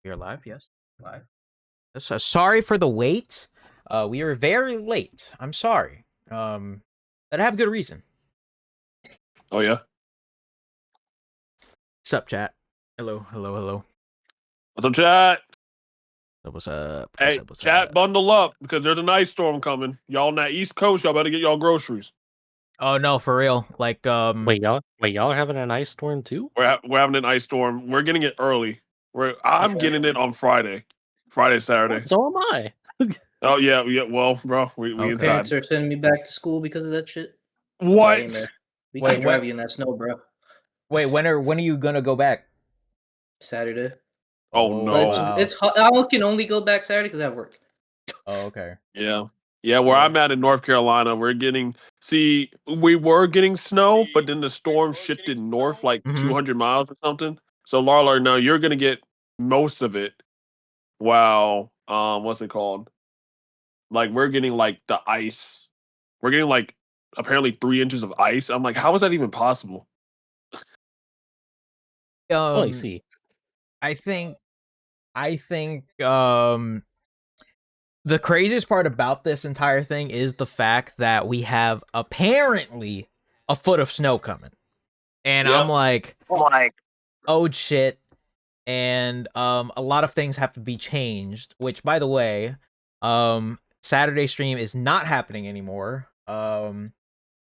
We are live, yes. Live. So, sorry for the wait. We were very late. I'm sorry. But I have good reason. Oh, yeah? What's up, chat? Hello, hello, hello. What's up, chat? What's up? Hey, What's chat, up? bundle up because there's an ice storm coming. Y'all on that East Coast, y'all better get y'all groceries. Oh no, for real. Like, Wait, y'all are having an ice storm too? We're having an ice storm. We're getting it early. I'm getting it on Friday, Saturday. So am I. Oh yeah. Well, bro, we Okay. inside. Parents are sending me back to school because of that shit. What? Yeah, man. We Wait, can't drive you in that snow, bro. Wait, when are you gonna go back? Saturday. Oh no. But Wow. it's hot. I can only go back Saturday because I have work. Oh, okay. Yeah. Yeah, where Yeah. I'm at in North Carolina, we were getting snow, but then the storm shifted north like Mhm. 200 miles or something. So Larla, now you're gonna get most of it. Wow. What's it called? Like we're getting like the ice. We're getting like apparently 3 inches of ice. I'm like, how is that even possible? Oh, you see. I think the craziest part about this entire thing is the fact that we have apparently a foot of snow coming. And Yep. I'm like, oh shit. And a lot of things have to be changed, which by the way, Saturday stream is not happening anymore. So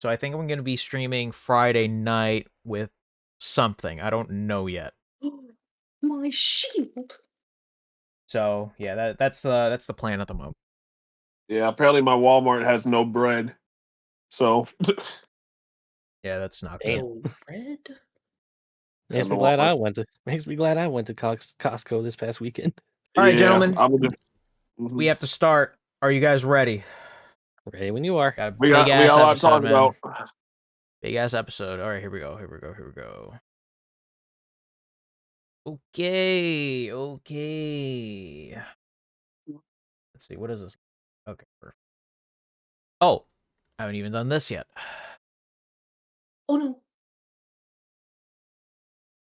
I think I'm going to be streaming Friday night with something. I don't know yet. My shield. So, yeah, that's the plan at the moment. Yeah, apparently my Walmart has no bread. So Yeah, that's not Damn. good. No bread. Makes me no glad Walmart. I went to Costco this past weekend. All right, Yeah, gentlemen. I would just, mhm. We have to start. Are you guys ready? Ready when you are. Got a we big got ass a lot to episode, talk man. about. Big ass episode. All right, here we go. Okay. Let's see. What is this? Okay, perfect. Oh, I haven't even done this yet. Oh no.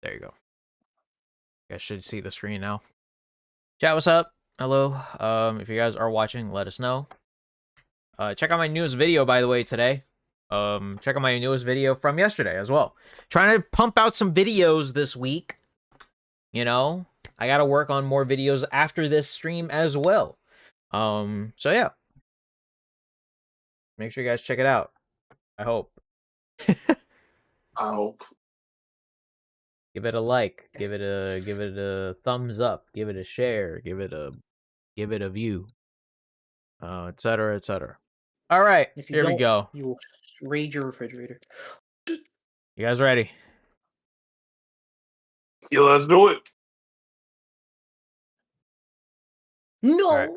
There you go. You guys should see the screen now. Chat, what's up? Hello. If you guys are watching, let us know. Check out my newest video, by the way, today. Check out my newest video from yesterday as well. Trying to pump out some videos this week. You know, I gotta work on more videos after this stream as well. So yeah. Make sure you guys check it out. I hope. I hope. Give it a like. Give it a thumbs up. Give it a share. Give it a view. Etc. etc. All right, If you here we don't, go. you will raid your refrigerator. You guys ready? Yeah, let's do it. No. All right.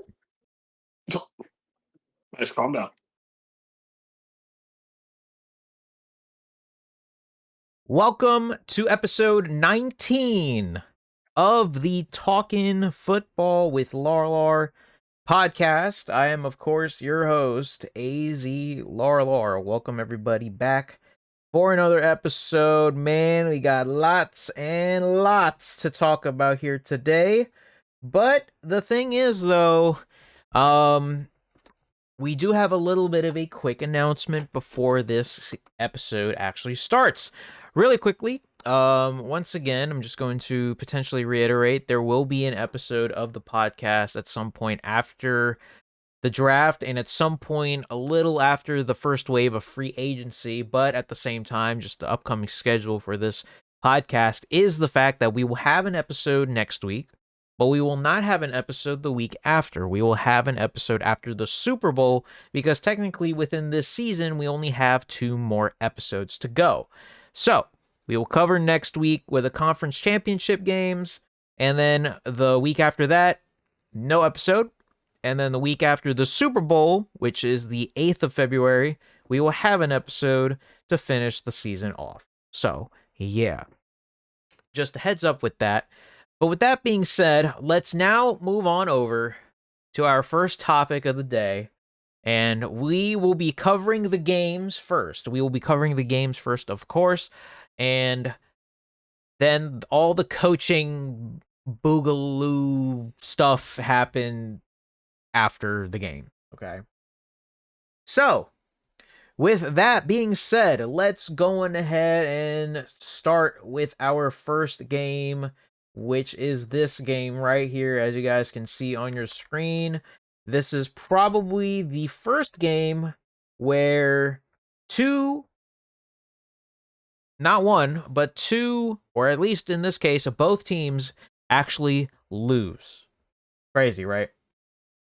Let's calm down. Welcome to episode 19 of the Talkin' Football with Larlar podcast. I am, of course, your host, AZ Larlar. Welcome, everybody, back for another episode. Man, we got lots and lots to talk about here today. But the thing is, though, we do have a little bit of a quick announcement before this episode actually starts. Really quickly, once again, I'm just going to potentially reiterate there will be an episode of the podcast at some point after the draft and at some point a little after the first wave of free agency, but at the same time, just the upcoming schedule for this podcast is the fact that we will have an episode next week, but we will not have an episode the week after. We will have an episode after the Super Bowl because technically within this season, we only have 2 more episodes to go. So, we will cover next week with the conference championship games, and then the week after that, no episode. And then the week after the Super Bowl, which is the 8th of February, we will have an episode to finish the season off. So, yeah. Just a heads up with that. But with that being said, let's now move on over to our first topic of the day. And we will be covering the games first. Of course. And then all the coaching boogaloo stuff happened after the game. Okay. So, with that being said, let's go on ahead and start with our first game, which is this game right here, as you guys can see on your screen. This is probably the first game where not one, but two, or at least in this case, both teams actually lose. Crazy, right?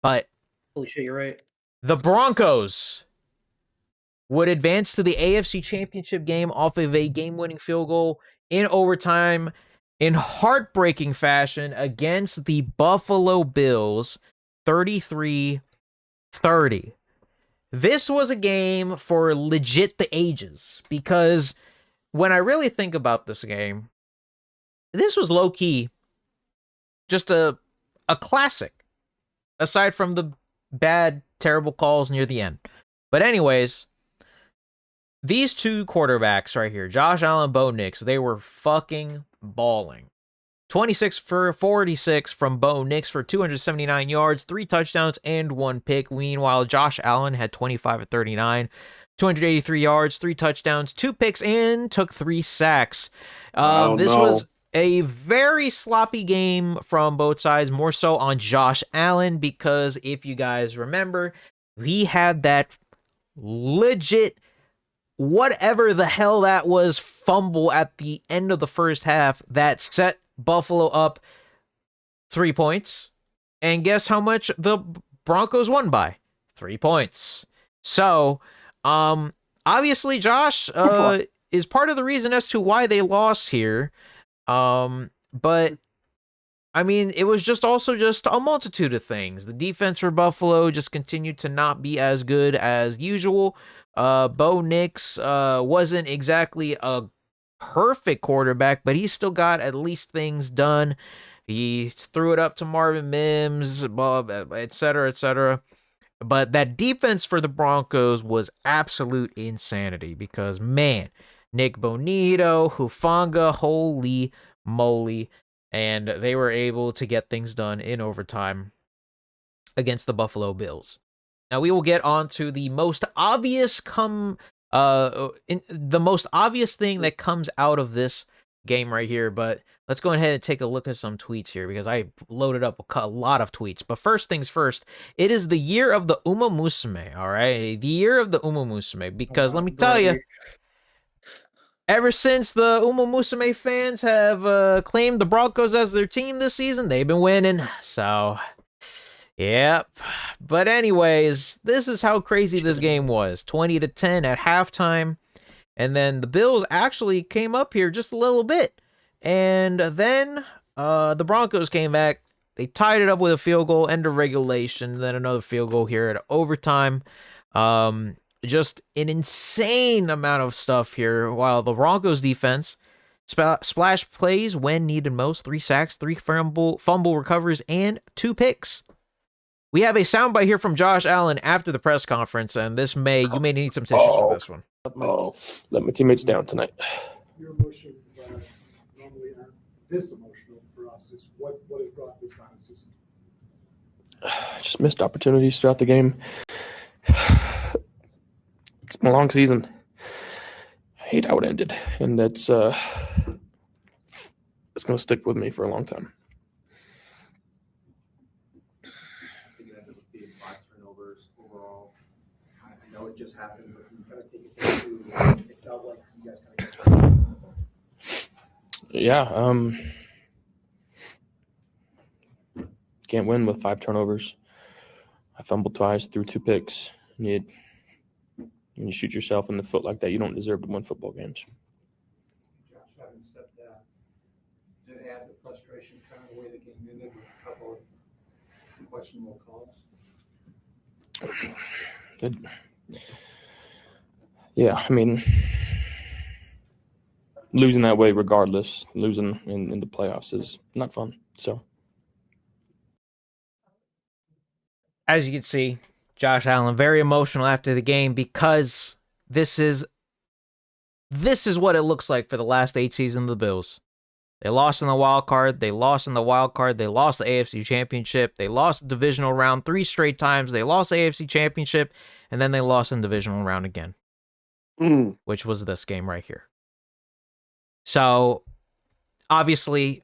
But Holy shit, you're right. the Broncos would advance to the AFC Championship game off of a game-winning field goal in overtime in heartbreaking fashion against the Buffalo Bills, 33-30. This was a game for legit the ages, because when I really think about this game, this was low-key just a classic, aside from the bad, terrible calls near the end. But anyways, these two quarterbacks right here, Josh Allen, Bo Nix, they were fucking balling. 26 for 46 from Bo Nix for 279 yards, 3 touchdowns, and 1 pick. Meanwhile, Josh Allen had 25 at 39, 283 yards, 3 touchdowns, 2 picks, and took 3 sacks. This was a very sloppy game from both sides, more so on Josh Allen, because if you guys remember, he had that legit whatever the hell that was fumble at the end of the first half that set Buffalo up 3 points. And guess how much the Broncos won by? 3 points. So, obviously Josh is part of the reason as to why they lost here. But I mean, it was just a multitude of things. The defense for Buffalo just continued to not be as good as usual. Bo Nix wasn't exactly a perfect quarterback, but he still got at least things done. He threw it up to Marvin Mims, et cetera, et cetera. But that defense for the Broncos was absolute insanity because, man, Nick Bonito, Hufanga, holy moly. And they were able to get things done in overtime against the Buffalo Bills. Now we will get on to the most obvious thing that comes out of this game right here, but let's go ahead and take a look at some tweets here because I loaded up a lot of tweets. But first things first, it is the year of the Umamusume, all right? The year of the Umamusume, because let me tell you, ever since the Umamusume fans have claimed the Broncos as their team this season, they've been winning. So, yep. But anyways, this is how crazy this game was. 20-10 at halftime. And then the Bills actually came up here just a little bit. And then the Broncos came back. They tied it up with a field goal, end of regulation. Then another field goal here at overtime. Just an insane amount of stuff here. While the Broncos defense splash plays when needed most. 3 sacks, 3 fumble recoveries, and 2 picks. We have a soundbite here from Josh Allen after the press conference, and you may need some tissues for this one. Let my teammates down tonight. Your emotions normally aren't this emotional for us. Is what has brought this on? Just missed opportunities throughout the game. It's been a long season. I hate how it ended, and it's going to stick with me for a long time. You ended up being 5 turnovers overall. I know it just happened, but you kind of take us into it felt like you guys kind of Yeah. Can't win with 5 turnovers. I fumbled twice, threw 2 picks. When you shoot yourself in the foot like that, you don't deserve to win football games. Josh, having said that, did it add the frustration kind of the way the game ended with a couple of questionable calls? Yeah, I mean, losing that way regardless, losing in the playoffs is not fun. So, as you can see, Josh Allen very emotional after the game because this is what it looks like for the last 8 seasons of the Bills. They lost in the wild card. They lost in the wild card. They lost the AFC Championship. They lost the divisional round 3 straight times. They lost the AFC Championship, and then they lost in the divisional round again, which was this game right here. So, obviously,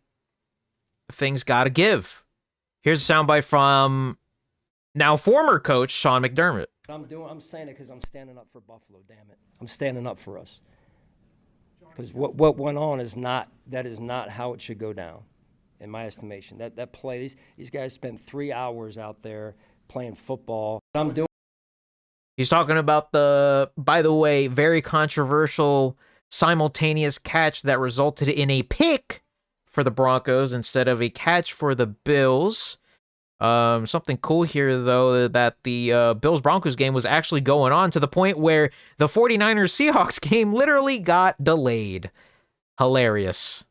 things got to give. Here's a soundbite from now former coach Sean McDermott. I'm saying it because I'm standing up for Buffalo. Damn it, I'm standing up for us. Because what went on is not how it should go down, in my estimation. That play, these guys spent 3 hours out there playing football. He's talking about the, by the way, very controversial simultaneous catch that resulted in a pick for the Broncos instead of a catch for the Bills. Something cool here, though, that the Bills-Broncos game was actually going on to the point where the 49ers-Seahawks game literally got delayed. Hilarious.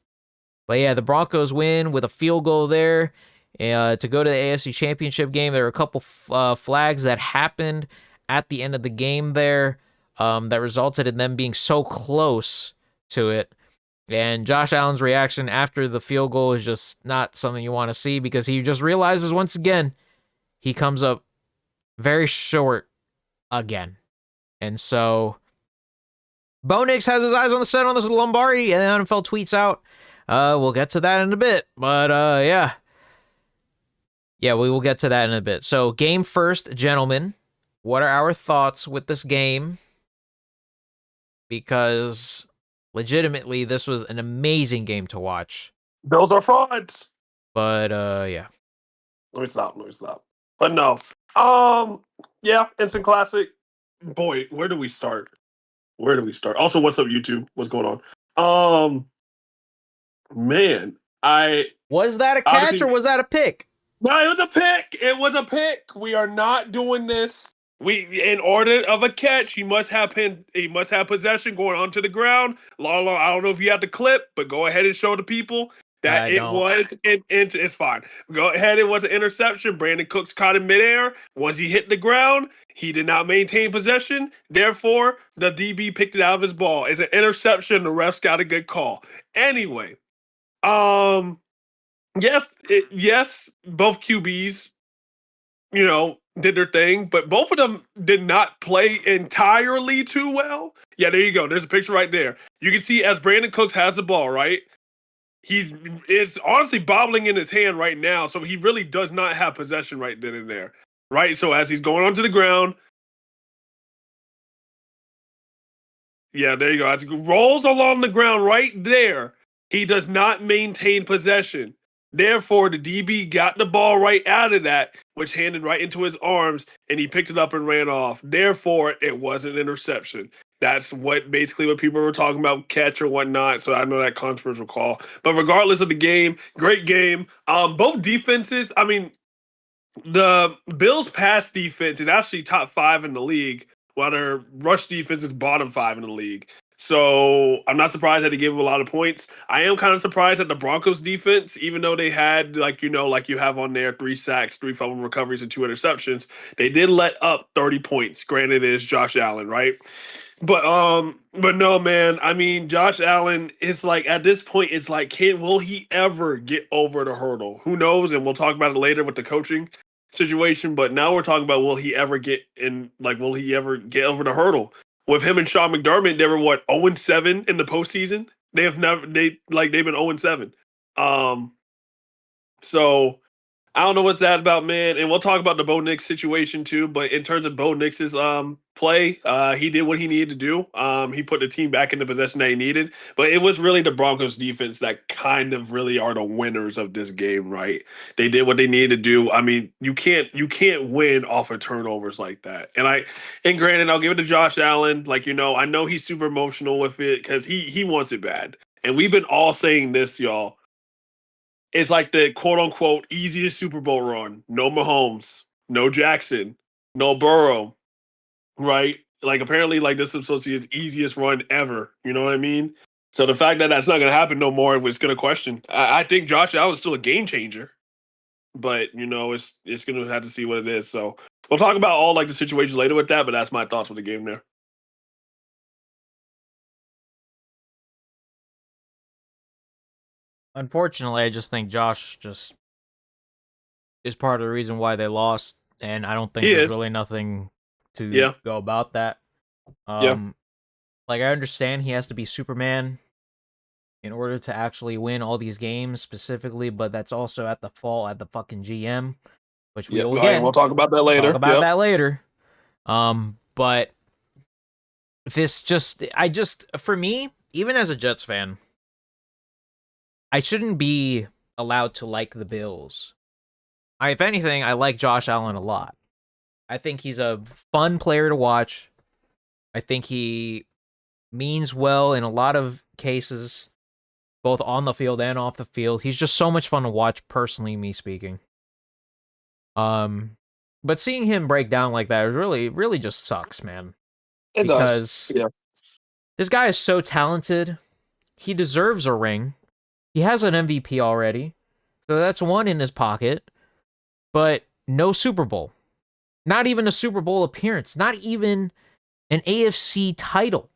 But yeah, the Broncos win with a field goal there to go to the AFC Championship game. There were a couple flags that happened at the end of the game there that resulted in them being so close to it. And Josh Allen's reaction after the field goal is just not something you want to see because he just realizes once again he comes up very short again. And so Bo Nix has his eyes on the set on this Lombardi, and the NFL tweets out. We'll get to that in a bit. But yeah. Yeah, we will get to that in a bit. So game first, gentlemen. What are our thoughts with this game? Because legitimately, this was an amazing game to watch. Bills are frauds. But yeah. Let me stop. But no. Yeah, instant classic. Boy, where do we start? Also, what's up, YouTube? What's going on? Man, was that a catch or was that a pick? No, it was a pick. We are not doing this. In order of a catch, he must have possession going onto the ground. Lala, I don't know if you have the clip, but go ahead and show the people that it's fine. Go ahead, it was an interception. Brandon Cooks caught in midair. Once he hit the ground, he did not maintain possession. Therefore, the DB picked it out of his ball. It's an interception. The refs got a good call. Anyway, yes, both QBs, did their thing, but both of them did not play entirely too well. Yeah, there you go. There's a picture right there. You can see as Brandon Cooks has the ball, right? He is honestly bobbling in his hand right now, so he really does not have possession right then and there, right? So as he's going onto the ground, yeah, there you go. As he rolls along the ground right there, he does not maintain possession. Therefore, the DB got the ball right out of that, which handed right into his arms, and he picked it up and ran off. Therefore, it was an interception. That's basically what people were talking about, catch or whatnot. So I know that controversial call. But regardless of the game, great game. Both defenses, the Bills' pass defense is actually top 5 in the league, while their rush defense is bottom 5 in the league. So I'm not surprised that they gave him a lot of points. I am kind of surprised at the Broncos defense, even though they had, like you have on there, 3 sacks, 3 fumble recoveries, and 2 interceptions. They did let up 30 points. Granted, it is Josh Allen, right? But no, man. Josh Allen is like, at this point, it's like, will he ever get over the hurdle? Who knows? And we'll talk about it later with the coaching situation. But now we're talking about will he ever get over the hurdle? With him and Sean McDermott, they were 0-7 in the postseason. They've been 0-7. So I don't know what's that about, man. And we'll talk about the Bo Nix situation too. But in terms of Bo Nix's play, he did what he needed to do. He put the team back in the possession that he needed. But it was really the Broncos defense that kind of really are the winners of this game, right? They did what they needed to do. You can't win off of turnovers like that. And granted, I'll give it to Josh Allen. I know he's super emotional with it because he wants it bad. And we've been all saying this, y'all. It's like the quote-unquote easiest Super Bowl run. No Mahomes, no Jackson, no Burrow, right? Apparently, this is supposed to be his easiest run ever. You know what I mean? So the fact that that's not going to happen no more, it's going to question. I think Josh Allen's still a game changer. But, it's going to have to see what it is. So we'll talk about all, the situations later with that, but that's my thoughts with the game there. Unfortunately, I just think Josh just is part of the reason why they lost, and I don't think He there's is. really nothing to Yeah. go about that. Yeah. Like, I understand he has to be Superman in order to actually win all these games specifically, but that's also at the fault at the fucking GM, which we Yeah. will And again we'll talk about that later. talk about Yep. that later. But for me, even as a Jets fan, I shouldn't be allowed to like the Bills. If anything, I like Josh Allen a lot. I think he's a fun player to watch. I think he means well in a lot of cases, both on the field and off the field. He's just so much fun to watch, personally, me speaking. But seeing him break down like that really just sucks, man. It does. Because Yeah. this guy is so talented. He deserves a ring. He has an MVP already. So that's one in his pocket. But no Super Bowl. Not even a Super Bowl appearance. Not even an AFC title.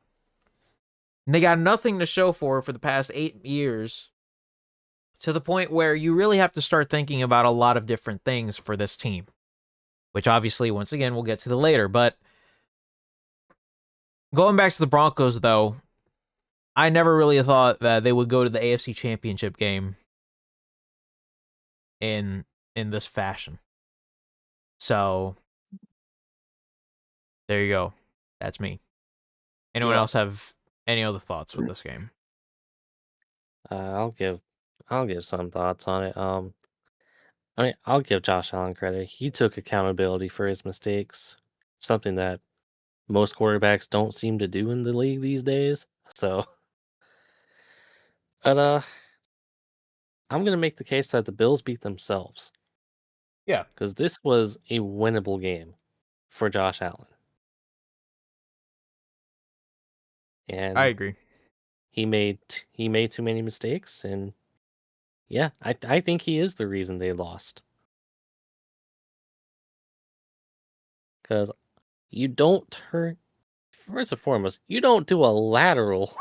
And they got nothing to show for the past 8 years. To the point where you really have to start thinking about a lot of different things for this team. Which obviously, once again, we'll get to the later. But going back to the Broncos, though, I never really thought that they would go to the AFC Championship game in this fashion. So there you go. That's me. Anyone Yeah. else have any other thoughts with this game? I'll give some thoughts on it. I mean, I'll give Josh Allen credit. He took accountability for his mistakes, something that most quarterbacks don't seem to do in the league these days. So, but I'm gonna make the case that the Bills beat themselves. Yeah. Because this was a winnable game for Josh Allen, and I agree. he made too many mistakes, and yeah, I think he is the reason they lost. Because you don't turn first and foremost, you don't do a lateral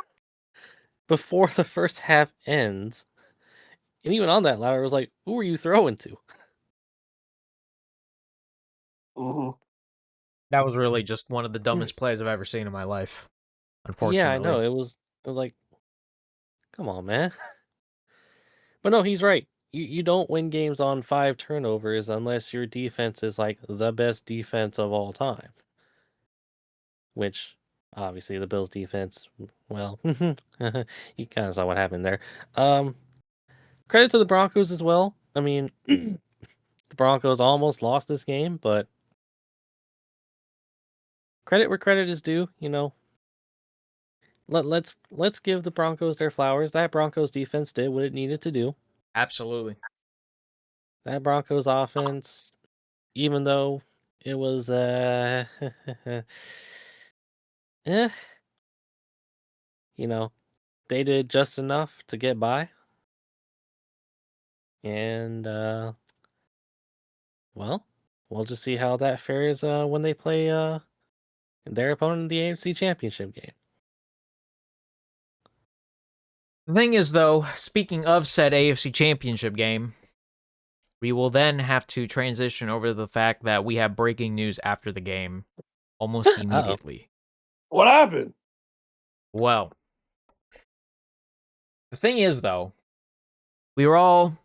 before the first half ends, and even on that lateral, it was like, who are you throwing to? hmm That was really just one of the dumbest plays I've ever seen in my life. Unfortunately. Yeah, I know it was like, come on, man. But no, he's right. You don't win games on 5 turnovers unless your defense is like the best defense of all time. Which obviously the Bills defense, well, you kind of saw what happened there. Credit to the Broncos as well. I mean, the Broncos almost lost this game, but credit where credit is due, you know. Let's give the Broncos their flowers. That Broncos defense did what it needed to do. Absolutely. That Broncos offense, even though it was eh, you know, they did just enough to get by. And well, we'll just see how that fares when they play their opponent in the AFC Championship game. The thing is, though, speaking of said AFC Championship game, we will then have to transition over to the fact that we have breaking news after the game almost immediately. What happened? Well, the thing is, though, we were all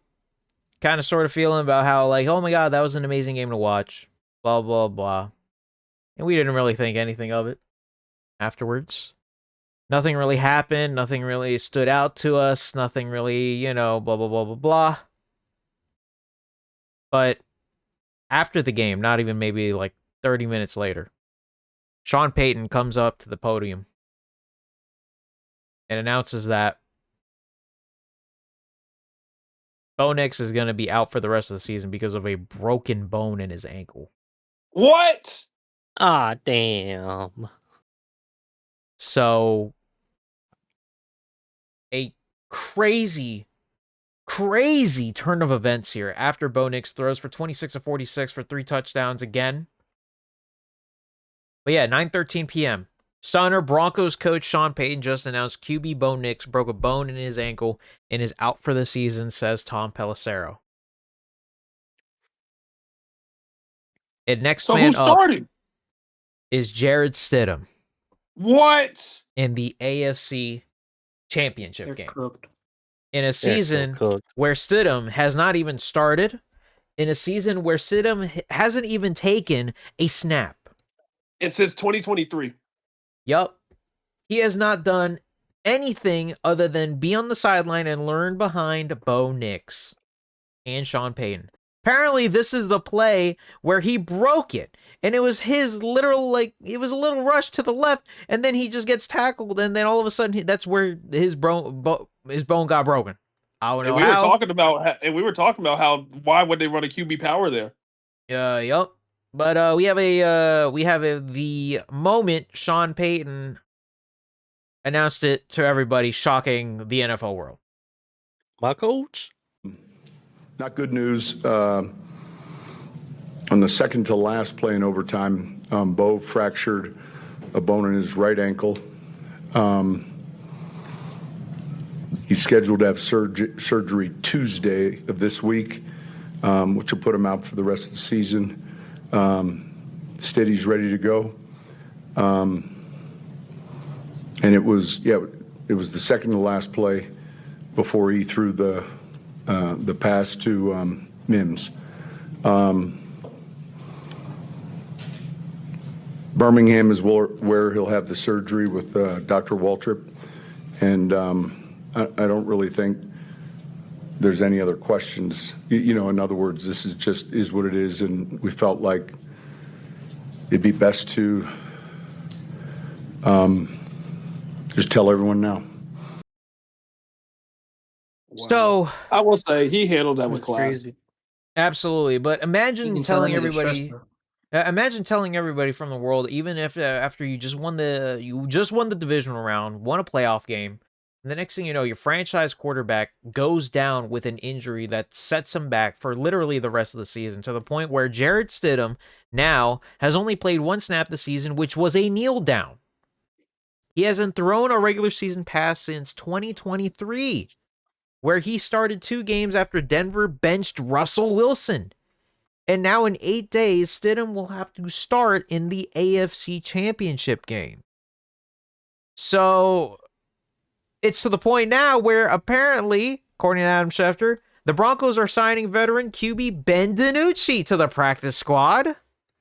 kind of sort of feeling about how, like, oh my god, that was an amazing game to watch, blah, blah, blah. And we didn't really think anything of it afterwards. Nothing really happened. Nothing really stood out to us. Nothing really, blah, blah, blah, blah, blah. But after the game, not even maybe like 30 minutes later, Sean Payton comes up to the podium and announces that Bo Nix is going to be out for the rest of the season because of a broken bone in his ankle. What? Ah, damn. So, a crazy turn of events here after Bo Nix throws for 26 of 46 for 3 touchdowns again. But yeah, 9:13 p.m. Stunner, Broncos coach Sean Payton just announced QB Bo Nix broke a bone in his ankle and is out for the season, says Tom Pelissero. And next So man who's up starting? is Jared Stidham What? in the AFC Championship They're game. cooked. In a They're so season cooked. where Stidham has not even started, in a season where Stidham hasn't even taken a snap. It says 2023. Yup. He has not done anything other than be on the sideline and learn behind Bo Nix and Sean Payton. Apparently, this is the play where he broke it. And it was his literal, it was a little rush to the left, and then he just gets tackled, and then all of a sudden, that's where his bone got broken. I don't know We how. we were talking about how why would they run a QB power there? Yup. But we have the moment Sean Payton announced it to everybody, shocking the NFL world. My coach. Not good news. On the second to last play in overtime, Bo fractured a bone in his right ankle. He's scheduled to have surgery Tuesday of this week, which will put him out for the rest of the season. Steady's ready to go. And it was the second to last play before he threw the pass to Mims. Birmingham is where he'll have the surgery with Dr. Waltrip, and I don't really think there's any other questions. In other words, this is what it is, and we felt like it'd be best to just tell everyone now. So I will say he handled that with That's class. crazy. absolutely, but imagine You can tell telling that nigga's stressed, everybody. though. Imagine telling everybody from the world, even if after you just won the divisional round, won a playoff game, and the next thing you know, your franchise quarterback goes down with an injury that sets him back for literally the rest of the season, to the point where Jared Stidham now has only played one snap this season, which was a kneel down. He hasn't thrown a regular season pass since 2023, where he started 2 games after Denver benched Russell Wilson. And now in 8 days, Stidham will have to start in the AFC Championship game. So it's to the point now where apparently, according to Adam Schefter, the Broncos are signing veteran QB Ben DiNucci to the practice squad.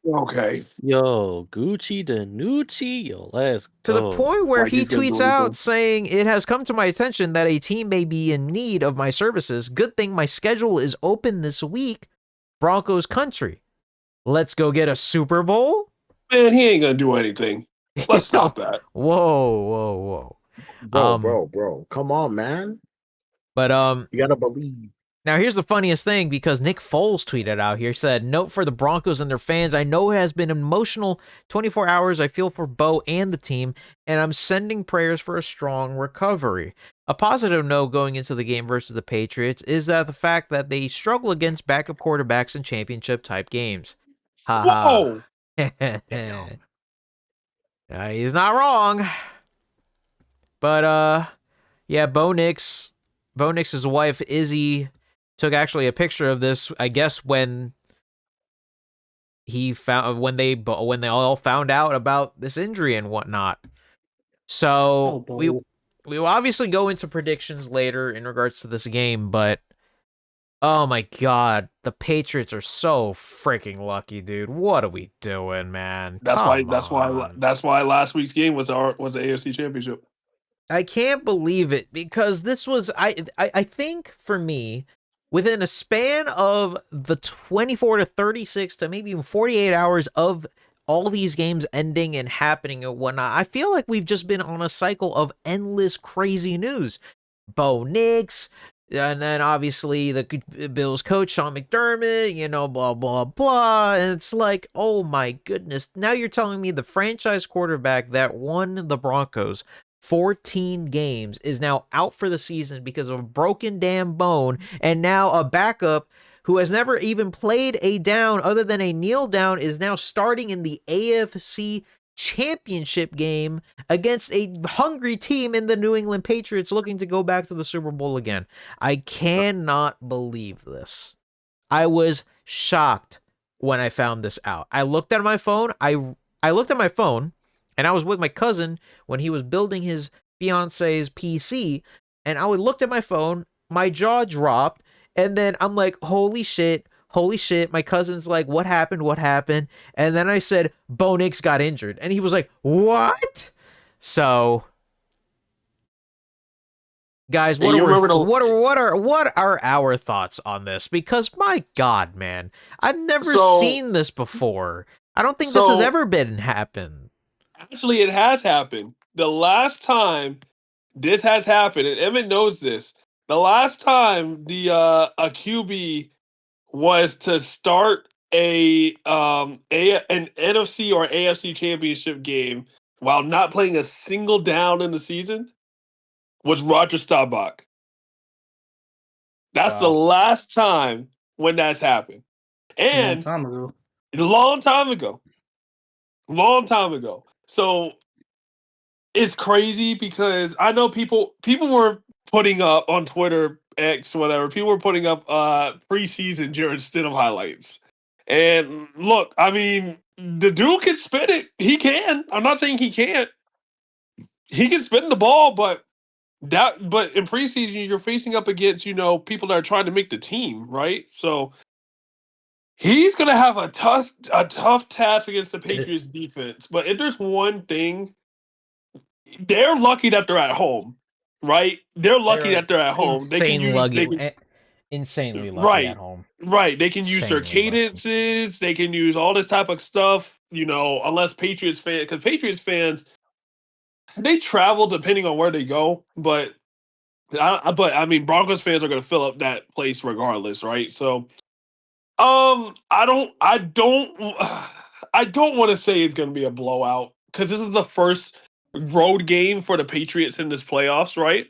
Okay. Yo, Gucci Danucci. Yo, let's To the go. point where Like he he's gonna do tweets out anything. saying, "It has come to my attention that a team may be in need of my services. Good thing my schedule is open this week. Broncos country. Let's go get a Super Bowl?" Man, he ain't gonna do anything. Let's stop that. Whoa. Bro. Come on, man. But You gotta believe. now here's the funniest thing, because Nick Foles tweeted out here, said, "Note for the Broncos and their fans, I know it has been an emotional 24 hours. I feel for Bo and the team, and I'm sending prayers for a strong recovery." A positive note going into the game versus the Patriots is that the fact that they struggle against backup quarterbacks in championship type games. Whoa. He's not wrong. But yeah, Bo Nix's wife Izzy took actually a picture of this, I guess, when they all found out about this injury and whatnot. So Oh, we Bo. will obviously go into predictions later in regards to this game, but oh my god, the Patriots are so freaking lucky, dude. What are we doing, man? That's Come why on. last week's game was the AFC Championship. I can't believe it, because this was I think for me, within a span of the 24 to 36 to maybe even 48 hours of all these games ending and happening and whatnot, I feel like we've just been on a cycle of endless crazy news. Bo Nix, and then obviously the Bills coach Sean McDermott, blah blah blah, and it's like, oh my goodness, now you're telling me the franchise quarterback that won the Broncos 14 games is now out for the season because of a broken damn bone, and now a backup who has never even played a down other than a kneel down is now starting in the AFC championship game against a hungry team in the New England Patriots looking to go back to the Super Bowl again. I cannot believe this. I was shocked when I found this out. I looked at my phone. I looked at my phone, and I was with my cousin when he was building his fiance's PC, and I looked at my phone. My jaw dropped, and then I'm like, holy shit. Holy shit. My cousin's like, what happened? What happened? And then I said, Bo Nix got injured. And he was like, what? So, guys, what are our thoughts on this? Because my God, man, I've never seen this before. I don't think this has ever been happened. Actually, it has happened. The last time this has happened, and Emmett knows this. The last time a QB was to start an NFC or AFC championship game while not playing a single down in the season was Roger Staubach. That's the last time when that's happened. And Long time ago. a long time ago. Long time ago. So it's crazy because I know people were putting up on Twitter, X, whatever. People were putting up preseason Jared Stidham highlights. And look, I mean, the dude can spin it. He can. I'm not saying he can't. He can spin the ball, but in preseason you're facing up against, people that are trying to make the team, right? So he's gonna have a tough task against the Patriots defense. But if there's one thing, they're lucky that they're at home, right? They're lucky that they're at home. Insanely lucky at home. Right. They can use their Insanely lucky. cadences. They can use all this type of stuff, unless Patriots fans, because Patriots fans, they travel depending on where they go. But I mean, Broncos fans are going to fill up that place regardless, right? So, I don't want to say it's going to be a blowout because this is the first road game for the Patriots in this playoffs, right?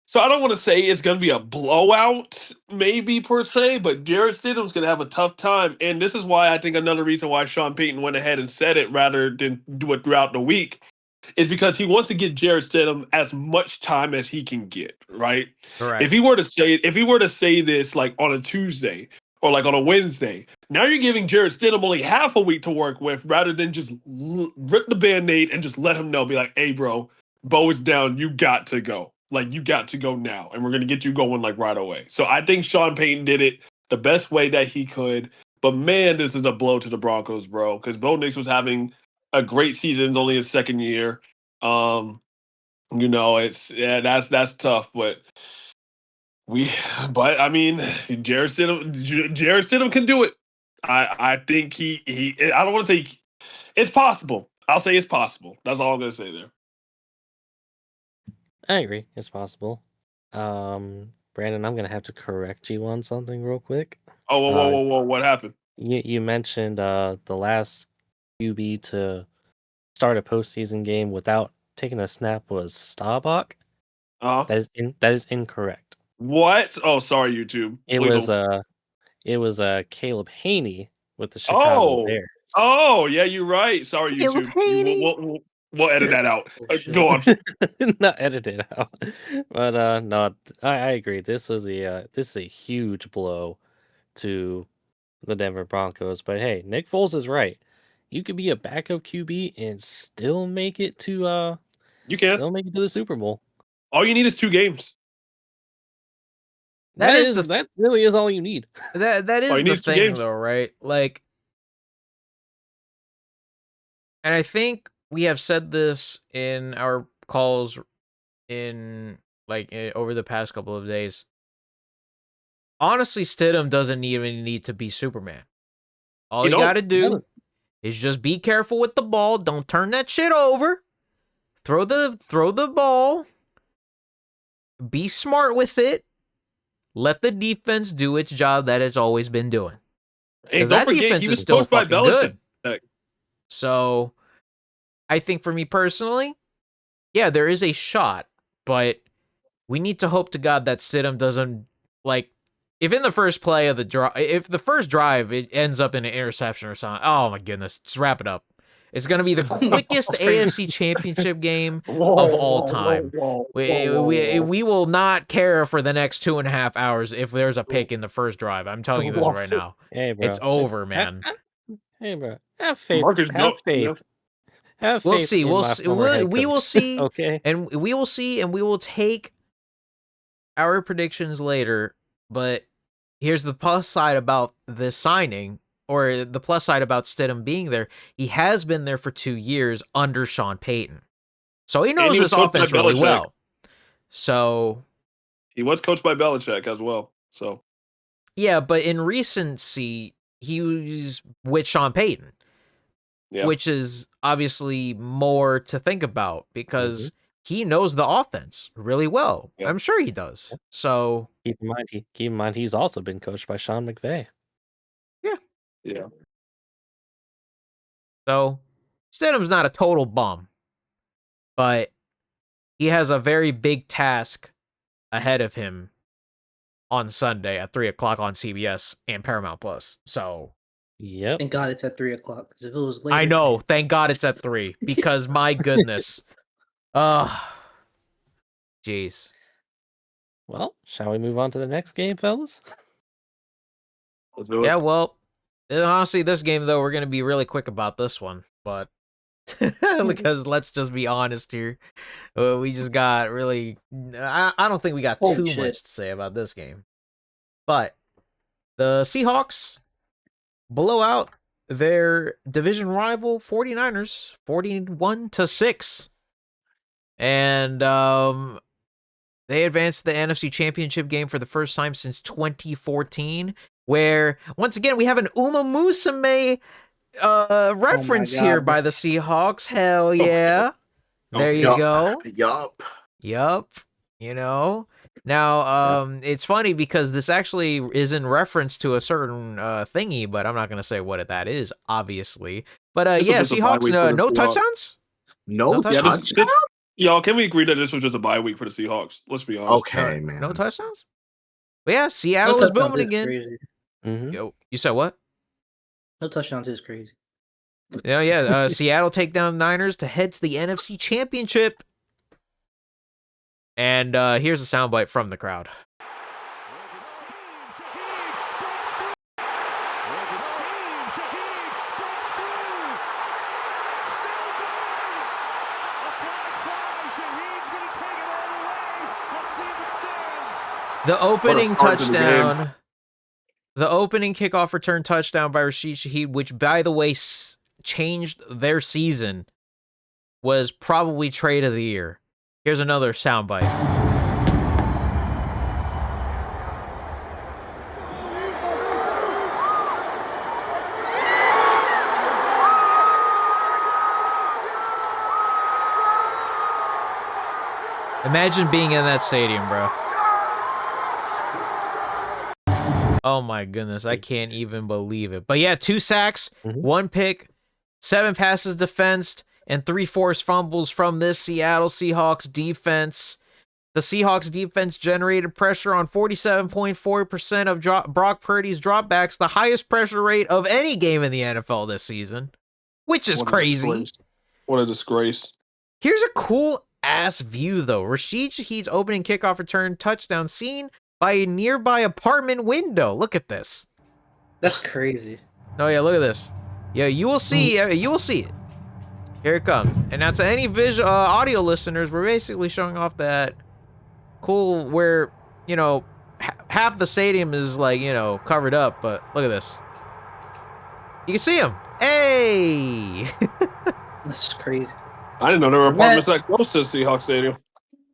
So I don't want to say it's going to be a blowout, maybe per se, but Jared Stidham's going to have a tough time. And this is why I think another reason why Sean Payton went ahead and said it rather than do it throughout the week is because he wants to give Jared Stidham as much time as he can get, right? Correct. If he were to say this like on a Tuesday or like on a Wednesday, now you're giving Jared Stidham only half a week to work with rather than just rip the Band-Aid and just let him know, be like, hey, bro, Bo is down. You got to go. Like, you got to go now, and we're going to get you going, like, right away. So I think Sean Payton did it the best way that he could. But, man, this is a blow to the Broncos, bro, because Bo Nix was having a great season. It's only his second year. That's tough. But I mean, Jared Stidham can do it. I think I don't want to say it's possible. I'll say it's possible. That's all I'm going to say there. I agree. It's possible. Brandon, I'm gonna have to correct you on something real quick. Oh, whoa! What happened? You mentioned the last QB to start a postseason game without taking a snap was Staubach. That is incorrect. What? Oh, sorry, YouTube. It was Caleb Haney with the Chicago Bears. Oh, yeah, you're right. Sorry, YouTube. We'll edit that out. Go on. Not edit it out. But no, I agree. This is a huge blow to the Denver Broncos. But hey, Nick Foles is right. You could be a backup QB and still make it to you can still make it to the Super Bowl. All you need is 2 games. That really is all you need. That is the thing, though, right? Like, and I think we have said this in our calls over the past couple of days. Honestly, Stidham doesn't even need to be Superman. All you gotta do is just be careful with the ball. Don't turn that shit over. Throw the ball. Be smart with it. Let the defense do its job that it's always been doing. Because that defense is still fucking good. So, I think for me personally, yeah, there is a shot, but we need to hope to God that Stidham doesn't, like, if in the first play of the drive, if the first drive, it ends up in an interception or something, oh my goodness, just wrap it up. It's going to be the quickest AFC Championship game Whoa, of all whoa, time. whoa, We, whoa, we, whoa. we will not care for the next 2.5 hours if there's a pick in the first drive. I'm telling you this right now. Hey, bro. It's over, man. Hey, bro. Have faith. Marcus Have Jones, faith. yeah. Have We'll faith see. in We'll my see. former head We will coach. see. Okay. And we will see, and we will take our predictions later. But here's the plus side about this signing, or the plus side about Stidham being there. He has been there for 2 years under Sean Payton. So he knows he was this coached by offense really Belichick. well. So, He was coached by Belichick as well. So yeah, but in recency, he was with Sean Payton, yeah, which is obviously more to think about because he knows the offense really well. Yeah. I'm sure he does. So Keep in mind, he's also been coached by Sean McVay. yeah. So Stidham's not a total bum, but he has a very big task ahead of him on Sunday at 3:00 on CBS and Paramount Plus. So Yep. Thank God it's at 3 o'clock. Because if it was later, I know. Thank God it's at 3 because my goodness. Jeez. Well, shall we move on to the next game, fellas? Let's do it. Yeah, well, honestly, this game, though, we're going to be really quick about this one. But because let's just be honest here. We just got really... I don't think we got Holy too shit. much to say about this game. But the Seahawks blow out their division rival 49ers 41-6. And they advanced to the NFC Championship game for the first time since 2014, where once again we have an Umamusume reference here God. by the Seahawks. Hell yeah. There you Yup. go. Yup. You know. Now, it's funny because this actually is in reference to a certain thingy, but I'm not going to say what that is, obviously. But This was yeah, just a bye Seahawks, week for the no Seahawks. touchdowns? No No Yeah, touchdowns? touchdown. y'all, can we agree that this was just a bye week for the Seahawks? Let's be honest. Okay, man. No touchdowns? But yeah, No Seattle is touchdowns booming is again. crazy. Mm-hmm. Yo, you said what? No touchdowns is crazy. Yeah. Seattle take down the Niners to head to the NFC Championship. And here's a soundbite from the crowd. The opening start to the game. touchdown. The opening kickoff return touchdown by Rashid Shaheed, which, by the way, changed their season, was probably trade of the year. Here's another soundbite. Imagine being in that stadium, bro. Oh my goodness, I can't even believe it. But yeah, 2 sacks, 1 pick, 7 passes defensed, and 3 forced fumbles from this Seattle Seahawks defense. The Seahawks defense generated pressure on 47.4% of Brock Purdy's dropbacks, the highest pressure rate of any game in the NFL this season, which is What a crazy. disgrace. What a disgrace. Here's a cool ass view though. Rashid Shaheed's opening kickoff return touchdown seen by a nearby apartment window. Look at this. That's crazy. Oh yeah, look at this. Yeah, you will see. You will see it. Here it comes. And now to any visual audio listeners, we're basically showing off that cool where half the stadium is like covered up, but look at this. You can see him. Hey. That's crazy. I didn't know there were apartments that close to the Seahawks Stadium.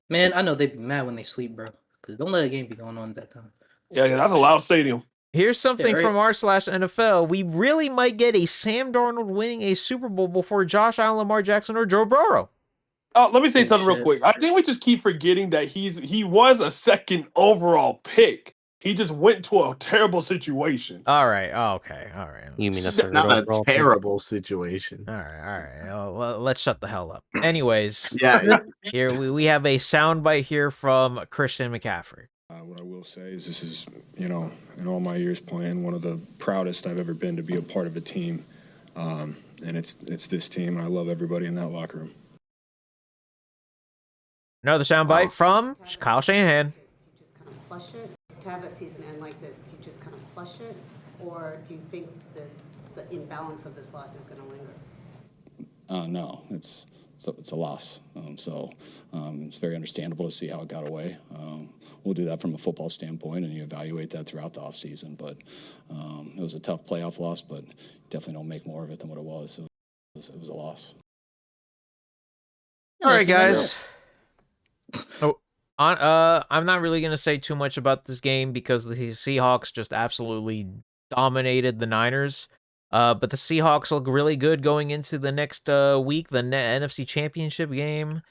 Man, I know they'd be mad when they sleep, bro. Because don't let a game be going on at that time. Yeah, that's a loud stadium. Here's something right. from r/NFL. We really might get a Sam Darnold winning a Super Bowl before Josh Allen, Lamar Jackson, or Joe Burrow. Let me say Oh, something real shit. quick. I think we just keep forgetting that he was a second overall pick. He just went to a terrible situation. All right. Oh, okay. All right. You mean a third Not overall a pick? terrible situation. All right. Let's shut the hell up. Anyways, Yeah. here we have a soundbite here from Christian McCaffrey. What I will say is this is, in all my years playing, one of the proudest I've ever been to be a part of a team And it's this team, and I love everybody in that locker room. Another soundbite from Kyle Shanahan. Do you just kind of flush it? To have a season end like this, do you just kind of flush it? Or do you think that the imbalance of this loss is going to linger? No, it's a loss. It's very understandable to see how it got away. We'll do that from a football standpoint, and you evaluate that throughout the offseason. But it was a tough playoff loss, but definitely don't make more of it than what it was. It was a loss. All right, guys. I'm not really going to say too much about this game because the Seahawks just absolutely dominated the Niners. But the Seahawks look really good going into the next week, the NFC Championship game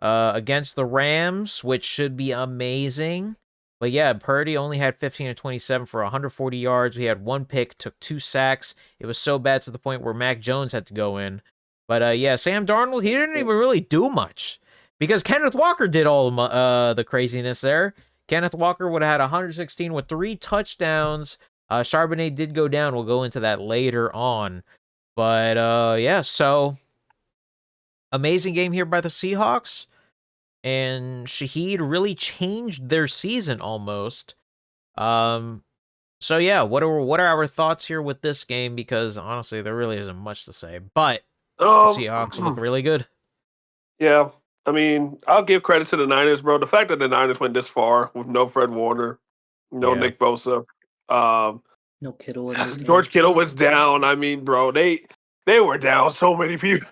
against the Rams, which should be amazing. But yeah, Purdy only had 15 of 27 for 140 yards. We had one pick, took 2 sacks. It was so bad to the point where Mac Jones had to go in. But yeah, Sam Darnold, he didn't even really do much because Kenneth Walker did all the craziness there. Kenneth Walker would have had 116 with 3 touchdowns. Charbonnet did go down. We'll go into that later on. But yeah, so amazing game here by the Seahawks. And Shaheed really changed their season almost. So yeah, what are our thoughts here with this game? Because honestly, there really isn't much to say. But the Seahawks look really good. Yeah, I mean, I'll give credit to the Niners, bro. The fact that the Niners went this far with no Fred Warner, no Nick Bosa, No Kittle in this game. George Kittle was down. I mean, bro, they were down so many people.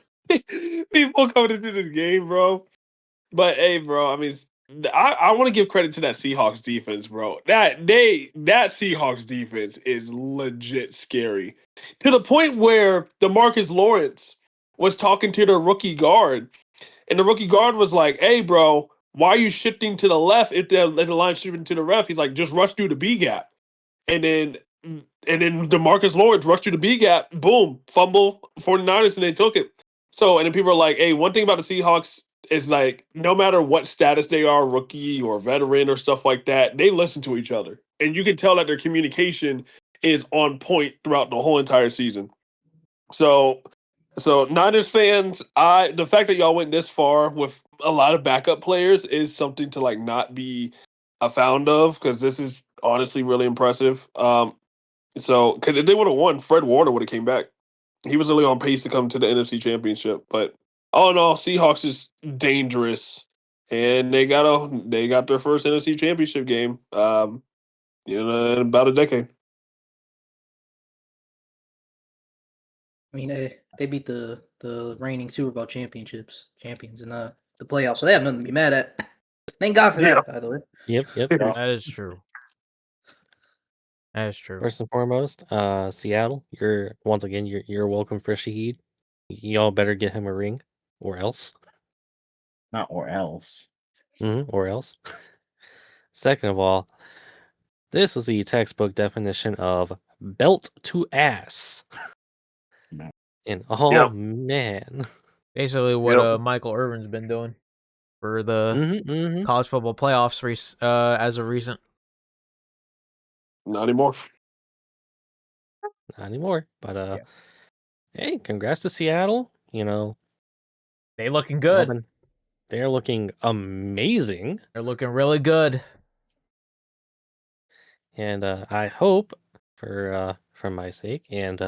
People coming into this game, bro. But hey, bro, I mean, I want to give credit to that Seahawks defense, bro. That Seahawks defense is legit scary to the point where DeMarcus Lawrence was talking to the rookie guard, and the rookie guard was like, "Hey, bro, why are you shifting to the left if the line shifting to the left?" He's like, "Just rush through the B gap," and then DeMarcus Lawrence rushed through the B gap, boom, fumble 49ers, and they took it. So, and then people are like, "Hey, one thing about the Seahawks is like, no matter what status they are, rookie or veteran or stuff like that, they listen to each other. And you can tell that their communication is on point throughout the whole entire season. So Niners fans, the fact that y'all went this far with a lot of backup players is something to like not be fond of, because this is honestly really impressive. So because if they would have won, Fred Warner would have came back. He was really on pace to come to the NFC Championship, but all in all, Seahawks is dangerous, and they got their first NFC Championship game, in about a decade. I mean, they beat the reigning Super Bowl champions in the playoffs, so they have nothing to be mad at. Thank God for that, by the way. Yep. That is true. That is true. First and foremost, Seattle, you're welcome for Shaheed. Y'all better get him a ring, or else. Not or else. Or else. Second of all, this was the textbook definition of belt to ass. No. And man, Basically, what Michael Irvin's been doing for the college football playoffs as of recent. Not anymore. Not anymore. But hey, congrats to Seattle. They looking good. They're looking amazing. They're looking really good. And I hope for my sake, and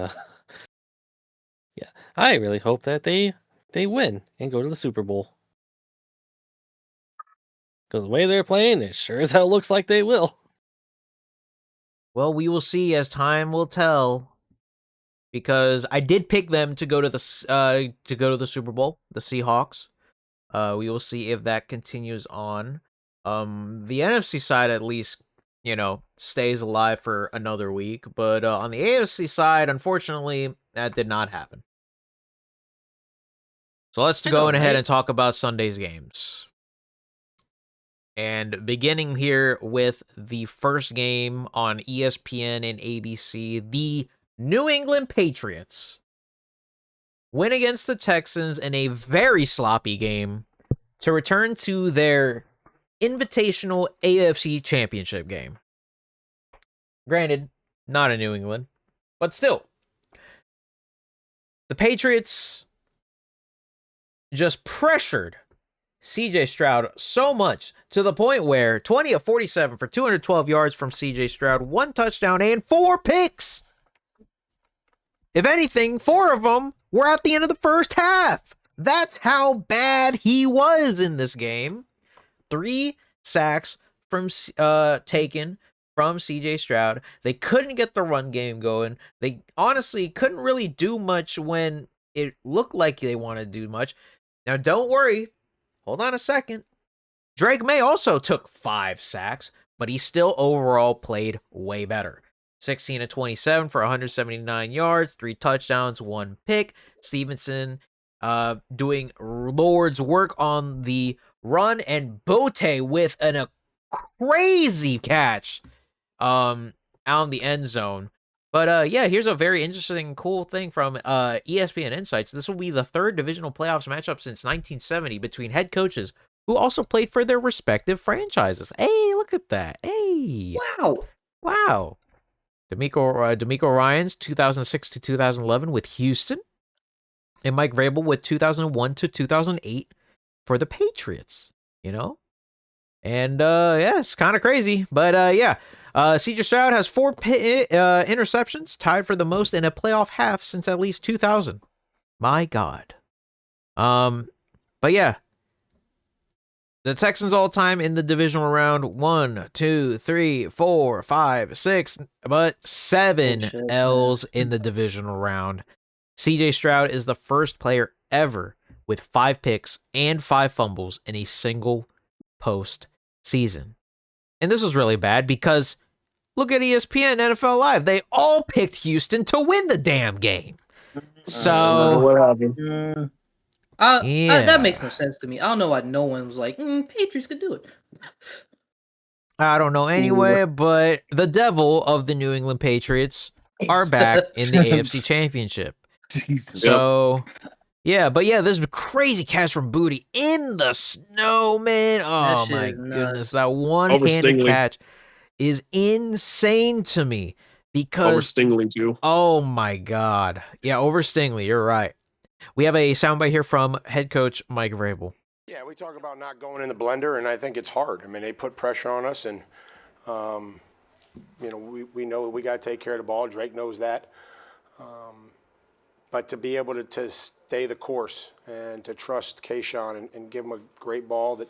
yeah, I really hope that they win and go to the Super Bowl. Because the way they're playing, it sure as hell looks like they will. Well, we will see as time will tell. Because I did pick them to go to the Super Bowl, the Seahawks. We will see if that continues on. The NFC side at least, stays alive for another week, but on the AFC side, unfortunately, that did not happen. So let's go ahead and talk about Sunday's games. And beginning here with the first game on ESPN and ABC, the New England Patriots win against the Texans in a very sloppy game to return to their invitational AFC Championship game. Granted, not in New England, but still. the Patriots just pressured CJ Stroud so much to the point where 20 of 47 for 212 yards from CJ Stroud, 1 touchdown and 4 picks. If anything, 4 of them were at the end of the first half. That's how bad he was in this game. 3 sacks from taken from CJ Stroud. They couldn't get the run game going. They honestly couldn't really do much when it looked like they wanted to do much. Now, don't worry. Hold on a second. Drake May also took 5 sacks, but he still overall played way better. 16 of 27 for 179 yards, 3 touchdowns, 1 pick. Stevenson doing Lord's work on the run, and Bote with a crazy catch out in the end zone. But yeah, here's a very interesting, cool thing from ESPN Insights. This will be the 3rd divisional playoffs matchup since 1970 between head coaches who also played for their respective franchises. Hey, look at that. Hey. Wow. D'Amico Ryans, 2006 to 2011 with Houston, and Mike Vrabel with 2001 to 2008 for the Patriots, you know? And yeah, it's kind of crazy, but yeah. CJ Stroud has 4 interceptions, tied for the most in a playoff half since at least 2000. My God. But yeah, the Texans all time in the divisional round 1, 2, 3, 4, 5, 6, but 7 L's in the divisional round. CJ Stroud is the first player ever with 5 picks and 5 fumbles in a single postseason. And this was really bad because look at ESPN, NFL Live. They all picked Houston to win the damn game. So what happened? That makes no sense to me. I don't know why no one was like, Patriots could do it. I don't know anyway, but the devil of the New England Patriots are back in the AFC Championship. Jesus. So, yeah, but yeah, this is a crazy catch from Booty in the snow, man. Oh my goodness, that one-handed catch is insane to me because over Stingley too. Oh my God, yeah, over Stingley. You're right. We have a soundbite here from head coach Mike Vrabel. Yeah, we talk about not going in the blender, and I think it's hard. I mean, they put pressure on us, and you know, we know we got to take care of the ball. Drake knows that. But to be able to stay the course and to trust Kayshawn and give him a great ball that,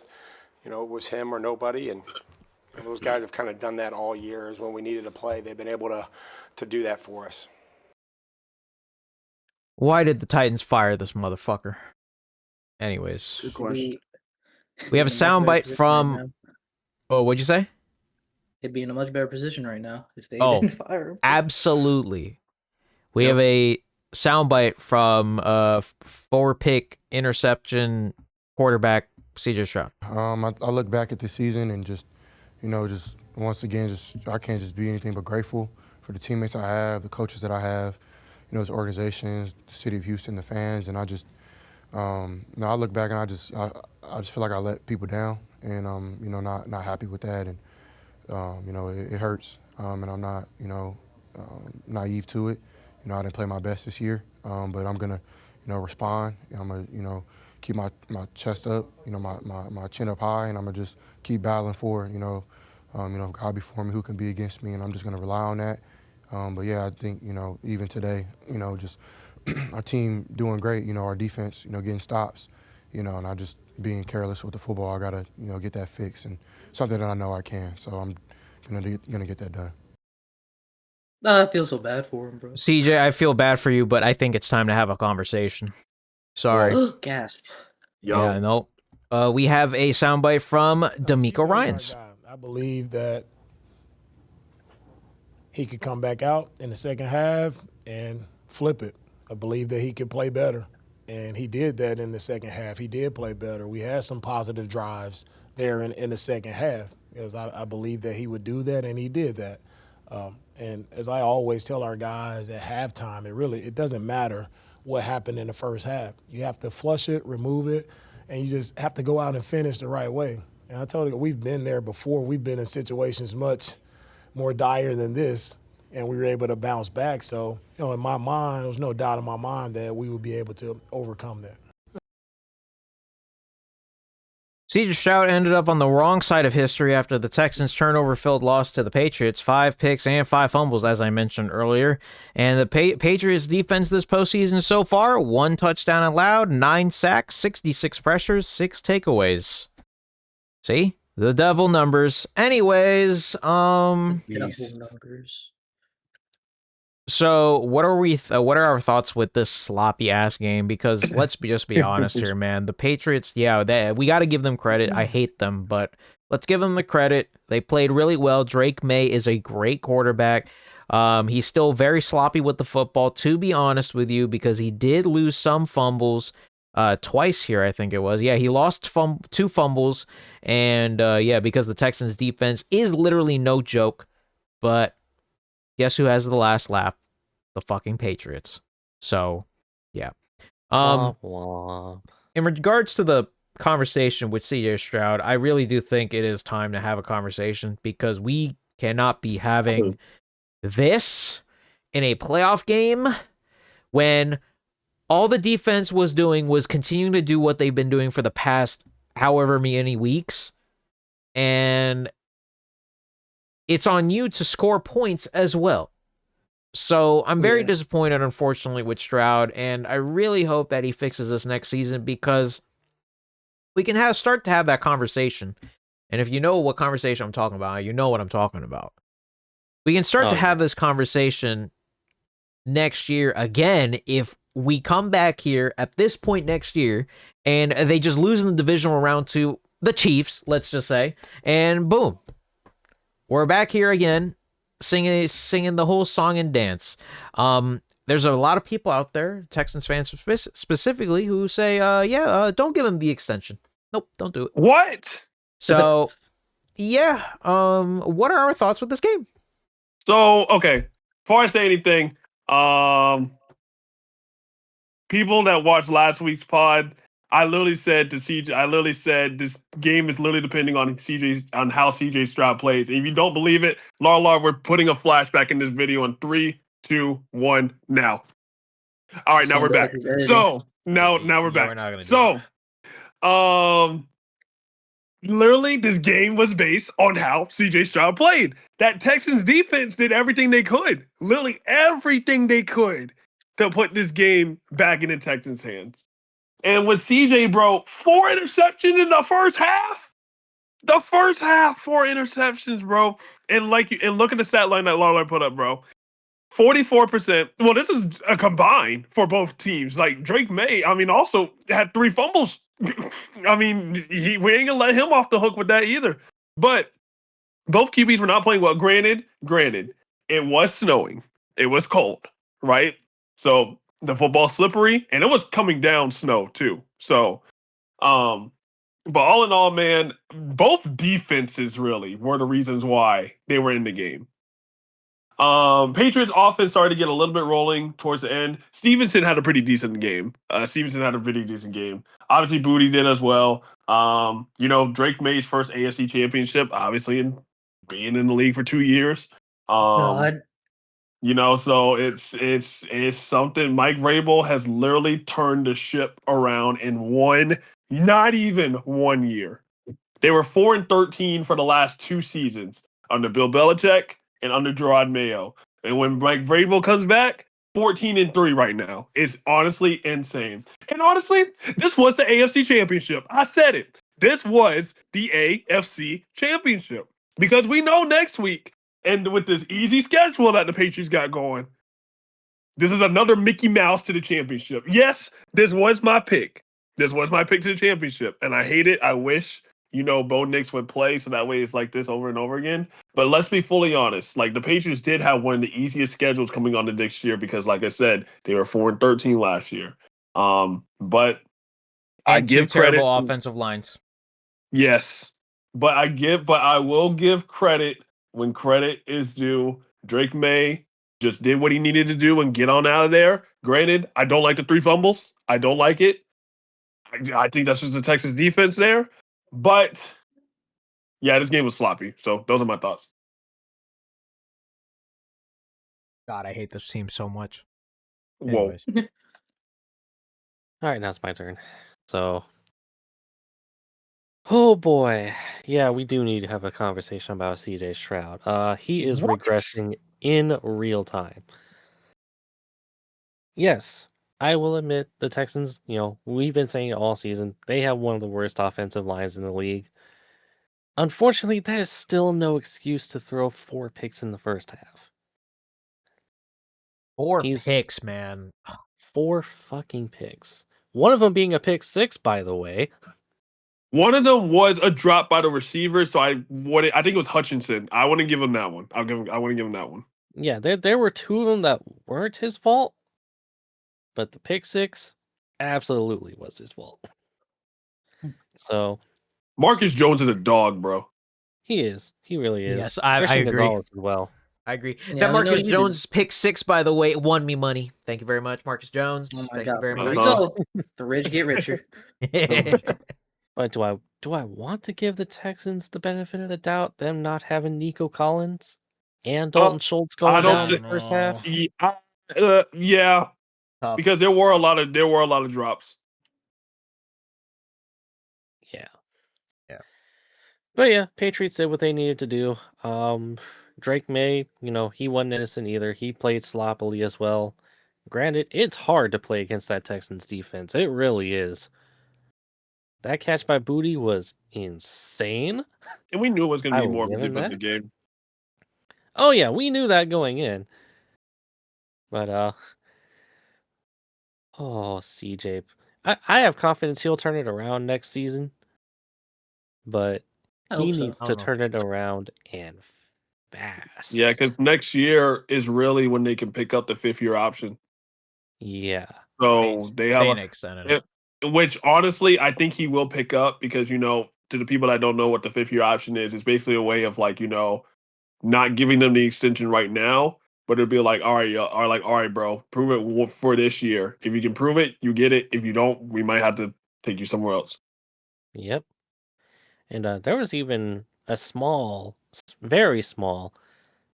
you know, it was him or nobody, and those guys have kind of done that all year. Is when we needed a play, they've been able to do that for us. Why did the Titans fire this motherfucker? Anyways. Good question. We have a soundbite from... Oh, what'd you say? They'd be in a much better position right now if they didn't fire him. Absolutely. We have a soundbite from 4-pick interception quarterback CJ Stroud. I look back at the season and just once again, I can't just be anything but grateful for the teammates I have, the coaches that I have, you know, the organizations, the city of Houston, the fans, and I just, I look back and I just feel like I let people down, and you know, not happy with that, and you know, it hurts, and I'm not, you know, naive to it. You know, I didn't play my best this year, but I'm gonna, you know, respond. I'm gonna, you know, keep my chest up, you know, my chin up high, and I'm gonna just keep battling for, you know, God before me, who can be against me, and I'm just gonna rely on that. But yeah, I think, you know, even today, you know, just our team doing great, you know, our defense, you know, getting stops, you know, and I just being careless with the football. I gotta, you know, get that fixed, and something that I know I can. So I'm gonna get that done. I feel so bad for him, bro. CJ, I feel bad for you, but I think it's time to have a conversation. Sorry. Gasp. Yeah, no. We have a soundbite from D'Amico Ryans. I believe that he could come back out in the second half and flip it. I believe that he could play better, and he did that in the second half. He did play better. We had some positive drives there in the second half, because I believe that he would do that, and he did that. And as I always tell our guys at halftime, it doesn't matter what happened in the first half. You have to flush it, remove it, and you just have to go out and finish the right way. And I told you, we've been there before. We've been in situations much more dire than this, and we were able to bounce back. So, in my mind, there was no doubt in my mind that we would be able to overcome that. CJ Stroud ended up on the wrong side of history after the Texans' turnover-filled loss to the Patriots. 5 picks and 5 fumbles, as I mentioned earlier. And the Patriots' defense this postseason so far, 1 touchdown allowed, 9 sacks, 66 pressures, 6 takeaways. See? The devil numbers. Anyways, Devil numbers. So what are what are our thoughts with this sloppy ass game? Because let's just be honest here, man. The Patriots, we got to give them credit. I hate them, but let's give them the credit. They played really well. Drake May is a great quarterback. He's still very sloppy with the football, to be honest with you, because he did lose some fumbles twice here, I think it was. Yeah, he lost 2 fumbles, and because the Texans defense is literally no joke. But guess who has the last lap? The fucking Patriots. So, yeah. Womp womp. In regards to the conversation with CJ Stroud, I really do think it is time to have a conversation because we cannot be having this in a playoff game when all the defense was doing was continuing to do what they've been doing for the past however many weeks. And it's on you to score points as well. So I'm very disappointed, unfortunately, with Stroud, and I really hope that he fixes this next season because we can start to have that conversation. And if you know what conversation I'm talking about, you know what I'm talking about. We can start to have this conversation next year again if we come back here at this point next year and they just lose in the divisional round to the Chiefs, let's just say, and boom, we're back here again. Singing the whole song and dance. There's a lot of people out there, Texans fans specifically, who say, don't give him the extension. Nope, don't do it. What? So, what are our thoughts with this game? So, okay, before I say anything, people that watched last week's pod, I literally said to CJ, this game is literally depending on how CJ Stroud plays. And if you don't believe it, we're putting a flashback in this video in 3, 2, 1, now. All right, now we're back. So now we're back. So, literally, this game was based on how CJ Stroud played. That Texans defense did everything they could, literally everything they could, to put this game back in the Texans' hands. And with CJ, bro, 4 interceptions in the first half. The first half, 4 interceptions, bro. And look at the stat line that Lawler put up, bro. 44%. Well, this is a combine for both teams. Like Drake May, also had 3 fumbles. We ain't gonna let him off the hook with that either. But both QBs were not playing well. Granted, it was snowing. It was cold, right? So the football's slippery, and it was coming down snow too. So, but all in all, man, both defenses really were the reasons why they were in the game. Patriots offense started to get a little bit rolling towards the end. Stevenson had a pretty decent game. Obviously, Booty did as well. Drake May's first AFC championship, obviously, and being in the league for 2 years. So it's something. Mike Vrabel has literally turned the ship around in not even 1 year. They were 4-13 for the last 2 seasons under Bill Belichick and under Gerard Mayo. And when Mike Vrabel comes back, 14-3 right now. It's honestly insane. And honestly, this was the AFC Championship. I said it. This was the AFC Championship. Because we know next week, and with this easy schedule that the Patriots got going, this is another Mickey Mouse to the championship. Yes, this was my pick. This was my pick to the championship. And I hate it. I wish, Bo Nix would play so that way it's like this over and over again. But let's be fully honest. Like, the Patriots did have one of the easiest schedules coming on to next year because, like I said, they were 4-13 last year. But I give credit. Terrible offensive lines. Yes. But I will give credit when credit is due. Drake May just did what he needed to do and get on out of there. Granted, I don't like the 3 fumbles. I don't like it. I think that's just the Texas defense there. But, yeah, this game was sloppy. So those are my thoughts. God, I hate this team so much. Whoa. Anyways. All right, now it's my turn. So, oh boy, yeah, we do need to have a conversation about CJ Stroud. He is What? regressing in real time. Yes, I will admit the Texans. We've been saying it all season. They have one of the worst offensive lines in the league. Unfortunately, that is still no excuse to throw 4 picks in the first half. 4 He's picks, man. 4 fucking picks. One of them being a pick 6, by the way. One of them was a drop by the receiver, so I think it was Hutchinson. I want to give him that one. I want to give him that one. Yeah, there were 2 of them that weren't his fault, but the pick 6 absolutely was his fault. So Marcus Jones is a dog, bro. he is. He really is. Yes, I Christian agree. Gonzalez as well. I agree. Yeah, That Marcus Jones pick 6, by the way, won me money. Thank you very much, Marcus Jones. Oh my Thank God, you very here much. we go. The rich get richer. But do I want to give the Texans the benefit of the doubt, them not having Nico Collins and Dalton Schultz I going don't down in think- the first half? Yeah, Tough. because there were a lot of drops. Yeah. Yeah. But yeah, Patriots did what they needed to do. Drake May, he wasn't innocent either. He played sloppily as well. Granted, it's hard to play against that Texans defense. It really is. That catch by Booty was insane. And we knew it was going to I be will more of a give him defensive that. game. Oh yeah, we knew that going in. But CJ. I have confidence he'll turn it around next season. But I he hope so. needs I to don't know. turn it around and fast. Yeah, because next year is really when they can pick up the 5th-year option. Yeah. So they have ain't extended it. which honestly I think he will pick up because to the people that don't know what the 5th-year option is, it's basically a way of not giving them the extension right now, but it'll be like, all right, bro, prove it for this year. If you can prove it, you get it. If you don't, we might have to take you somewhere else. Yep. And there was even a very small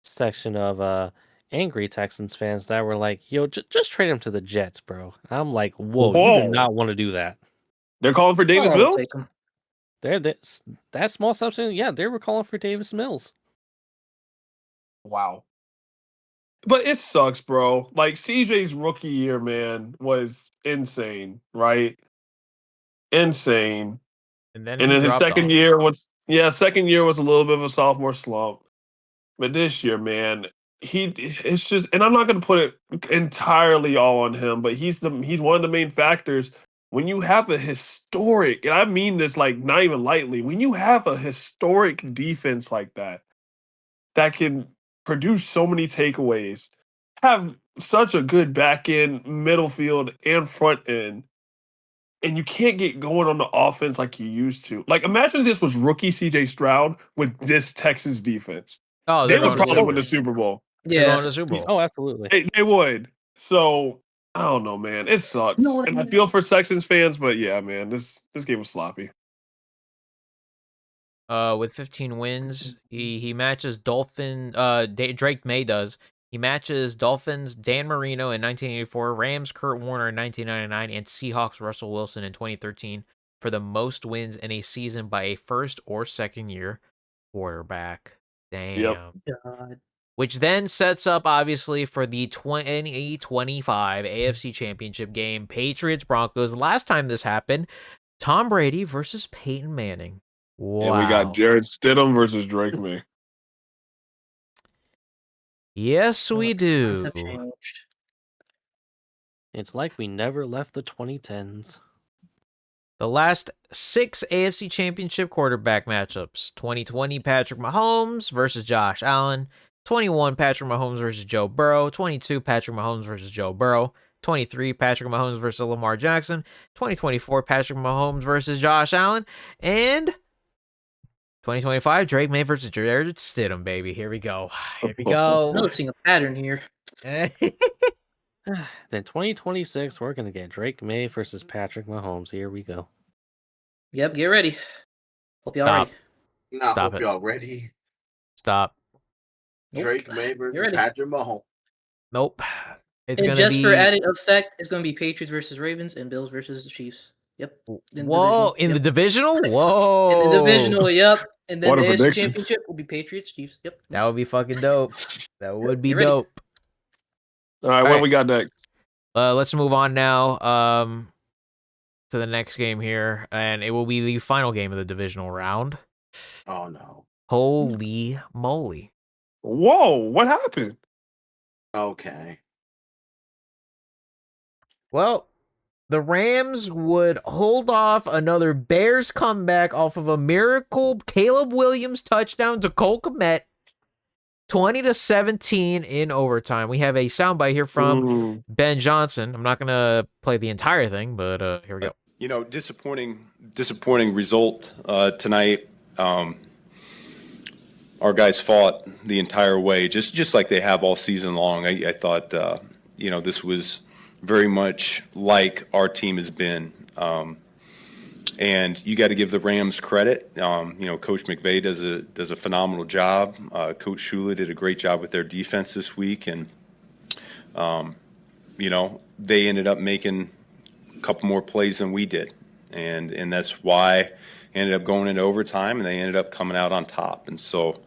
section of angry Texans fans that were like, yo, just trade him to the Jets, bro. I'm like, whoa, you do not want to do that. They're calling for Davis Mills? Take him. That small substance, yeah, they were calling for Davis Mills. Wow. But it sucks, bro. Like CJ's rookie year, man, was insane, right? Insane. And then And he then his dropped second off. year was a little bit of a sophomore slump. But this year, man, it's just, and I'm not going to put it entirely all on him, but he's one of the main factors when you have a historic, and I mean this like not even lightly, when you have a historic defense like that can produce so many takeaways, have such a good back end, middle field, and front end, and you can't get going on the offense like you used to. Like, imagine this was rookie CJ Stroud with this Texans defense. Oh, They they're would going to probably Super win the Bowl. Super Bowl. They're going to the Super Bowl. Oh, absolutely. They would. So I don't know, man. It sucks. You know what? And I feel for Texans fans, but yeah, man, this game was sloppy. With 15 wins, he matches Drake May does. He matches Dolphins Dan Marino in 1984, Rams Kurt Warner in 1999, and Seahawks Russell Wilson in 2013 for the most wins in a season by a first or second year quarterback. Damn. God. Which then sets up, obviously, for the 2025 AFC Championship game, Patriots Broncos. The last time this happened, Tom Brady versus Peyton Manning. Wow. And we got Jared Stidham versus Drake May. Yes, we do. Times have changed. It's like we never left the 2010s. The last 6 AFC Championship quarterback matchups. 2020, Patrick Mahomes versus Josh Allen. 21, Patrick Mahomes versus Joe Burrow. 22, Patrick Mahomes versus Joe Burrow. 23, Patrick Mahomes versus Lamar Jackson. 2024, Patrick Mahomes versus Josh Allen. And 2025, Drake May versus Jared Stidham, baby. Here we go. Here we go. Noticing a pattern here. Then 2026, we're going to get Drake May versus Patrick Mahomes. Here we go. Yep, get ready. Hope y'all Stop. ready. Nah, Stop hope it. y'all ready. Stop. Drake May You're versus ready. Patrick Mahomes. Nope. It's And gonna just for be added effect, it's going to be Patriots versus Ravens and Bills versus the Chiefs. Yep. whoa in the divisional. In Whoa, the divisional, yep. And then What a the AFC prediction. Championship will be Patriots, Chiefs. Yep. that would be fucking dope. That would be Get ready. dope. All right, what we got next? Let's move on now. To the next game here, and it will be the final game of the divisional round. Oh no. Holy moly! Whoa, what happened? Okay. Well, the Rams would hold off another Bears comeback off of a miracle Caleb Williams touchdown to Cole Kmet, 20-17 in overtime. We have a soundbite here from Ben Johnson. I'm not gonna play the entire thing, but here we go. You know, disappointing result tonight. Our guys fought the entire way, just like they have all season long. I thought, you know, this was very much like our team has been. And you got to give the Rams credit. You know, Coach McVay does a phenomenal job. Coach Shula did a great job with their defense this week, and you know, they ended up making a couple more plays than we did, and that's why ended up going into overtime, and they ended up coming out on top. And so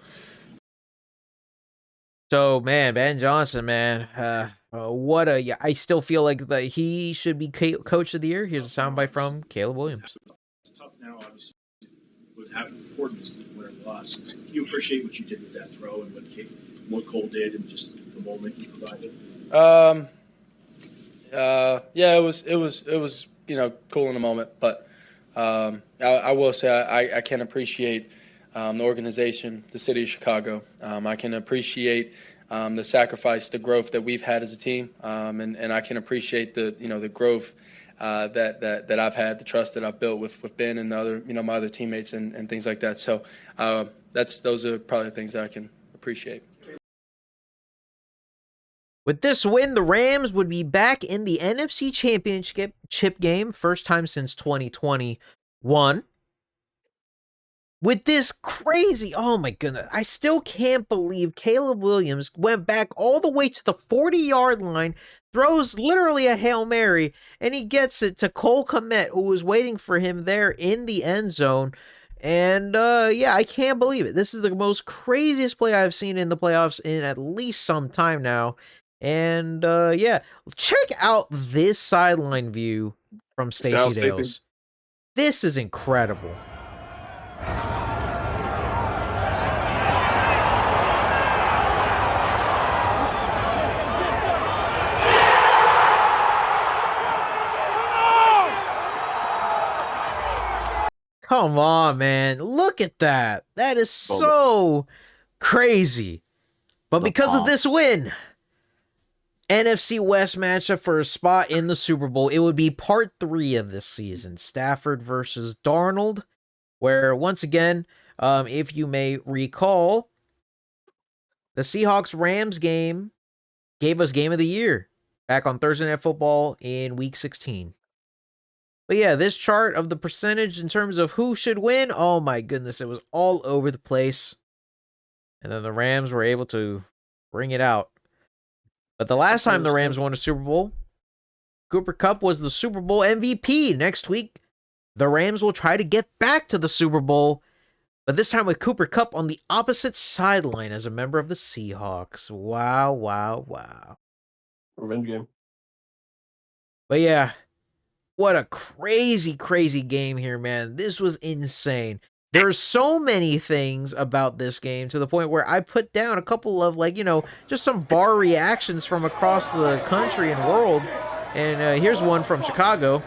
man, Ben Johnson, man, I still feel like that he should be coach of the year. Here's a soundbite from Caleb Williams. It's tough now, obviously, with how important is the winner and loss. Do you appreciate what you did with that throw and what Cole did and just the moment you provided? Yeah, it was you know, cool in the moment, but I will say I can appreciate the organization, the city of Chicago. I can appreciate the sacrifice, the growth that we've had as a team, and I can appreciate the growth that I've had, the trust that I've built with Ben and the other, you know, my other teammates and things like that. So those are probably the things that I can appreciate. With this win, the Rams would be back in the NFC Championship game, first time since 2021. With this crazy, oh my goodness, I still can't believe Caleb Williams went back all the way to the 40-yard line, throws literally a Hail Mary, and he gets it to Cole Kmet, who was waiting for him there in the end zone. And yeah, I can't believe it. This is the most craziest play I've seen in the playoffs in at least some time now. And yeah, check out this sideline view from Stacey Dales. This is incredible. Come on, man. Look at that. That is so crazy. But because of this win, NFC West matchup for a spot in the Super Bowl, it would be part 3 of this season. Stafford versus Darnold, where once again, if you may recall, the Seahawks-Rams game gave us Game of the Year back on Thursday Night Football in Week 16. But yeah, this chart of the percentage in terms of who should win, oh my goodness, it was all over the place. And then the Rams were able to bring it out. But the last time the Rams won a Super Bowl, Cooper Kupp was the Super Bowl MVP. Next week, the Rams will try to get back to the Super Bowl, but this time with Cooper Kupp on the opposite sideline as a member of the Seahawks. Wow, wow, wow. Revenge game. But yeah, what a crazy, crazy game here, man. This was insane. There are so many things about this game to the point where I put down a couple of, like, you know, just some bar reactions from across the country and world. And here's one from Chicago.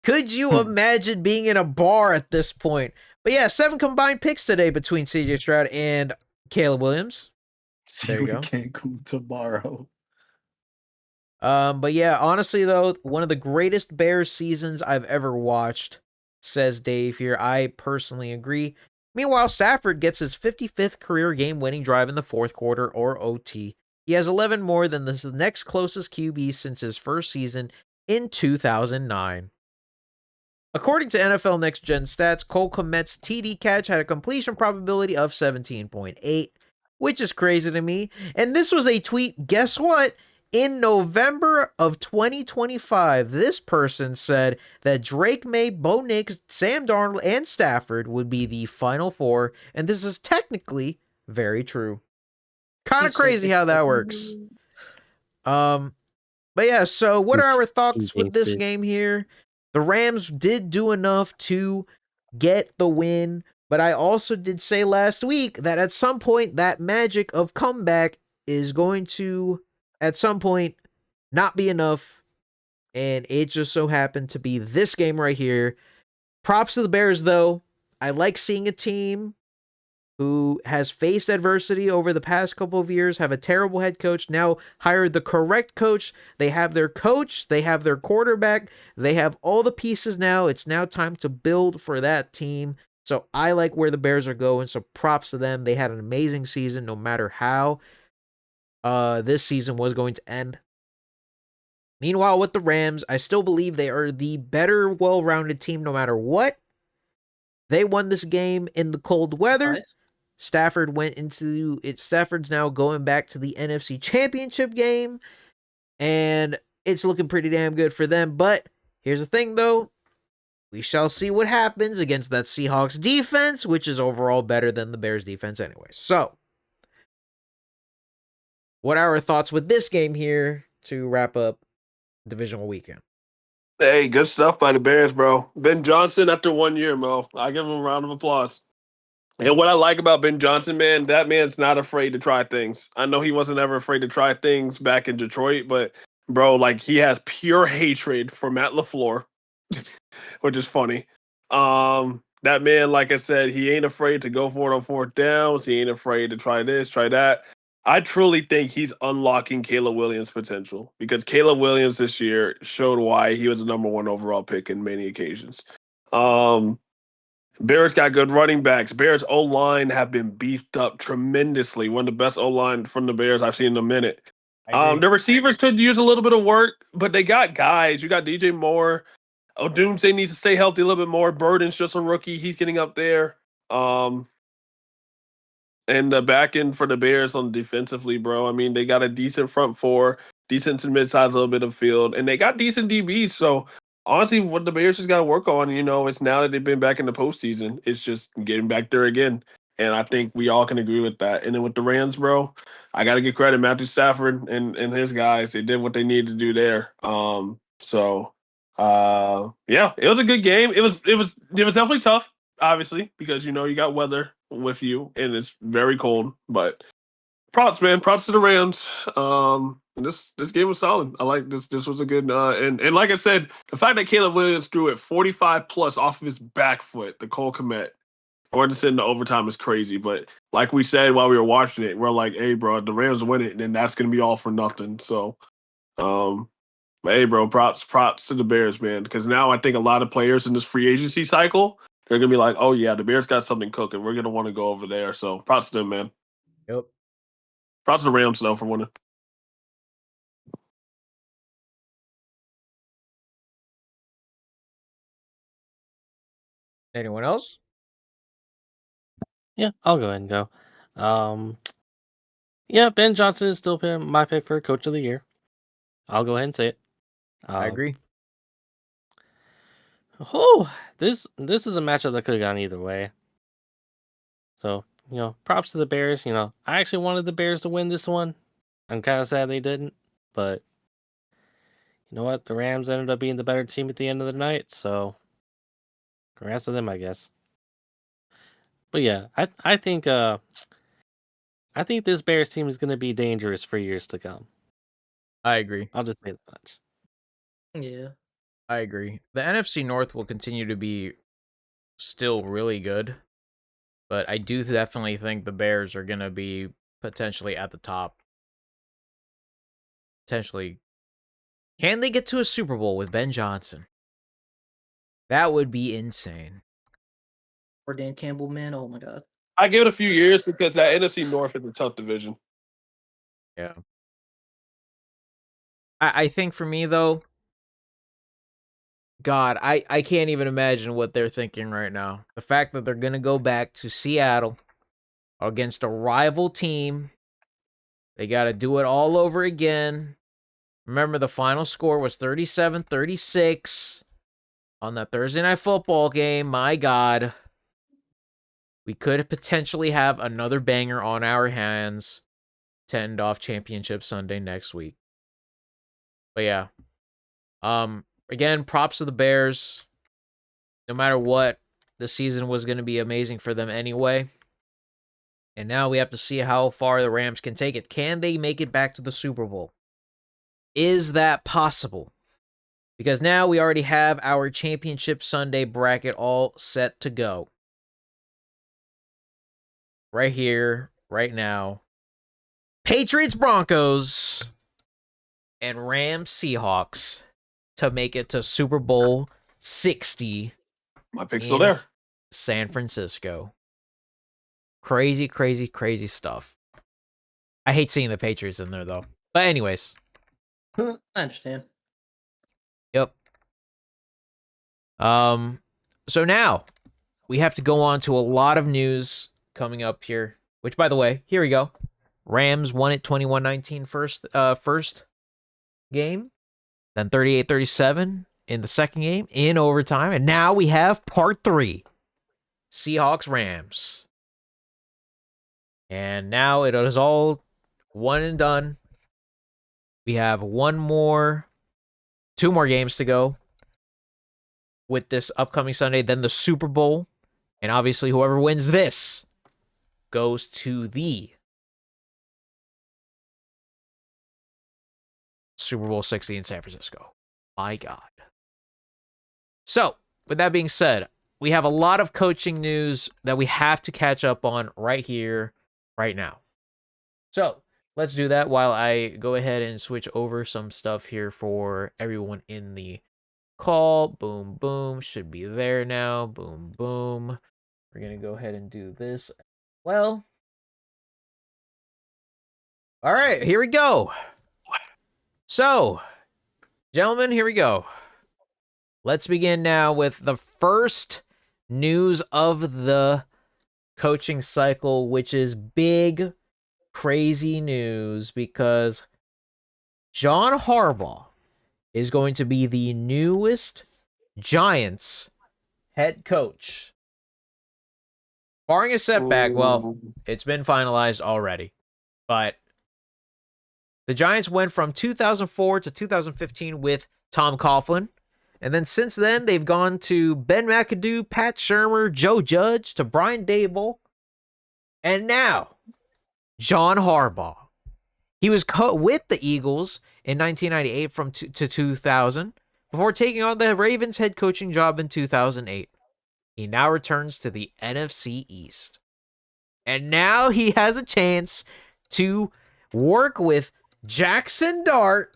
Could you imagine being in a bar at this point? But yeah, 7 combined picks today between CJ Stroud and Caleb Williams. There you go. Can't go tomorrow. But yeah, honestly though, one of the greatest Bears seasons I've ever watched, says Dave here. I personally agree. Meanwhile, Stafford gets his 55th career game-winning drive in the fourth quarter, or OT. He has 11 more than the next closest QB since his first season in 2009. According to NFL Next Gen Stats, Cole Kmet's TD catch had a completion probability of 17.8, which is crazy to me. And this was a tweet, guess what? In November of 2025, this person said that Drake May, Bo Nix, Sam Darnold, and Stafford would be the final four, and this is technically very true. Kind of crazy how that works. But yeah, so what are our thoughts with this game here? The Rams did do enough to get the win, but I also did say last week that at some point that magic of comeback is going to, at some point, not be enough, and it just so happened to be this game right here. Props to the Bears, though. I like seeing a team who has faced adversity over the past couple of years, have a terrible head coach, now hired the correct coach. They have their coach, they have their quarterback, they have all the pieces now. It's now time to build for that team. So I like where the Bears are going. So props to them. They had an amazing season no matter how this season was going to end. Meanwhile, with the Rams, I still believe they are the better, well-rounded team no matter what. They won this game in the cold weather. Nice. Stafford went into it. Stafford's now going back to the NFC Championship game, and it's looking pretty damn good for them. But here's the thing, though. We shall see what happens against that Seahawks defense, which is overall better than the Bears defense anyway. So, what are our thoughts with this game here to wrap up divisional weekend? Hey, good stuff by the Bears, bro. Ben Johnson after 1 year, Mo. I give him a round of applause. And what I like about Ben Johnson, man, that man's not afraid to try things. I know he wasn't ever afraid to try things back in Detroit, but bro, like he has pure hatred for Matt LaFleur, which is funny. That man, like I said, he ain't afraid to go for it on fourth downs. He ain't afraid to try this, try that. I truly think he's unlocking Caleb Williams' potential because Caleb Williams this year showed why he was the number one overall pick in many occasions. Bears got good running backs. Bears O-line have been beefed up tremendously. One of the best O-line from the Bears I've seen in a minute. The receivers could use a little bit of work, but they got guys. You got DJ Moore. Odunze needs to stay healthy a little bit more. Burden's just a rookie. He's getting up there. And the back end for the Bears on defensively, bro. I mean, they got a decent front four, decent to mid-size little bit of field, and they got decent DBs. So honestly, what the Bears just got to work on, it's now that they've been back in the postseason, it's just getting back there again. And I think we all can agree with that. And then with the Rams, bro, I got to give credit Matthew Stafford and his guys. They did what they needed to do there. Yeah, it was a good game. It was definitely tough, obviously, because you got weather with you and it's very cold. But props, man, props to the Rams. This game was solid. I like this. This was a good and like I said, the fact that Caleb Williams threw it 45 plus off of his back foot, the Cole Kmet, or to send the overtime is crazy. But like we said while we were watching it, we're like, hey, bro, the Rams win it, and then that's gonna be all for nothing. So, but hey, bro, props to the Bears, man, because now I think a lot of players in this free agency cycle, they're gonna be like, oh yeah, the Bears got something cooking. We're gonna want to go over there. So props to them, man. Yep. Props to the Rams though for winning. Anyone else? Yeah, I'll go ahead and go. Yeah, Ben Johnson is still my pick for Coach of the Year. I'll go ahead and say it. I agree. Oh, this is a matchup that could have gone either way. So, props to the Bears. I actually wanted the Bears to win this one. I'm kind of sad they didn't, but you know what? The Rams ended up being the better team at the end of the night, so congrats to them, I guess. But yeah, I think this Bears team is going to be dangerous for years to come. I agree. I'll just say that much. Yeah. I agree. The NFC North will continue to be still really good, but I do definitely think the Bears are going to be potentially at the top. Potentially. Can they get to a Super Bowl with Ben Johnson? That would be insane. Or Dan Campbell, man. Oh my God. I give it a few years because that NFC North is a tough division. Yeah. I think for me, though, God, I can't even imagine what they're thinking right now. The fact that they're going to go back to Seattle against a rival team. They got to do it all over again. Remember, the final score was 37-36 on that Thursday Night Football game. My God. We could potentially have another banger on our hands to end off Championship Sunday next week. But yeah. Again, props to the Bears. No matter what, the season was going to be amazing for them anyway. And now we have to see how far the Rams can take it. Can they make it back to the Super Bowl? Is that possible? Because now we already have our Championship Sunday bracket all set to go. Right here, right now. Patriots Broncos and Rams Seahawks to make it to Super Bowl 60. My pick's still there. San Francisco. Crazy, crazy, crazy stuff. I hate seeing the Patriots in there, though. But anyways. I understand. Yep. So now, we have to go on to a lot of news coming up here. Which, by the way, here we go. Rams won it 21-19 first game. Then 38-37 in the second game in overtime. And now we have part 3. Seahawks-Rams. And now it is all one and done. We have 2 more games to go with this upcoming Sunday. Then the Super Bowl. And obviously whoever wins this goes to the Super Bowl 60 in San Francisco. My God. So, with that being said, we have a lot of coaching news that we have to catch up on right here, right now. So, let's do that while I go ahead and switch over some stuff here for everyone in the call. Boom, boom. Should be there now. Boom, boom. We're going to go ahead and do this. Well, all right, here we go. So, gentlemen, here we go. Let's begin now with the first news of the coaching cycle, which is big, crazy news because John Harbaugh is going to be the newest Giants head coach. Barring a setback, well, it's been finalized already. But the Giants went from 2004 to 2015 with Tom Coughlin. And then since then, they've gone to Ben McAdoo, Pat Shurmur, Joe Judge, to Brian Daboll. And now, John Harbaugh. He was with the Eagles in 1998 to 2000 before taking on the Ravens head coaching job in 2008. He now returns to the NFC East. And now he has a chance to work with Jackson Dart,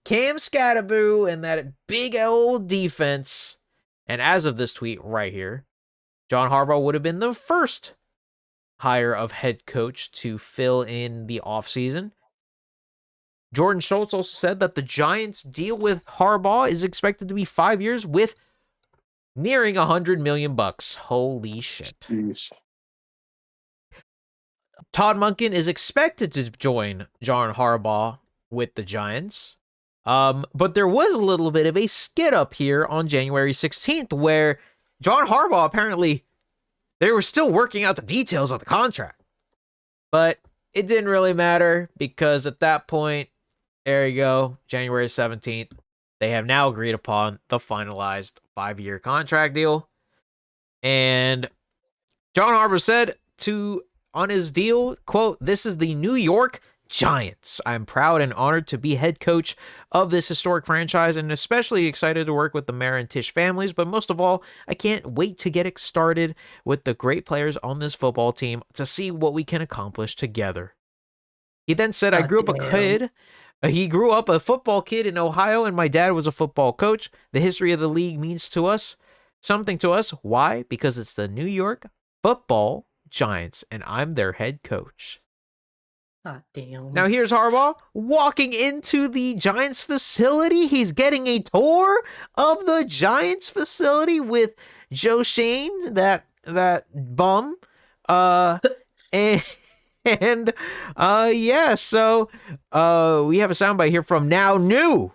Cam Scatterboo, and that big old defense. And as of this tweet right here, John Harbaugh would have been the first hire of head coach to fill in the offseason. Jordan Schultz also said that the Giants' deal with Harbaugh is expected to be 5 years with nearing $100 million. Holy shit. Jeez. Todd Monken is expected to join John Harbaugh with the Giants. But there was a little bit of a skid up here on January 16th where John Harbaugh apparently, they were still working out the details of the contract. But it didn't really matter because at that point, there you go, January 17th, they have now agreed upon the finalized 5-year contract deal. And John Harbaugh said on his deal, quote, "This is the New York Giants. I'm proud and honored to be head coach of this historic franchise and especially excited to work with the Mara and Tisch families. But most of all, I can't wait to get it started with the great players on this football team to see what we can accomplish together." He then said, "I grew up a kid. He grew up a football kid in Ohio, and my dad was a football coach. The history of the league means to us something to us. Why? Because it's the New York Football Giants, and I'm their head coach." Ah, damn. Now here's Harbaugh walking into the Giants facility. He's getting a tour of the Giants facility with Joe Shane, that bum. And yeah, so we have a soundbite here from now new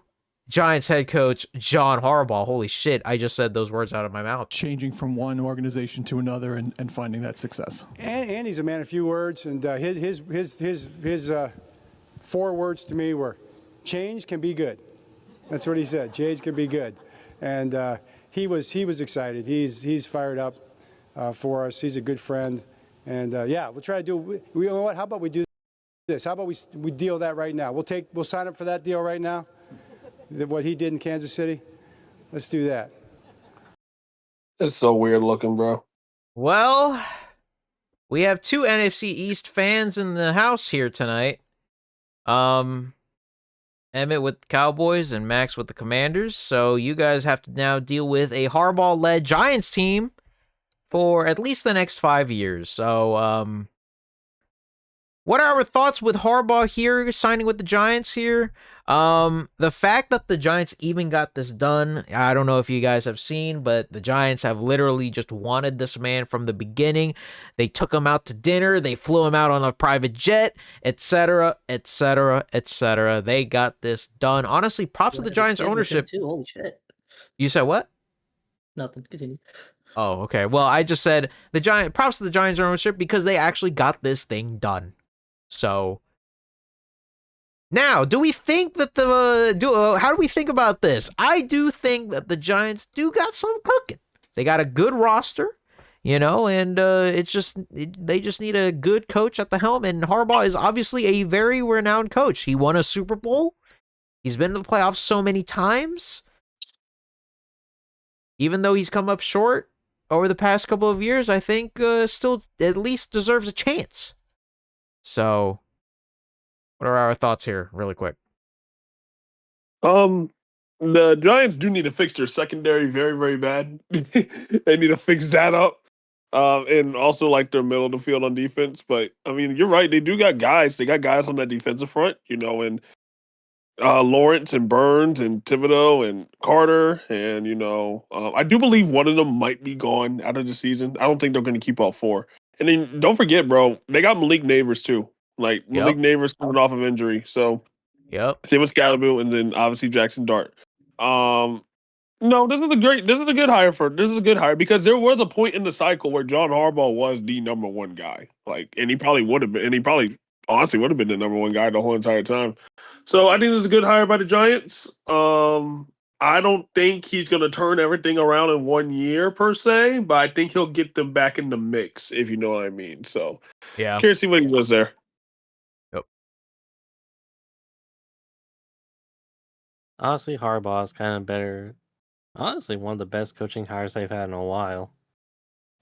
Giants head coach John Harbaugh. Holy shit, I just said those words out of my mouth. Changing from one organization to another and finding that success. And he's a man of few words, and his 4 words to me were, change can be good. That's what he said. Change can be good. And he was excited. He's fired up for us. He's a good friend. And yeah, we'll try to do. You know what? How about we do this? How about we deal that right now? We'll sign up for that deal right now. What he did in Kansas City. Let's do that. It's so weird looking, bro. Well, we have 2 NFC East fans in the house here tonight. Emmett with the Cowboys and Max with the Commanders. So you guys have to now deal with a Harbaugh-led Giants team for at least the next 5 years. So, what are our thoughts with Harbaugh here, signing with the Giants here? The fact that the Giants even got this done, I don't know if you guys have seen, but the Giants have literally just wanted this man from the beginning. They took him out to dinner, they flew him out on a private jet, etc., etc., etc. They got this done. Honestly, props to the Giants ownership. Too. Holy shit. You said what? Nothing. Continue. Oh, okay. Well, I just said props to the Giants ownership because they actually got this thing done. So now, do we think that how do we think about this? I do think that the Giants do got some cooking. They got a good roster, and they just need a good coach at the helm. And Harbaugh is obviously a very renowned coach. He won a Super Bowl. He's been to the playoffs so many times. Even though he's come up short over the past couple of years, I think still at least deserves a chance. So, what are our thoughts here, really quick? The Giants do need to fix their secondary very, very bad. They need to fix that up. And also like their middle of the field on defense. But I mean, you're right. They do got guys. They got guys on that defensive front, and Lawrence and Burns and Thibodeau and Carter. And, I do believe one of them might be gone out of the season. I don't think they're going to keep all 4. And then don't forget, bro, they got Malik Neighbors too. Like Malik Neighbors coming off of injury. So same with Scalaboo and then obviously Jackson Dart. No, this is a good hire because there was a point in the cycle where John Harbaugh was the number 1 guy. And he probably would have been, and he probably honestly would have been the number 1 guy the whole entire time. So I think this is a good hire by the Giants. I don't think he's going to turn everything around in 1 year per se, but I think he'll get them back in the mix, if you know what I mean. So yeah, curious to see what he does there. Yep. Honestly, Harbaugh is kind of better. Honestly, one of the best coaching hires they've had in a while.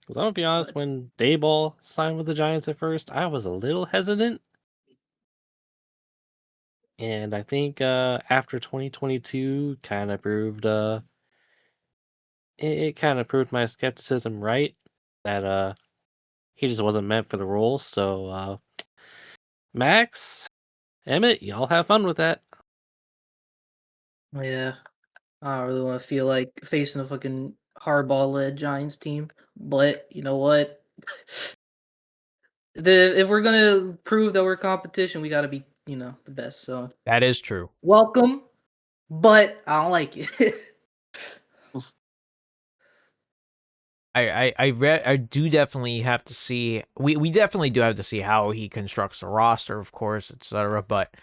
Because I'm going to be honest, when Daboll signed with the Giants at first, I was a little hesitant. And I think after 2022 kind of proved it kind of proved my skepticism right, that he just wasn't meant for the role. So Max, Emmett, y'all have fun with that. Yeah. I don't really want to feel like facing a fucking Harbaugh-led Giants team. But you know what? If we're gonna prove that we're competition, we gotta be, the best. So that is true. Welcome, but I don't like it. I do definitely have to see. We definitely do have to see how he constructs the roster, of course, etc. But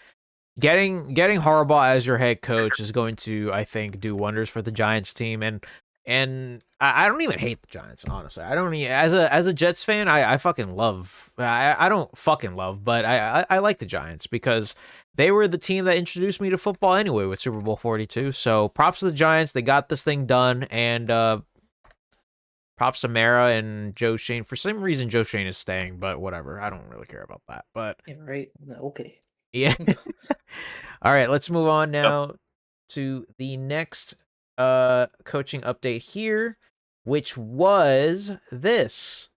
getting Harbaugh as your head coach is going to, I think, do wonders for the Giants team. And I don't even hate the Giants, honestly. I don't as a Jets fan, I fucking love. I don't fucking love, but I like the Giants because they were the team that introduced me to football anyway with Super Bowl 42. So props to the Giants. They got this thing done, and props to Mara and Joe Shane. For some reason, Joe Shane is staying, but whatever. I don't really care about that. But yeah, right. Okay. Yeah. All right, let's move on now to the next coaching update here, which was this.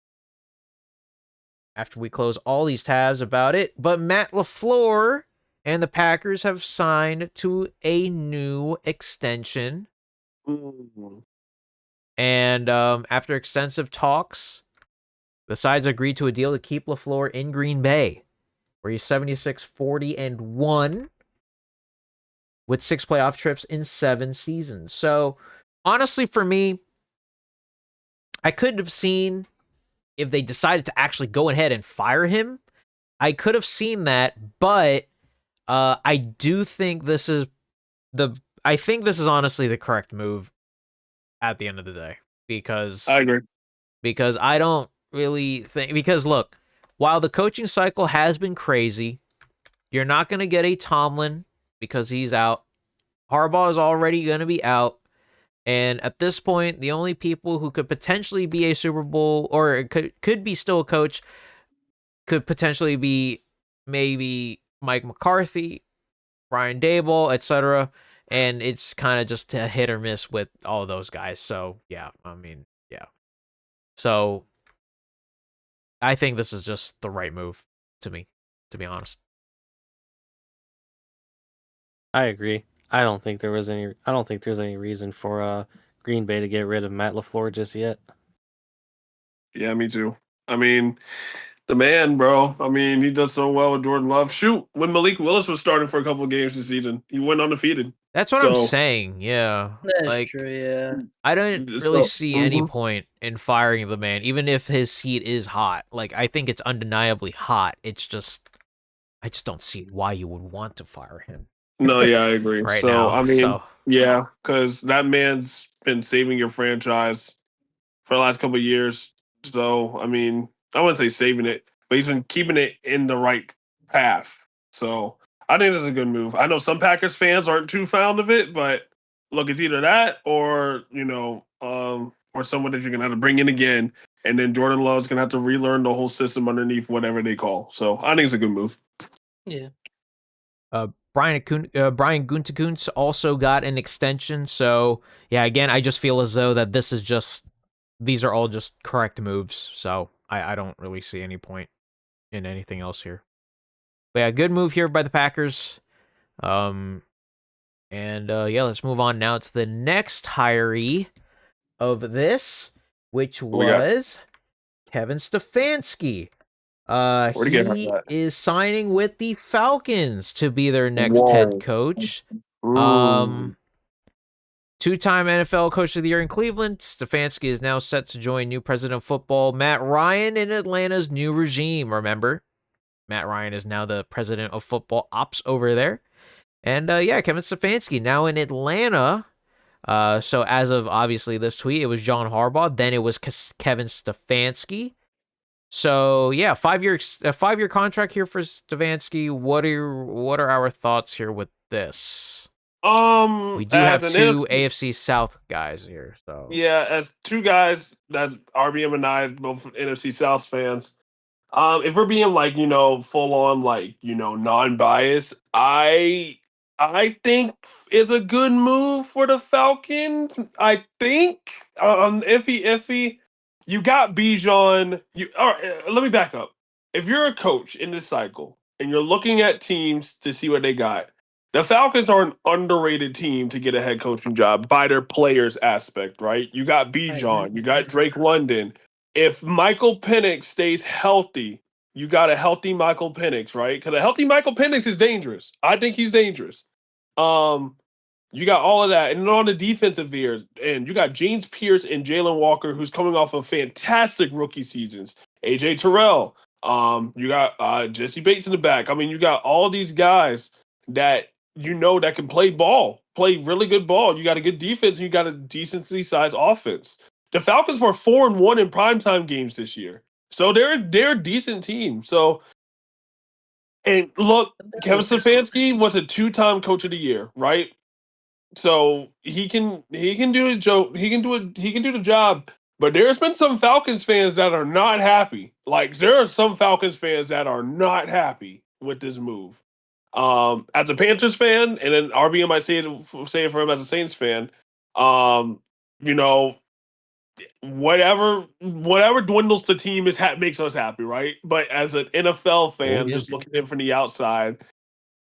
after we close all these tabs about it. But Matt LaFleur and the Packers have signed to a new extension. And after extensive talks, the sides agreed to a deal to keep LaFleur in Green Bay, where he's 76-40-1 with 6 playoff trips in 7 seasons. So, honestly, for me, I could have seen if they decided to actually go ahead and fire him. I could have seen that, but I do think this is honestly the correct move at the end of the day, because I agree. Because I don't really think, because look, while the coaching cycle has been crazy, you're not going to get a Tomlin because he's out. Harbaugh is already going to be out. And at this point, the only people who could potentially be a Super Bowl or could be still a coach could potentially be maybe Mike McCarthy, Brian Daboll, etc. And it's kind of just a hit or miss with all of those guys. So, yeah, I mean, yeah. So, I think this is just the right move to me, to be honest. I agree. I don't think there's any reason for Green Bay to get rid of Matt LaFleur just yet. Yeah, me too. I mean, the man, bro. I mean, he does so well with Jordan Love. Shoot, when Malik Willis was starting for a couple of games this season, he went undefeated. That's what I'm saying. Yeah, That's true. Yeah. I don't really see any point in firing the man, even if his seat is hot. Like, I think it's undeniably hot. It's just, I just don't see why you would want to fire him. No, yeah, I agree. Right so, now, I mean, so. yeah, because that man's been saving your franchise for the last couple of years. So, I mean, I wouldn't say saving it, but he's been keeping it in the right path. So, I think this is a good move. I know some Packers fans aren't too fond of it, but look, it's either that or, or someone that you're going to have to bring in again. And then Jordan Love's going to have to relearn the whole system underneath whatever they call. So, I think it's a good move. Yeah. Brian Gutekunst also got an extension. So, yeah, again, I just feel as though that these are all just correct moves. So, I don't really see any point in anything else here. But yeah, good move here by the Packers. Yeah, let's move on now to the next hiree of this, which was Kevin Stefanski. He is signing with the Falcons to be their next head coach. Two-time NFL Coach of the Year in Cleveland, Stefanski is now set to join new president of football, Matt Ryan, in Atlanta's new regime. Remember, Matt Ryan is now the president of football ops over there. And Kevin Stefanski now in Atlanta. So as of obviously this tweet, it was John Harbaugh. Then it was Kevin Stefanski. So yeah, 5-year contract here for Stefanski. What are our thoughts here with this? We do have two AFC South guys here. So yeah, as two guys that's RBM and I both NFC South fans. If we're being full on non-biased, I think it's a good move for the Falcons. I think if you got Bijan, let me back up. If you're a coach in this cycle and you're looking at teams to see what they got, the Falcons are an underrated team to get a head coaching job by their players aspect, right? You got Bijan, you got Drake London. If Michael Penix stays healthy, you got a healthy Michael Penix, right? Because a healthy Michael Penix is dangerous. I think he's dangerous. You got all of that. And then on the defensive end, you got James Pierce and Jalen Walker, who's coming off of fantastic rookie seasons. AJ Terrell. You got Jesse Bates in the back. I mean, you got all these guys that that can play ball, play really good ball. You got a good defense and you got a decently sized offense. The Falcons were 4-1 in primetime games this year. So they're a decent team. So, and look, Kevin Stefanski was a 2-time coach of the year, right? So he can do his job. He can do the job. But there's been some Falcons fans that are not happy. Like there are some Falcons fans that are not happy with this move. As a Panthers fan, and then RBM might say it for him as a Saints fan. You know, whatever dwindles the team makes us happy, right? But as an NFL fan, yeah. just looking in from the outside,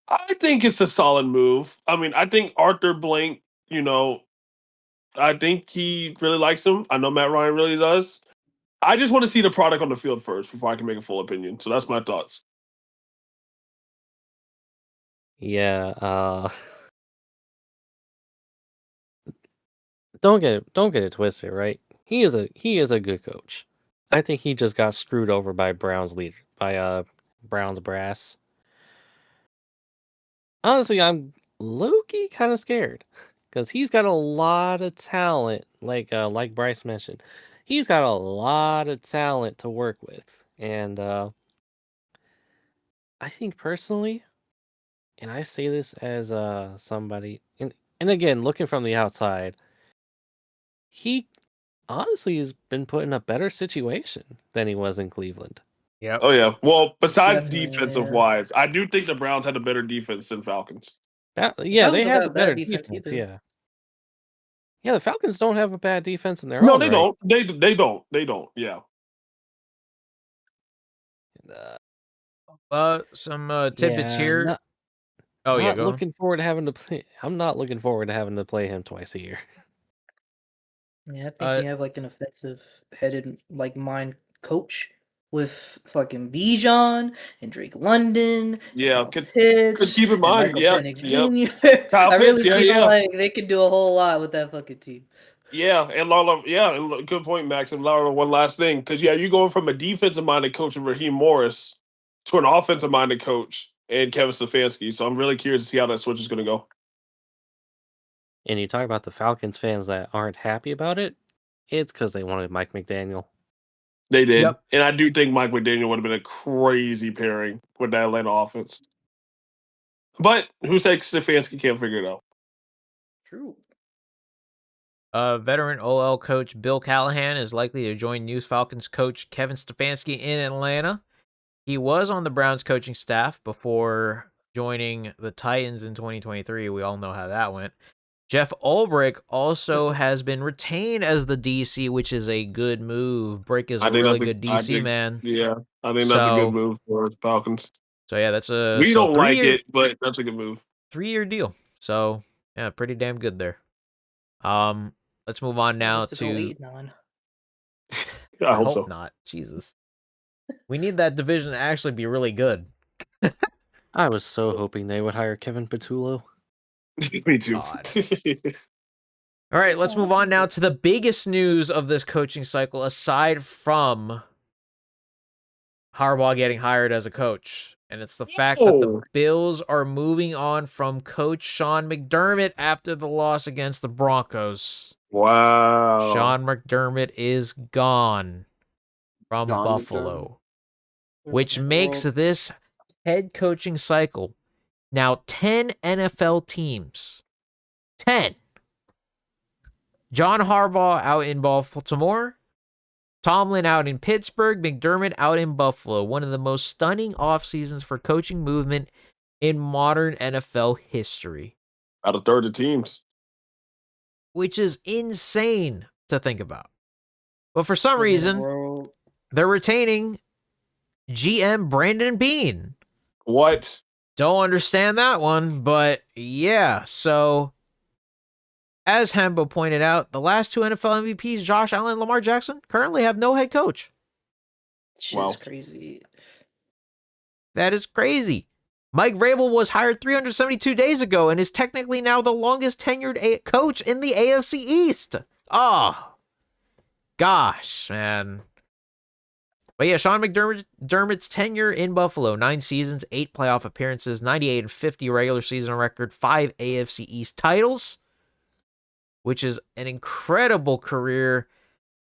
I think it's a solid move. I mean, I think Arthur Blank, I think he really likes him. I know Matt Ryan really does. I just want to see the product on the field first before I can make a full opinion. So that's my thoughts. Yeah, don't get it twisted, right? He is a good coach. I think he just got screwed over by Browns brass. Honestly, I'm low-key kind of scared because he's got a lot of talent. Like Bryce mentioned, he's got a lot of talent to work with, and I think personally, and I say this as somebody, and again looking from the outside, he honestly has been put in a better situation than he was in Cleveland. Yep. Oh yeah. Well, besides Definitely, defensive yeah. wise, I do think the Browns had a better defense than Falcons. Yeah, Falcons they don't had got the a better bad defense defense. either. Yeah, yeah. The Falcons don't have a bad defense in their No, own they right. don't. They don't. They don't. Yeah. Some tidbits Yeah, here. Oh yeah, not go on. looking forward to having to play. I'm not looking forward to having to play him twice a year. Yeah, I think we have like an offensive-headed, like mind coach with fucking Bijan and Drake London and Yeah. Kyle Could Pitts keep in and mind. Michael Yep. Penix Yep. Jr. Kyle I Pitts. really Yeah. feel Yeah. like they could do a whole lot with that fucking team. Yeah, and Lala, good point, Max. And Lala, one last thing, because you're going from a defensive-minded coach in Raheem Morris to an offensive-minded coach and Kevin Stefanski. So I'm really curious to see how that switch is going to go. And you talk about the Falcons fans that aren't happy about it. It's because they wanted Mike McDaniel. They did, Yep. and I do think Mike McDaniel would have been a crazy pairing with that Atlanta offense. But who said Stefanski can't figure it out? True. Veteran OL coach Bill Callahan is likely to join new Falcons coach Kevin Stefanski in Atlanta. He was on the Browns coaching staff before joining the Titans in 2023. We all know how that went. Jeff Ulbrich also has been retained as the DC, which is a good move. Brick is a really good DC man. Yeah, I think that's a good move for the Falcons. So yeah, that's a we don't like 3-year it, but that's a good move. 3-year deal. So yeah, pretty damn good there. Let's move on now to. I hope hope so. not. Jesus, we need that division to actually be really good. I was so hoping they would hire Kevin Patullo. Me too. All right, let's move on now to the biggest news of this coaching cycle, aside from Harbaugh getting hired as a coach. And it's the fact that the Bills are moving on from coach Sean McDermott after the loss against the Broncos. Wow. Sean McDermott is gone from Sean Buffalo, McDermott. which makes this head coaching cycle now 10 NFL teams. 10. John Harbaugh out in Baltimore. Tomlin out in Pittsburgh, McDermott out in Buffalo. One of the most stunning off seasons for coaching movement in modern NFL history. Out of third of teams. Which is insane to think about. But for some reason, they're retaining GM Brandon Beane. What? Don't understand that one, but yeah, so as Hembo pointed out, the last two NFL MVPs, Josh Allen and Lamar Jackson, currently have no head coach. Shit's crazy. That is crazy. Mike Vrabel was hired 372 days ago and is technically now the longest tenured coach in the AFC East. Oh, gosh, man. But yeah, Sean McDermott's tenure in Buffalo, 9 seasons, 8 playoff appearances, 98-50 regular season record, 5 AFC East titles, which is an incredible career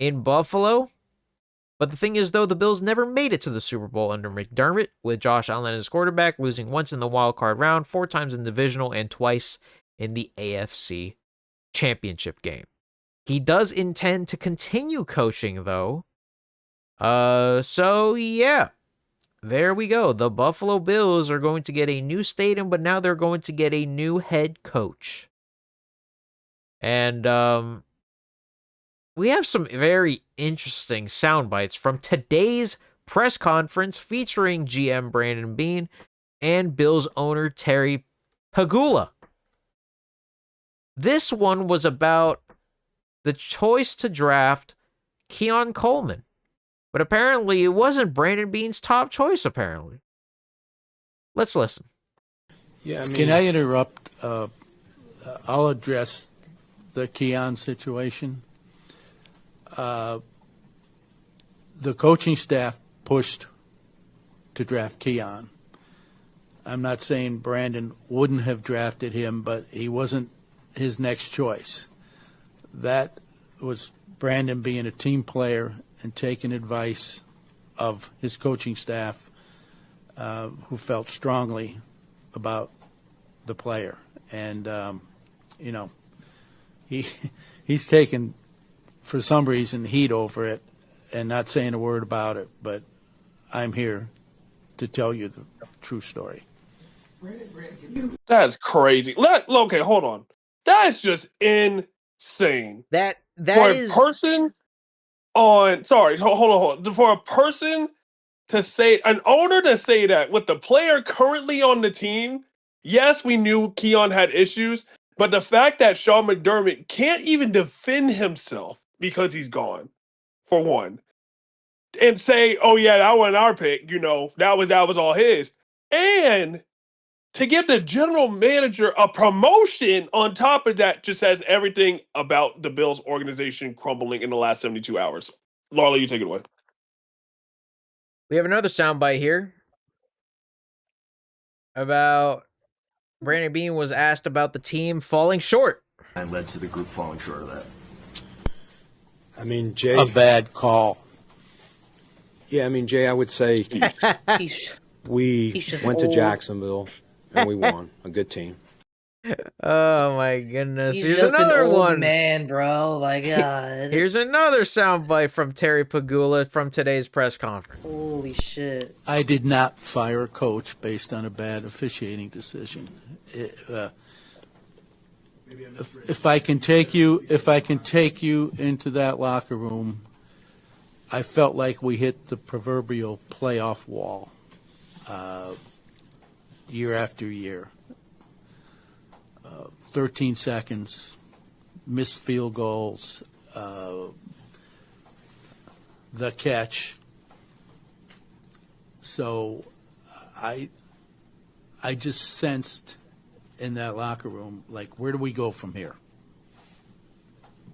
in Buffalo. But the thing is, though, the Bills never made it to the Super Bowl under McDermott, with Josh Allen as quarterback, losing once in the wild card round, 4 times in the divisional, and twice in the AFC championship game. He does intend to continue coaching, though. So yeah, there we go. The Buffalo Bills are going to get a new stadium, but now they're going to get a new head coach. And, we have some very interesting sound bites from today's press conference featuring GM Brandon Beane and Bills owner Terry Pagula. This one was about the choice to draft Keon Coleman. But apparently it wasn't Brandon Beane's top choice, apparently. Let's listen. Yeah, Can I interrupt? I'll address the Keon situation. The coaching staff pushed to draft Keon. I'm not saying Brandon wouldn't have drafted him, but he wasn't his next choice. That was Brandon being a team player and taking advice of his coaching staff, who felt strongly about the player. And, you know, he's taken, for some reason, heat over it and not saying a word about it. But I'm here to tell you the true story. That's crazy. Okay, hold on. That is just insane. That for is a person on. Sorry, hold on. For a person to say, an owner to say that with the player currently on the team, yes, we knew Keon had issues, but the fact that Sean McDermott can't even defend himself because he's gone, for one, and say, "Oh yeah, that wasn't our pick," that was all his, and to give the general manager a promotion on top of that just has everything about the Bills organization crumbling in the last 72 hours. Laura, you take it away. We have another soundbite here about Brandon Beane was asked about the team falling short. And led to the group falling short of that. I mean, Jay. A bad call. Yeah, I mean, Jay, I would say we went to Jacksonville and we won. A good team. Oh my goodness. He's Here's just another an old one. man, bro. My God. Here's another soundbite from Terry Pagula from today's press conference. Holy shit. I did not fire a coach based on a bad officiating decision. If I can take you into that locker room, I felt like we hit the proverbial playoff wall year after year. 13 seconds, missed field goals, the catch. So I just sensed in that locker room, like, where do we go from here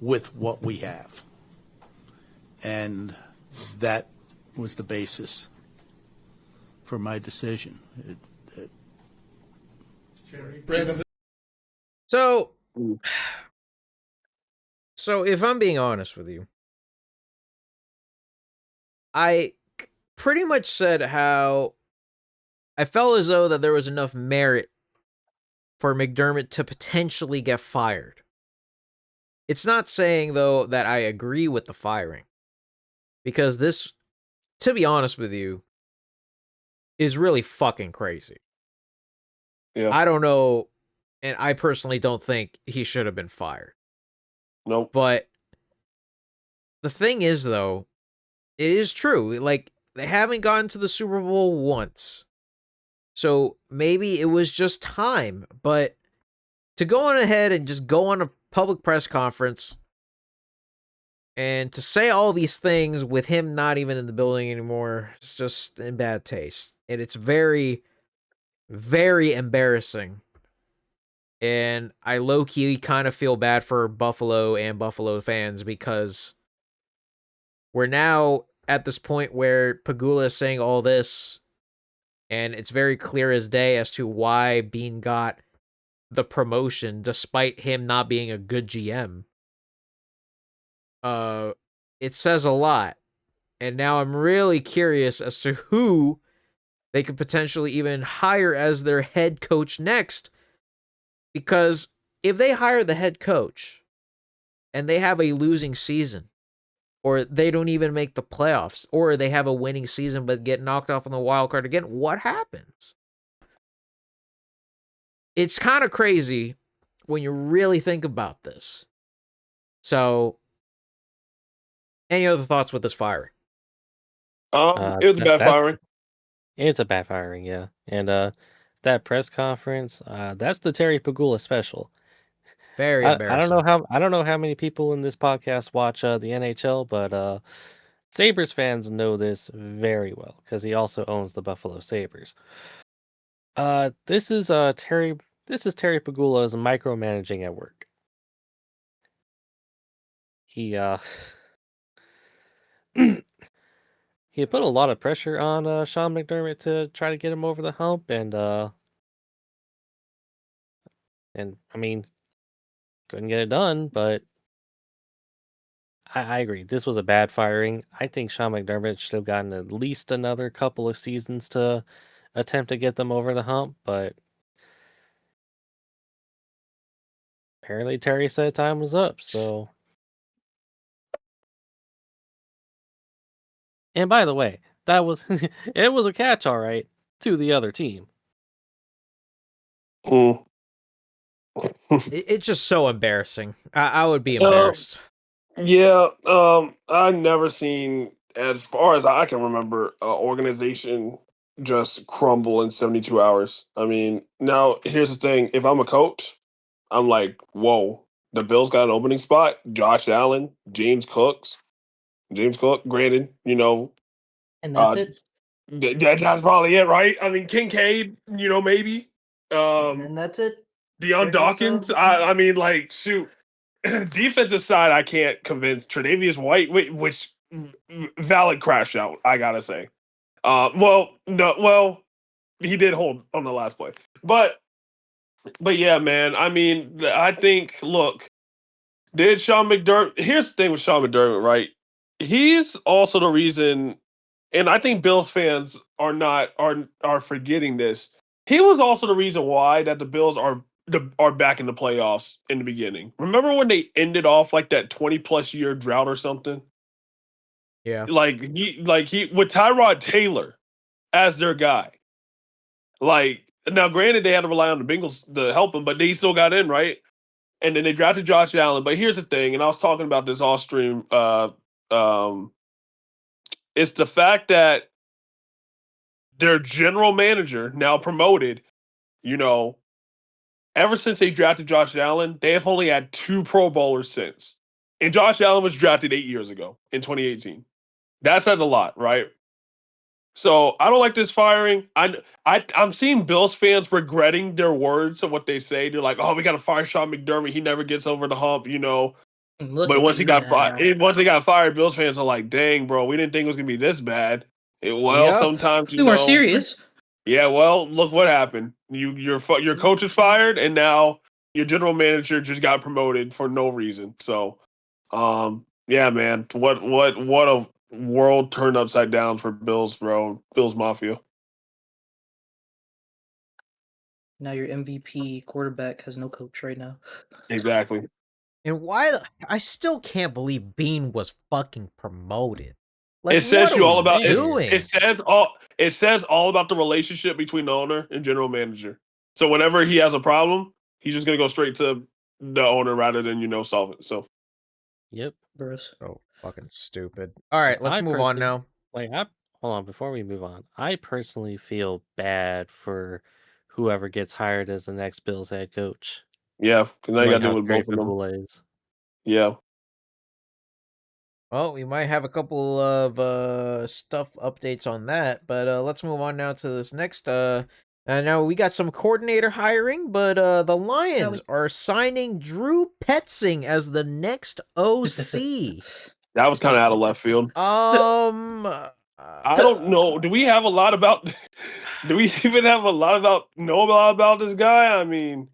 with what we have? And that was the basis for my decision. So if I'm being honest with you, I pretty much said how I felt as though that there was enough merit for McDermott to potentially get fired. It's not saying, though, that I agree with the firing. Because this, to be honest with you, is really fucking crazy. Yeah. I don't know, and I personally don't think he should have been fired. Nope. But the thing is, though, it is true. Like, they haven't gotten to the Super Bowl once. So maybe it was just time. But to go on ahead and just go on a public press conference and to say all these things with him not even in the building anymore, it's just in bad taste. And it's very, very embarrassing. And I low-key kind of feel bad for Buffalo and Buffalo fans because we're now at this point where Pagula is saying all this, and it's very clear as day as to why Beane got the promotion despite him not being a good GM. It says a lot. And now I'm really curious as to who they could potentially even hire as their head coach next. Because if they hire the head coach and they have a losing season, or they don't even make the playoffs, or they have a winning season but get knocked off on the wild card again, what happens? It's kind of crazy when you really think about this. So Any other thoughts with this firing? It was a bad firing. It's a bad firing, yeah. And that press conference, that's the Terry Pagula special. Very I embarrassing. don't know how many people in this podcast watch the NHL, but Sabres fans know this very well because he also owns the Buffalo Sabres. This is Terry Pagula's micromanaging at work. He he put a lot of pressure on Sean McDermott to try to get him over the hump, and I mean, couldn't get it done. But I agree, this was a bad firing. I think Sean McDermott should have gotten at least another couple of seasons to attempt to get them over the hump. But apparently, Terry said time was up. So, and by the way, that was it was a catch, all right, to the other team. It's just so embarrassing. I would be embarrassed. Yeah, I never seen, as far as I can remember, an organization just crumble in 72 hours. I mean, now here's the thing: if I'm a coach, I'm like, whoa, the Bills got an opening spot. Josh Allen, James Cook. Granted, And that's it. that's probably it, right? I mean, Kincaid, maybe. And then that's it. Deion There goes Dawkins. the- I mean, like, shoot. Defensive side, I can't convince Tre'Davious White, which valid crash out, I gotta say. Well, he did hold on the last play, but yeah, man. I mean, I think. Look, did Sean McDermott? Here's the thing with Sean McDermott, right? He's also the reason, and I think Bills fans are forgetting this. He was also the reason why that the Bills are back in the playoffs in the beginning. Remember when they ended off like that 20+ year drought or something? Yeah. Like he with Tyrod Taylor as their guy. Like, now granted they had to rely on the Bengals to help him, but they still got in, right? And then they drafted Josh Allen. But here's the thing, and I was talking about this off stream. It's the fact that their general manager, now promoted, ever since they drafted Josh Allen, they have only had 2 Pro Bowlers since. And Josh Allen was drafted 8 years ago in 2018. That says a lot, right? So I don't like this firing. I'm seeing Bills fans regretting their words of what they say. They're like, "Oh, we got to fire Sean McDermott. He never gets over the hump," Look But at once he you got now. fired, Bills fans are like, "Dang, bro, we didn't think it was gonna be this bad." Sometimes We weren't serious. Yeah, well, look what happened. Your coach is fired, and now your general manager just got promoted for no reason. So, yeah, man, what a world turned upside down for Bills, bro. Bills Mafia. Now your MVP quarterback has no coach right now. Exactly. And I still can't believe Bean was fucking promoted. It says what you are all we about doing? it says all about the relationship between the owner and general manager. So whenever he has a problem, he's just gonna go straight to the owner rather than solve it. So Yep. So fucking stupid. All right, let's move on now. Hold on, before we move on, I personally feel bad for whoever gets hired as the next Bills head coach. Yeah, because now you got to how deal with Terry both of them. Pagula is. Yeah. Well, we might have a couple of stuff updates on that, but let's move on now to this next. Now we got some coordinator hiring, but the Lions are signing Drew Petzing as the next OC. That was kind of out of left field. I don't know. Do we have a lot about? Do we even have a lot about this guy? I mean,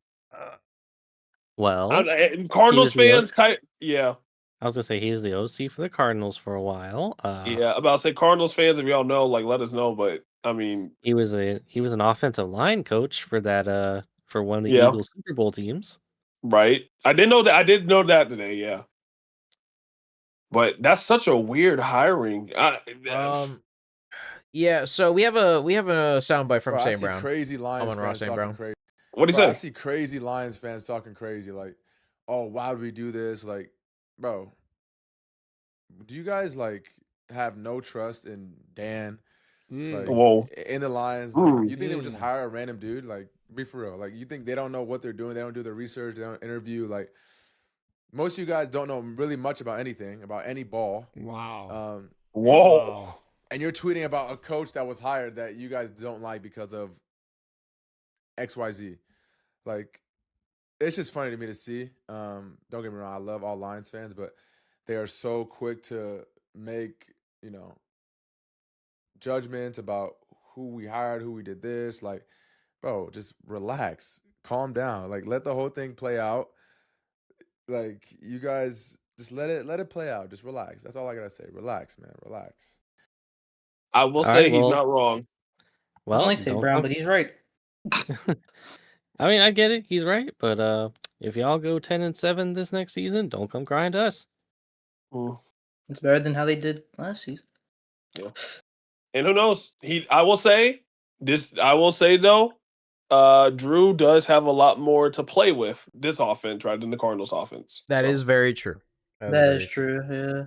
Well, Cardinals fans, yeah. I was gonna say he's the OC for the Cardinals for a while. Yeah, about to say Cardinals fans, if y'all know, like, let us know. But I mean, he was an offensive line coach for that for one of the Yeah. Eagles Super Bowl teams. right? I didn't know that. I did know that today. Yeah, but that's such a weird hiring. Yeah, so we have a soundbite from Bro, I Sam see Brown. crazy Lions I'm on Ross fans Sam talking Brown. crazy. What'd he Bro, I say? see crazy Lions fans talking crazy, like, "Oh, why would we do this?" Like, bro, do you guys like have no trust in Dan? Like Whoa. in the Lions, like you think they would just hire a random dude? Like, be for real. Like, you think they don't know what they're doing? They don't do their research. They don't interview. Like, most of you guys don't know really much about anything, about any ball. Wow. Whoa. Wow. And you're tweeting about a coach that was hired that you guys don't like because of XYZ. Like, it's just funny to me to see. Don't get me wrong, I love all Lions fans, but they are so quick to make, judgments about who we hired, who we did this. Like, bro, just relax. Calm down. Like, let the whole thing play out. Like, you guys just let it play out. Just relax. That's all I gotta say. Relax, man. Relax. I will All say right, he's well- not wrong. I Well, don't like St. don't Brown, come- but he's right. I mean, I get it. He's right, but if y'all go 10-7 this next season, don't come crying to us. It's better than how they did last season. Yeah. And who knows? I will say though, Drew does have a lot more to play with this offense rather than the Cardinals offense. That is very true. That is true, yeah.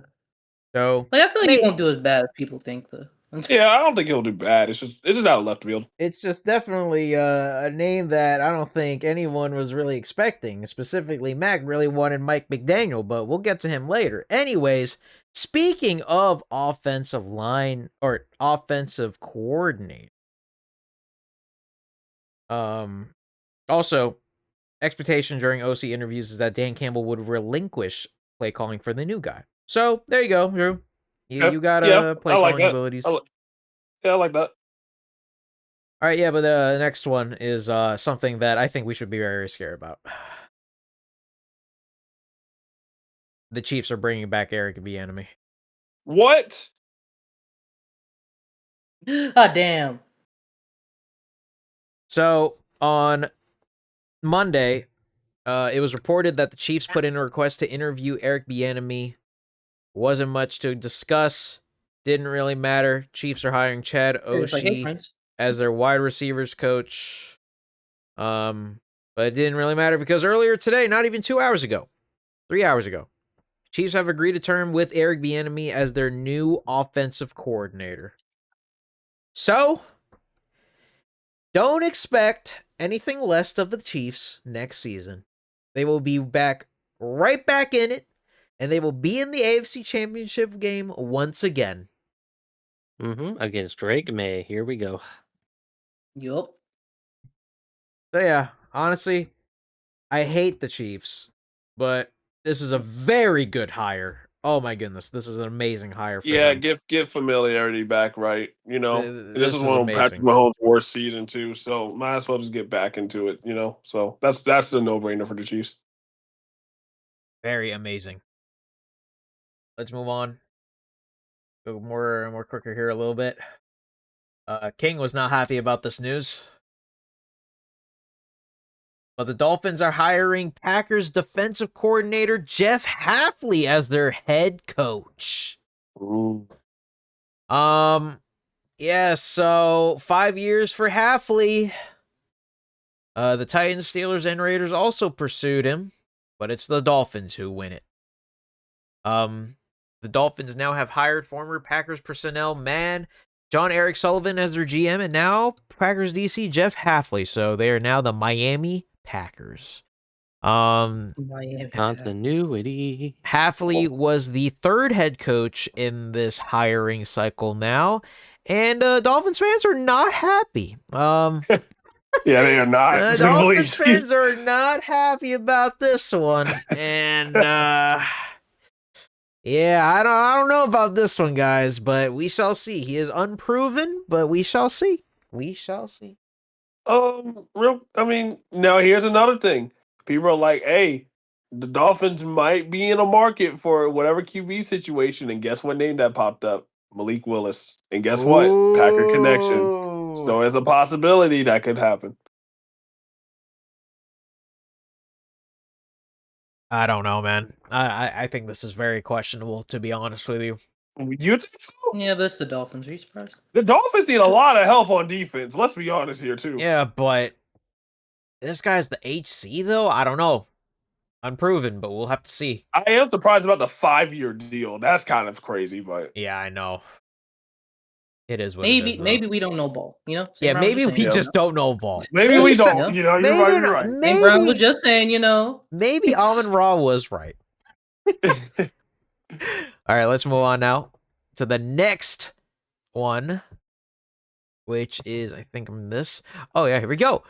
So Like, I feel like he won't do as bad as people think, though. Yeah, I don't think he'll do bad. It's just out of left field. it's just definitely a name that I don't think anyone was really expecting. Specifically, Mac really wanted Mike McDaniel, but we'll get to him later. Anyways, speaking of offensive line or offensive coordinator, also expectation during OC interviews is that Dan Campbell would relinquish play calling for the new guy. So there you go, Drew. You got play I like calling that. abilities. I like that. All right, yeah, but the next one is something that I think we should be very scared about. The Chiefs are bringing back Eric Bieniemy. What? Ah, damn. So on Monday, it was reported that the Chiefs put in a request to interview Eric Bieniemy. Wasn't much to discuss. Didn't really matter. Chiefs are hiring Chad It's like, hey, Oshie friends. as their wide receivers coach. But it didn't really matter because earlier today, not even 2 hours ago, 3 hours ago, Chiefs have agreed to term with Eric Bieniemy as their new offensive coordinator. So, don't expect anything less of the Chiefs next season. They will be right back in it, and they will be in the AFC Championship game once again. Against Drake May. Here we go. Yup. So yeah, honestly, I hate the Chiefs, but this is a very good hire. Oh my goodness, this is an amazing hire for Yeah, them. get familiarity back, right? You know, and This this is is one of amazing. Patrick Mahomes' worst season too. So might as well just get back into it. You know, so that's the no brainer for the Chiefs. Very amazing. Let's move on. Go more quicker here a little bit. King was not happy about this news. But the Dolphins are hiring Packers defensive coordinator Jeff Hafley as their head coach. Ooh. Yeah, so 5 years for Hafley. The Titans, Steelers, and Raiders also pursued him, but it's the Dolphins who win it. The Dolphins now have hired former Packers personnel man John Eric Sullivan as their GM, and now Packers DC Jeff Hafley. So they are now the Miami Packers. Miami. Continuity. Hafley was the third head coach in this hiring cycle now, and Dolphins fans are not happy. Yeah, they are not. Dolphins fans are not happy about this one, and yeah, I don't know about this one, guys, but we shall see. He is unproven, but we shall see. We shall see. I mean, now here's another thing. People are like, hey, the Dolphins might be in a market for whatever QB situation, and guess what name that popped up? Malik Willis. And guess what? Packer connection. So it's a possibility that could happen. I don't know, man. I think this is very questionable, to be honest with you. You think so? Yeah, but it's the Dolphins. Are you surprised? The Dolphins need a lot of help on defense. Let's be honest here, too. Yeah, but this guy's the HC, though? I don't know. Unproven, but we'll have to see. I am surprised about the 5-year deal. That's kind of crazy, but yeah, I know. It is what maybe it is. Maybe we don't know ball. You know. Yeah, maybe we saying, just don't know ball. Maybe we don't. You know, you're right. You're right. Maybe Brown was just saying, you know. Maybe Amon Ra was right. All right, let's move on now to the next one, which is, I think I'm this. Oh, yeah, here we go.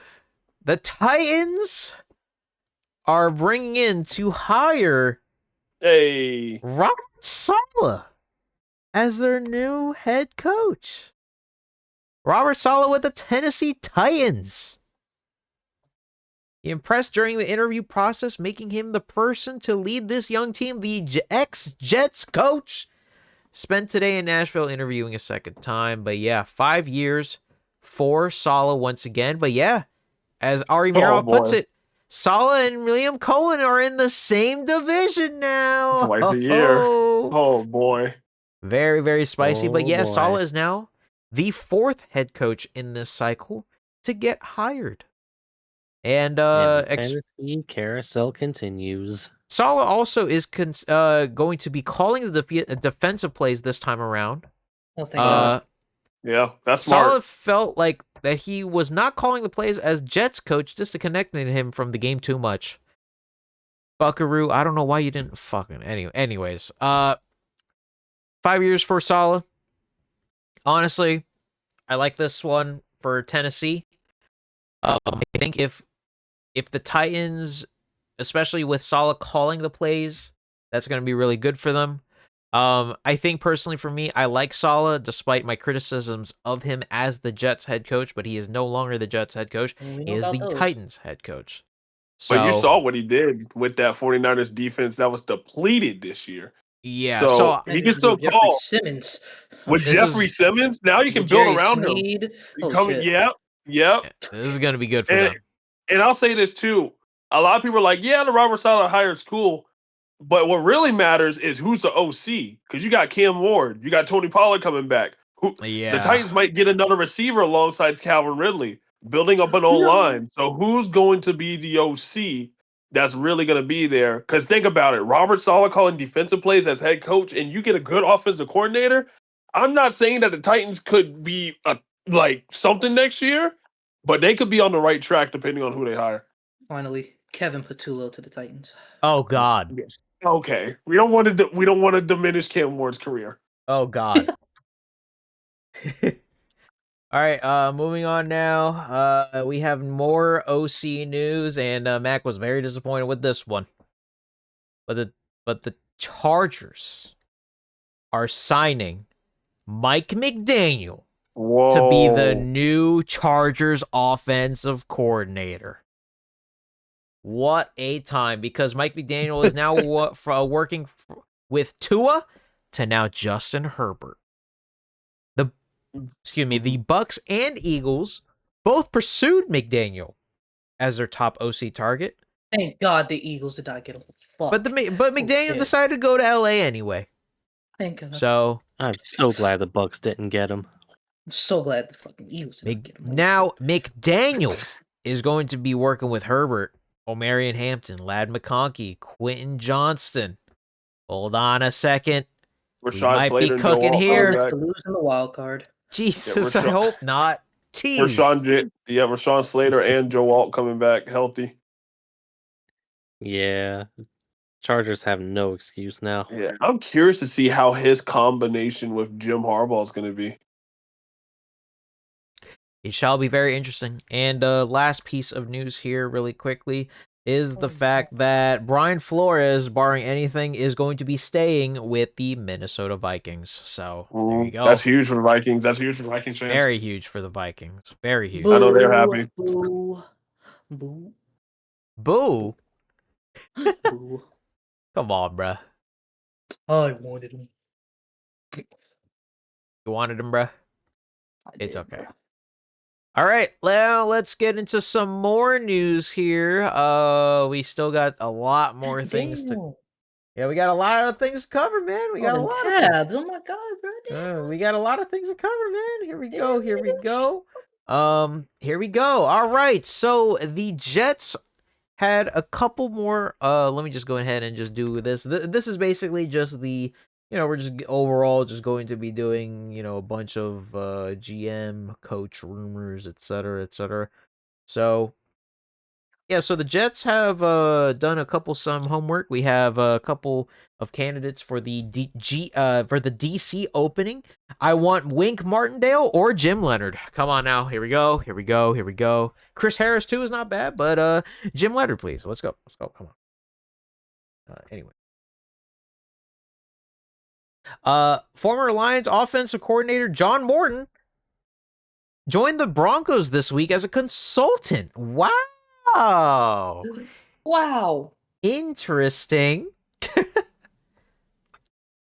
The Titans are bringing in to hire Robert Saleh as their new head coach. Robert Saleh with the Tennessee Titans. He impressed during the interview process, making him the person to lead this young team. The ex-Jets coach spent today in Nashville interviewing a second time. But yeah, 5 years for Saleh once again. But yeah, as Ari Mirov puts it, Saleh and Liam Cohen are in the same division now. Twice a year. Oh, boy. Very, very spicy. But yeah, boy. Saleh is now the 4th head coach in this cycle to get hired. And Tennessee carousel continues. Saleh also is going to be calling the defensive plays this time around. Oh, thank God. Yeah, that's smart. Saleh felt like that he was not calling the plays as Jets coach, just disconnecting him from the game too much. Buckaroo, I don't know why you didn't fucking anyways. 5 years for Saleh. Honestly, I like this one for Tennessee. I think if the Titans, especially with Saleh calling the plays, that's going to be really good for them. I think personally for me, I like Saleh despite my criticisms of him as the Jets head coach, but he is no longer the Jets head coach. He is the Titans head coach. But you saw what he did with that 49ers defense that was depleted this year. Yeah, so he can still call. Simmons. With Jeffrey Simmons, now you can build around him. Yep. This is going to be good for them. And I'll say this too. A lot of people are like, yeah, the Robert Saleh hired's cool. But what really matters is who's the OC. Because you got Cam Ward. You got Tony Pollard coming back. The Titans might get another receiver alongside Calvin Ridley, building up an O-line. So who's going to be the OC that's really going to be there? Because think about it. Robert Saleh calling defensive plays as head coach, and you get a good offensive coordinator. I'm not saying that the Titans could be something next year, but they could be on the right track depending on who they hire. Finally, Kevin Patullo to the Titans. Oh God. Okay, we don't want to diminish Cam Ward's career. Oh God. All right, moving on now. We have more OC news, and Mac was very disappointed with this one. But the Chargers are signing Mike McDaniel to be the new Chargers offensive coordinator. What a time, because Mike McDaniel is now working with Tua to now Justin Herbert. The Bucks and Eagles both pursued McDaniel as their top OC target. Thank God the Eagles did not get a fuck. But McDaniel decided to go to LA anyway. Thank God. So I'm so glad the Bucks didn't get him. I'm so glad the fucking Eagles did not get him. Now McDaniel is going to be working with Herbert, Omarion Hampton, Ladd McConkey, Quentin Johnston. Hold on a second. We might be cooking here. To lose in the wild card. Jesus, I hope not. Jeez. Rashawn Slater and Joe Alt coming back healthy. Yeah. Chargers have no excuse now. Yeah, I'm curious to see how his combination with Jim Harbaugh is going to be. It shall be very interesting. And last piece of news here really quickly is the fact that Brian Flores, barring anything, is going to be staying with the Minnesota Vikings. So there you go. That's huge for the Vikings. That's huge for the Vikings fans. Very huge for the Vikings. Very huge. I know they're happy. Boo. Boo. Boo? Boo. Come on, bruh. I wanted him. You wanted him, bruh? It's okay. All right, now let's get into some more news here. We still got a lot more things to. Yeah, we got a lot of things to cover, man. We got a lot of tabs. Oh my God, bro. We got a lot of things to cover, man. Here we go. Here we go. All right. So the Jets had a couple more. Let me just go ahead and just do this. This is basically just the, we're just overall just going to be doing, a bunch of GM, coach rumors, etc., etc. So, yeah, so the Jets have done a couple some homework. We have a couple of candidates for the for the DC opening. I want Wink Martindale or Jim Leonard. Come on now. Here we go. Here we go. Here we go. Chris Harris too is not bad, but Jim Leonard, please. Let's go. Let's go. Come on. Anyway. Former Lions offensive coordinator John Morton joined the Broncos this week as a consultant. Wow. Wow. Interesting.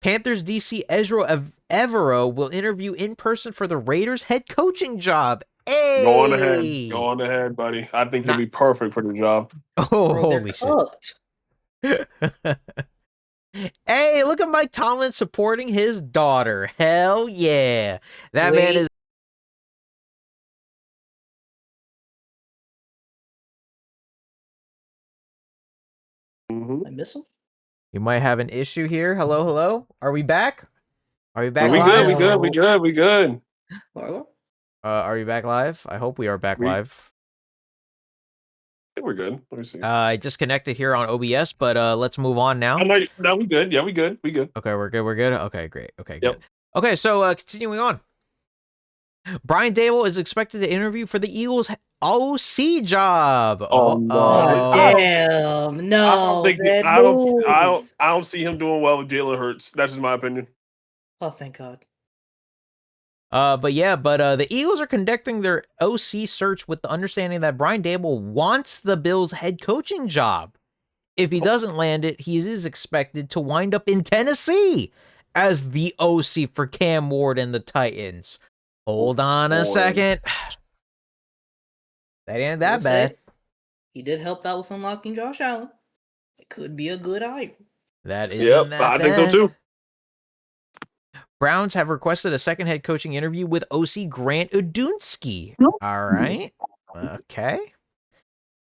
Panthers DC Ezra Evero will interview in person for the Raiders head coaching job. Hey! Go on ahead. Go on ahead, buddy. I think he'll be perfect for the job. Oh, holy shit. Hey, look at Mike Tomlin supporting his daughter. Hell yeah. That man is... I miss him? You might have an issue here. Hello, hello. Are we back? Are we back we live? good. We good. Are we back live? I hope we are back live. I think we're good. Let me see. I disconnected here on OBS, but let's move on now. No, we good. Yeah, we good. We good. Okay, we're good. We're good. Okay, great. Okay, good. Okay, so continuing on. Brian Dable is expected to interview for the Eagles OC job. Oh no! Damn, no. I don't see him doing well with Jalen Hurts. That's just my opinion. Oh, thank God. But the Eagles are conducting their OC search with the understanding that Brian Dable wants the Bills head coaching job. If he doesn't land it, he is expected to wind up in Tennessee as the OC for Cam Ward and the Titans. Hold on a second. That ain't that bad. He did help out with unlocking Josh Allen. It could be a good eye. That isn't that I bad. think so too. Browns have requested a second head coaching interview with OC Grant Udunski. All right. Okay.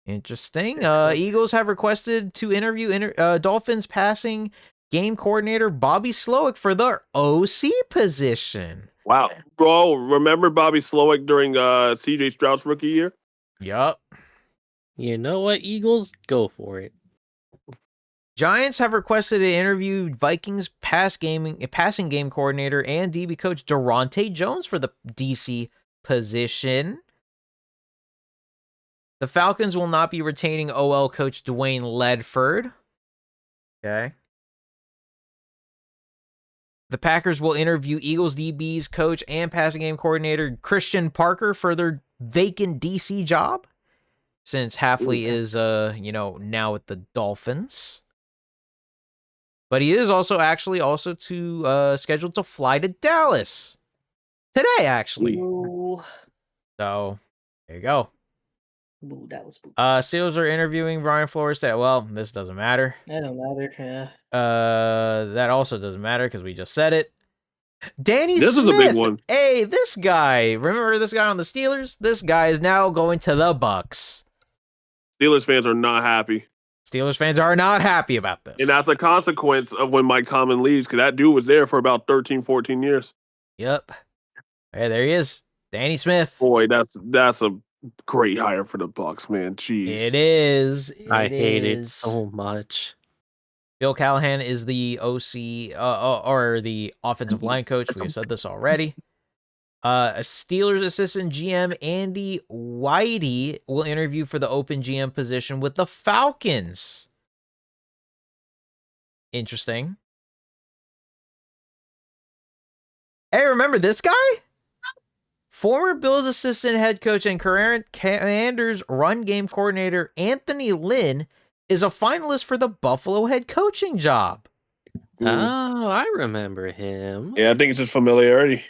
Interesting. Eagles have requested to interview Dolphins passing game coordinator Bobby Slowick for their OC position. Wow. Bro, remember Bobby Slowick during CJ Stroud's rookie year? Yup. You know what, Eagles? Go for it. Giants have requested to interview Vikings passing game coordinator and DB coach Durante Jones for the DC position. The Falcons will not be retaining OL coach Dwayne Ledford. Okay. The Packers will interview Eagles DBs coach and passing game coordinator Christian Parker for their vacant DC job, since Hafley is now with the Dolphins. But he is also scheduled to fly to Dallas today, actually. Ooh. So there you go. Ooh, that was spooky. Steelers are interviewing Brian Flores. This doesn't matter. That don't matter. Yeah. That also doesn't matter because we just said it. Danny Smith. This is a big one. Hey, this guy. Remember this guy on the Steelers? This guy is now going to the Bucks. Steelers fans are not happy. Steelers fans are not happy about this. And that's a consequence of when Mike Tomlin leaves, because that dude was there for about 13, 14 years. Yep. Hey, there he is. Danny Smith. Boy, that's a great hire for the Bucks, man. Jeez. It is. I hate it so much. Bill Callahan is the OC or the offensive line coach. We've said this already. A Steelers assistant GM Andy Whitey will interview for the open GM position with the Falcons. Interesting. Hey, remember this guy? Former Bills assistant head coach and current Commanders run game coordinator Anthony Lynn is a finalist for the Buffalo head coaching job. Oh, I remember him. Yeah, I think it's just familiarity.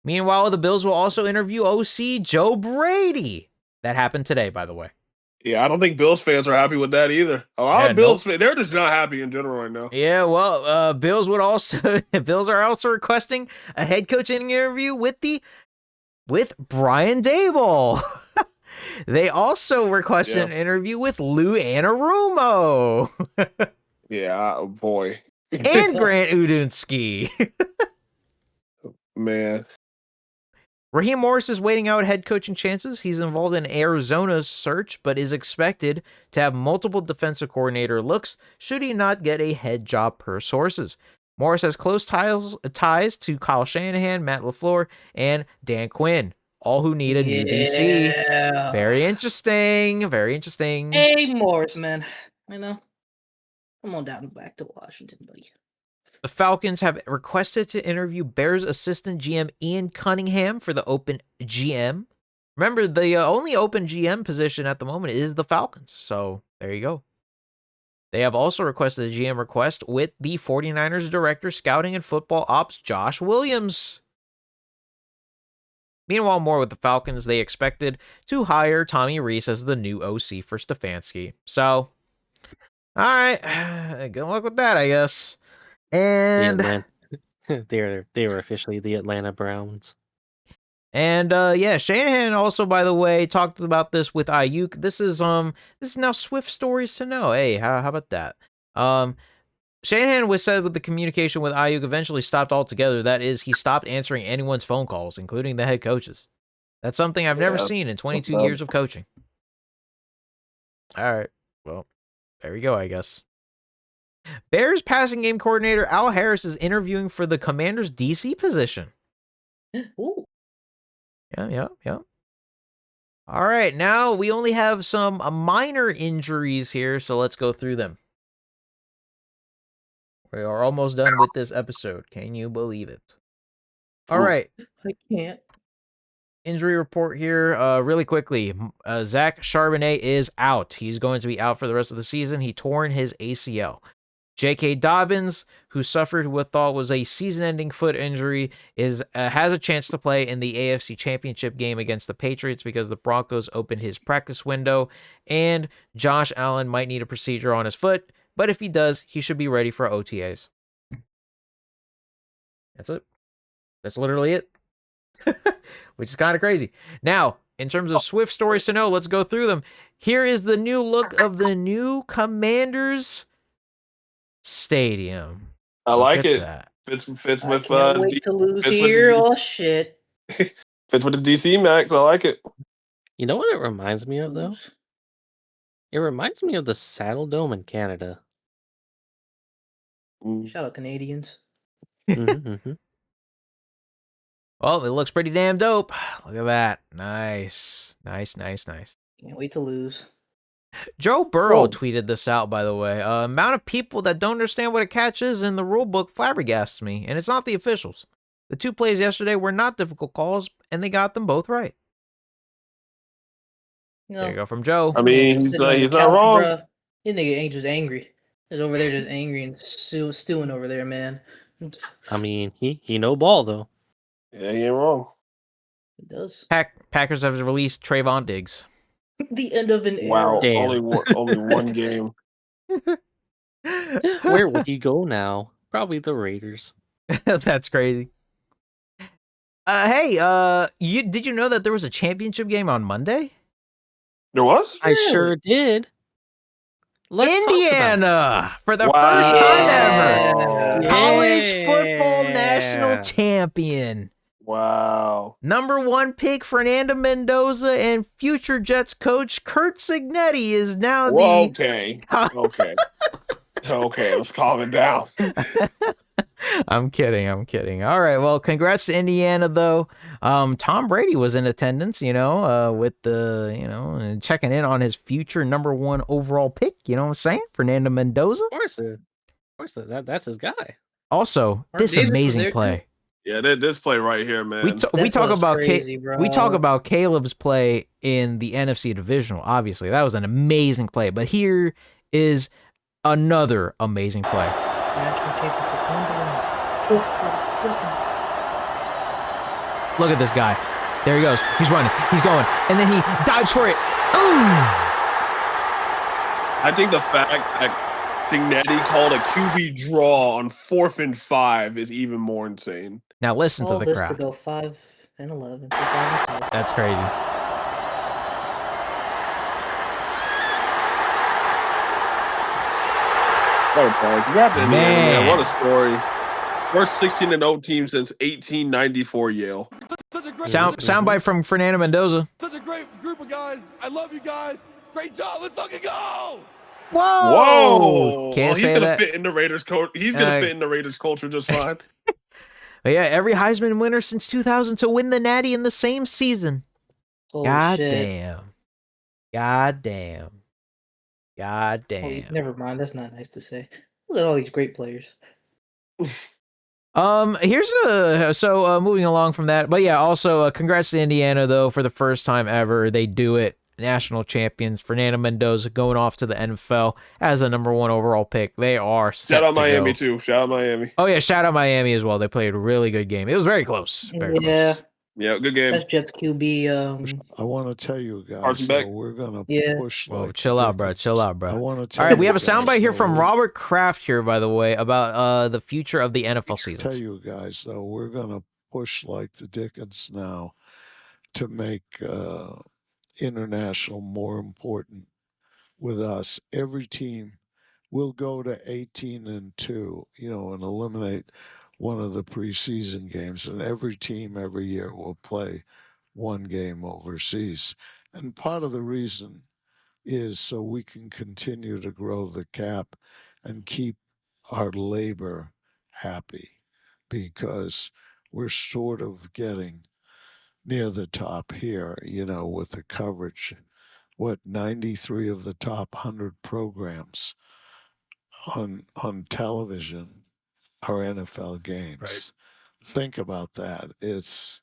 Meanwhile, the Bills will also interview OC Joe Brady. That happened today, by the way. Yeah, I don't think Bills fans are happy with that either. A lot of Bills fans, they're just not happy in general right now. Yeah, well, Bills are also requesting a head coaching interview with Brian Dable. They also requested an interview with Lou Anarumo. Yeah, oh boy. And Grant Udinsky. Man. Raheem Morris is waiting out head coaching chances. He's involved in Arizona's search, but is expected to have multiple defensive coordinator looks should he not get a head job per sources. Morris has close ties to Kyle Shanahan, Matt LaFleur, and Dan Quinn, all who need a new DC. Very interesting. Very interesting. Hey, Morris, man. You know, come on down back to Washington, buddy. The Falcons have requested to interview Bears assistant GM Ian Cunningham for the open GM. Remember, the only open GM position at the moment is the Falcons. So there you go. They have also requested a GM request with the 49ers director, scouting and football ops, Josh Williams. Meanwhile, more with the Falcons, they expected to hire Tommy Reese as the new OC for Stefanski. So, all right, good luck with that, I guess. And they were officially the Atlanta Browns. And yeah, Shanahan also, by the way, talked about this with Ayuk. This is now Swift stories to know. Hey, how about that? Shanahan was said with the communication with Ayuk eventually stopped altogether. That is, he stopped answering anyone's phone calls, including the head coaches. That's something I've never seen in 22 years of coaching. All right, well, there we go, I guess. Bears passing game coordinator Al Harris is interviewing for the Commanders' DC position. Ooh. Yeah. All right, now we only have some minor injuries here, so let's go through them. We are almost done with this episode. Can you believe it? All right. I can't. Injury report here, really quickly. Zach Charbonnet is out. He's going to be out for the rest of the season. He torn his ACL. J.K. Dobbins, who suffered what thought was a season-ending foot injury, has a chance to play in the AFC Championship game against the Patriots because the Broncos opened his practice window, and Josh Allen might need a procedure on his foot, but if he does, he should be ready for OTAs. That's it. That's literally it. Which is kind of crazy. Now, in terms of Swift stories to know, let's go through them. Here is the new look of the new Commanders Stadium. I like it. That. Fits with Can't wait to lose here. Oh shit. Fits with the DC Max. I like it. You know what it reminds me of though? It reminds me of the Saddle Dome in Canada. Shout out Canadians. Mm-hmm. Well, it looks pretty damn dope. Look at that. Nice. Can't wait to lose. Joe Burrow tweeted this out, by the way. Amount of people that don't understand what a catch is in the rule book flabbergasts me, and it's not the officials. The two plays yesterday were not difficult calls, and they got them both right. No. There you go from Joe. I mean, he's not wrong. Bruh. This nigga ain't just angry. He's over there just angry and stewing over there, man. I mean, he no ball though. Yeah, he ain't wrong. It does. Packers have released Trayvon Diggs. The end of an era. Wow, only one game. Where would he go now? Probably the Raiders. That's crazy. Hey, did you know that there was a championship game on Monday? There was? I sure did. Indiana for the first time ever. College football national champion. Wow. Number 1 pick Fernando Mendoza and future Jets coach Kurt Signetti is now Okay, let's calm it down. I'm kidding. All right, well, congrats to Indiana, though. Tom Brady was in attendance, with the, checking in on his future number 1 overall pick, you know what I'm saying? Fernando Mendoza. Of course, that's his guy. Also, this amazing play. Yeah, this play right here, man. We talk about Caleb's play in the NFC divisional. Obviously, that was an amazing play. But here is another amazing play. Look at this guy. There he goes. He's running. He's going, and then he dives for it. I think the fact that Signetti called a QB draw on 4th and 5 is even more insane. Now listen to the crowd. To go 5 and 11. That's crazy. Congrats to Indiana, man. What a story. First 16-0 team since 1894 Yale. Soundbite from Fernando Mendoza. Such a great group of guys. I love you guys. Great job. Let's fucking go. Whoa! Can't he's say gonna that. fit in the Raiders culture. He's gonna fit in the Raiders culture just fine. But yeah, every Heisman winner since 2000 to win the Natty in the same season. Holy God shit. damn. God damn. God damn. Oh, never mind. That's not nice to say. Look at all these great players. Here's moving along from that, but yeah, also congrats to Indiana though for the first time ever they do it. National champions. Fernando Mendoza going off to the NFL as the #1 overall pick. They are set Shout out to Miami go. too. Shout out Miami. Oh yeah, shout out Miami as well. They played a really good game. It was very close. Very Yeah. close. Yeah, good game. That's Jets QB. I want to tell you guys, Carson Beck. we're gonna Yeah. push Whoa, like chill out, bro. Chill out, bro. I want to All tell right, we you have a guys, soundbite here from though, Robert Kraft here, by the way, about the future of the NFL season. tell you guys though, we're gonna push like the Dickens now to make international more important with us. Every team will go to 18-2, and eliminate one of the preseason games, and every team every year will play one game overseas. And part of the reason is so we can continue to grow the cap and keep our labor happy, because we're sort of getting near the top here, with the coverage. 93 of the top 100 programs on television are NFL games. Right. Think about that. It's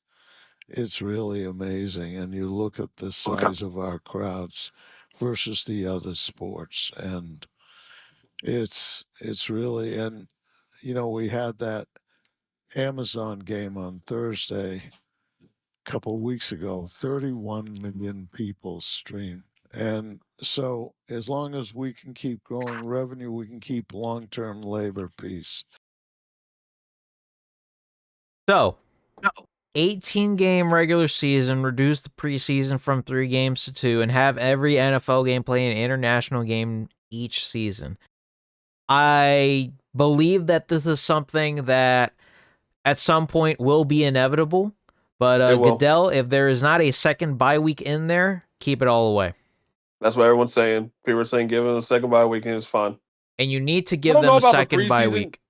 really amazing. And you look at the size of our crowds versus the other sports, and it's really, and we had that Amazon game on Thursday a couple of weeks ago. 31 million people streamed. And so as long as we can keep growing revenue, we can keep long-term labor peace. So, 18-game regular season, reduce the preseason from 3 games to 2, and have every NFL game play an international game each season. I believe that this is something that at some point will be inevitable, but Goodell, if there is not a second bye week in there, keep it all away. That's what everyone's saying. People are saying give them a second bye weekend is fine. And you need to give them a second bye week.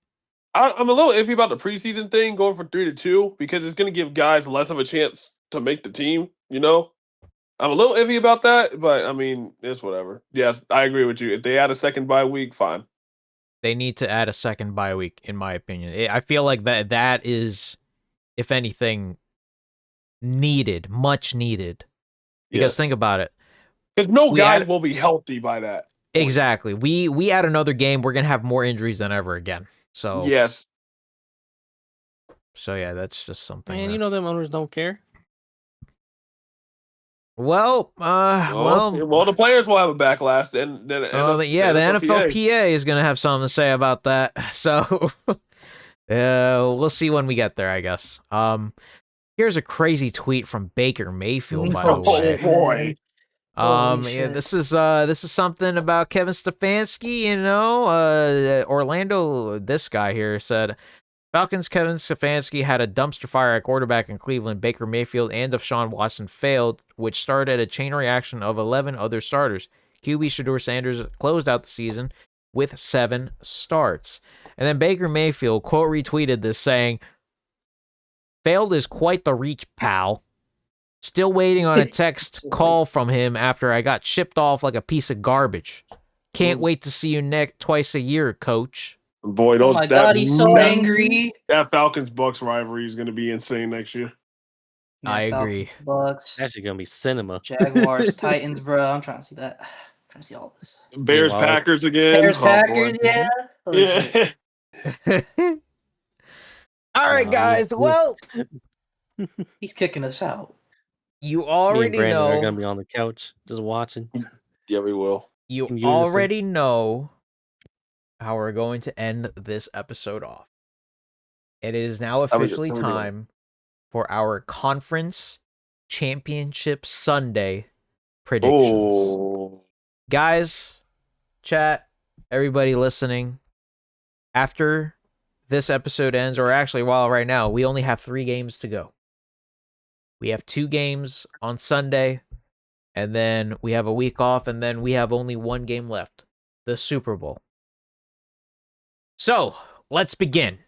I'm a little iffy about the preseason thing going from 3 to 2 because it's going to give guys less of a chance to make the team. I'm a little iffy about that, but I mean, it's whatever. Yes, I agree with you. If they add a second bye week, fine. They need to add a second bye week, in my opinion. I feel like that is, if anything, needed, much needed. Because think about it. Because no guy will be healthy by that. Exactly. We add another game, we're gonna have more injuries than ever again. So yes. So yeah, that's just something. Man, them owners don't care. Well, the players will have a backlash. Then the NFLPA is gonna have something to say about that. So we'll see when we get there, I guess. Here's a crazy tweet from Baker Mayfield, by the way. Oh boy. Yeah, this is something about Kevin Stefanski, Orlando, this guy here said, Falcons' Kevin Stefanski had a dumpster fire at quarterback in Cleveland. Baker Mayfield and Deshaun Watson failed, which started a chain reaction of 11 other starters. QB Shedeur Sanders closed out the season with 7 starts. And then Baker Mayfield quote retweeted this saying, failed is quite the reach, pal. Still waiting on a text call from him after I got shipped off like a piece of garbage. Can't wait to see you twice a year, coach. Boy, Oh my God, he's so angry. That Falcons-Bucks rivalry is going to be insane next year. I agree. Bucks. Actually going to be cinema. Jaguars, Titans, bro. I'm trying to see that. I'm trying to see all this. Bears-Packers again. Bears, Packers, yeah. Yeah. All right, guys. Well, he's kicking us out. You Me and already Brandon are know. going to be on the couch just watching. Yeah, we will. You In unison. already know how we're going to end this episode off. It is now officially time for our conference championship Sunday predictions. Oh. Guys, chat, everybody listening, after this episode ends, or actually while right now, we only have 3 games to go. We have 2 games on Sunday, and then we have a week off, and then we have only 1 game left, the Super Bowl. So, let's begin.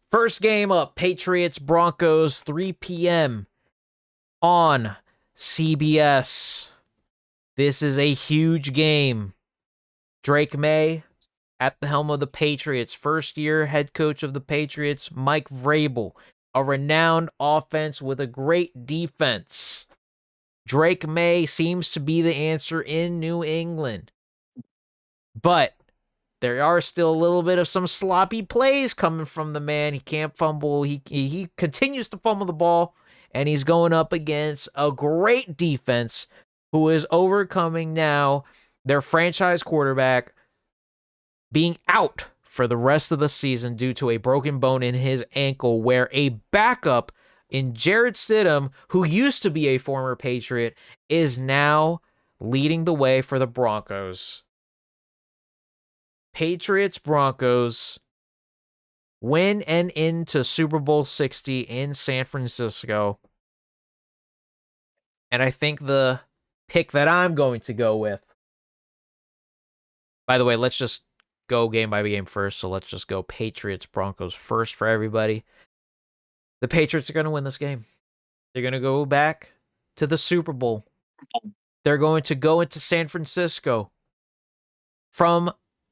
First game up, Patriots-Broncos, 3 p.m. on CBS. This is a huge game. Drake May at the helm of the Patriots. First-year head coach of the Patriots, Mike Vrabel. A renowned offense with a great defense. Drake May seems to be the answer in New England. But there are still a little bit of some sloppy plays coming from the man. He can't fumble. He continues to fumble the ball, and he's going up against a great defense who is overcoming now their franchise quarterback being out for the rest of the season due to a broken bone in his ankle, where a backup in Jarrett Stidham, who used to be a former Patriot, is now leading the way for the Broncos. Patriots-Broncos win and into Super Bowl 60 in San Francisco. And I think the pick that I'm going to go with, by the way, let's just go game by game first. So let's just go Patriots-Broncos first for everybody. The Patriots are going to win this game. They're going to go back to the Super Bowl. They're going to go into San Francisco from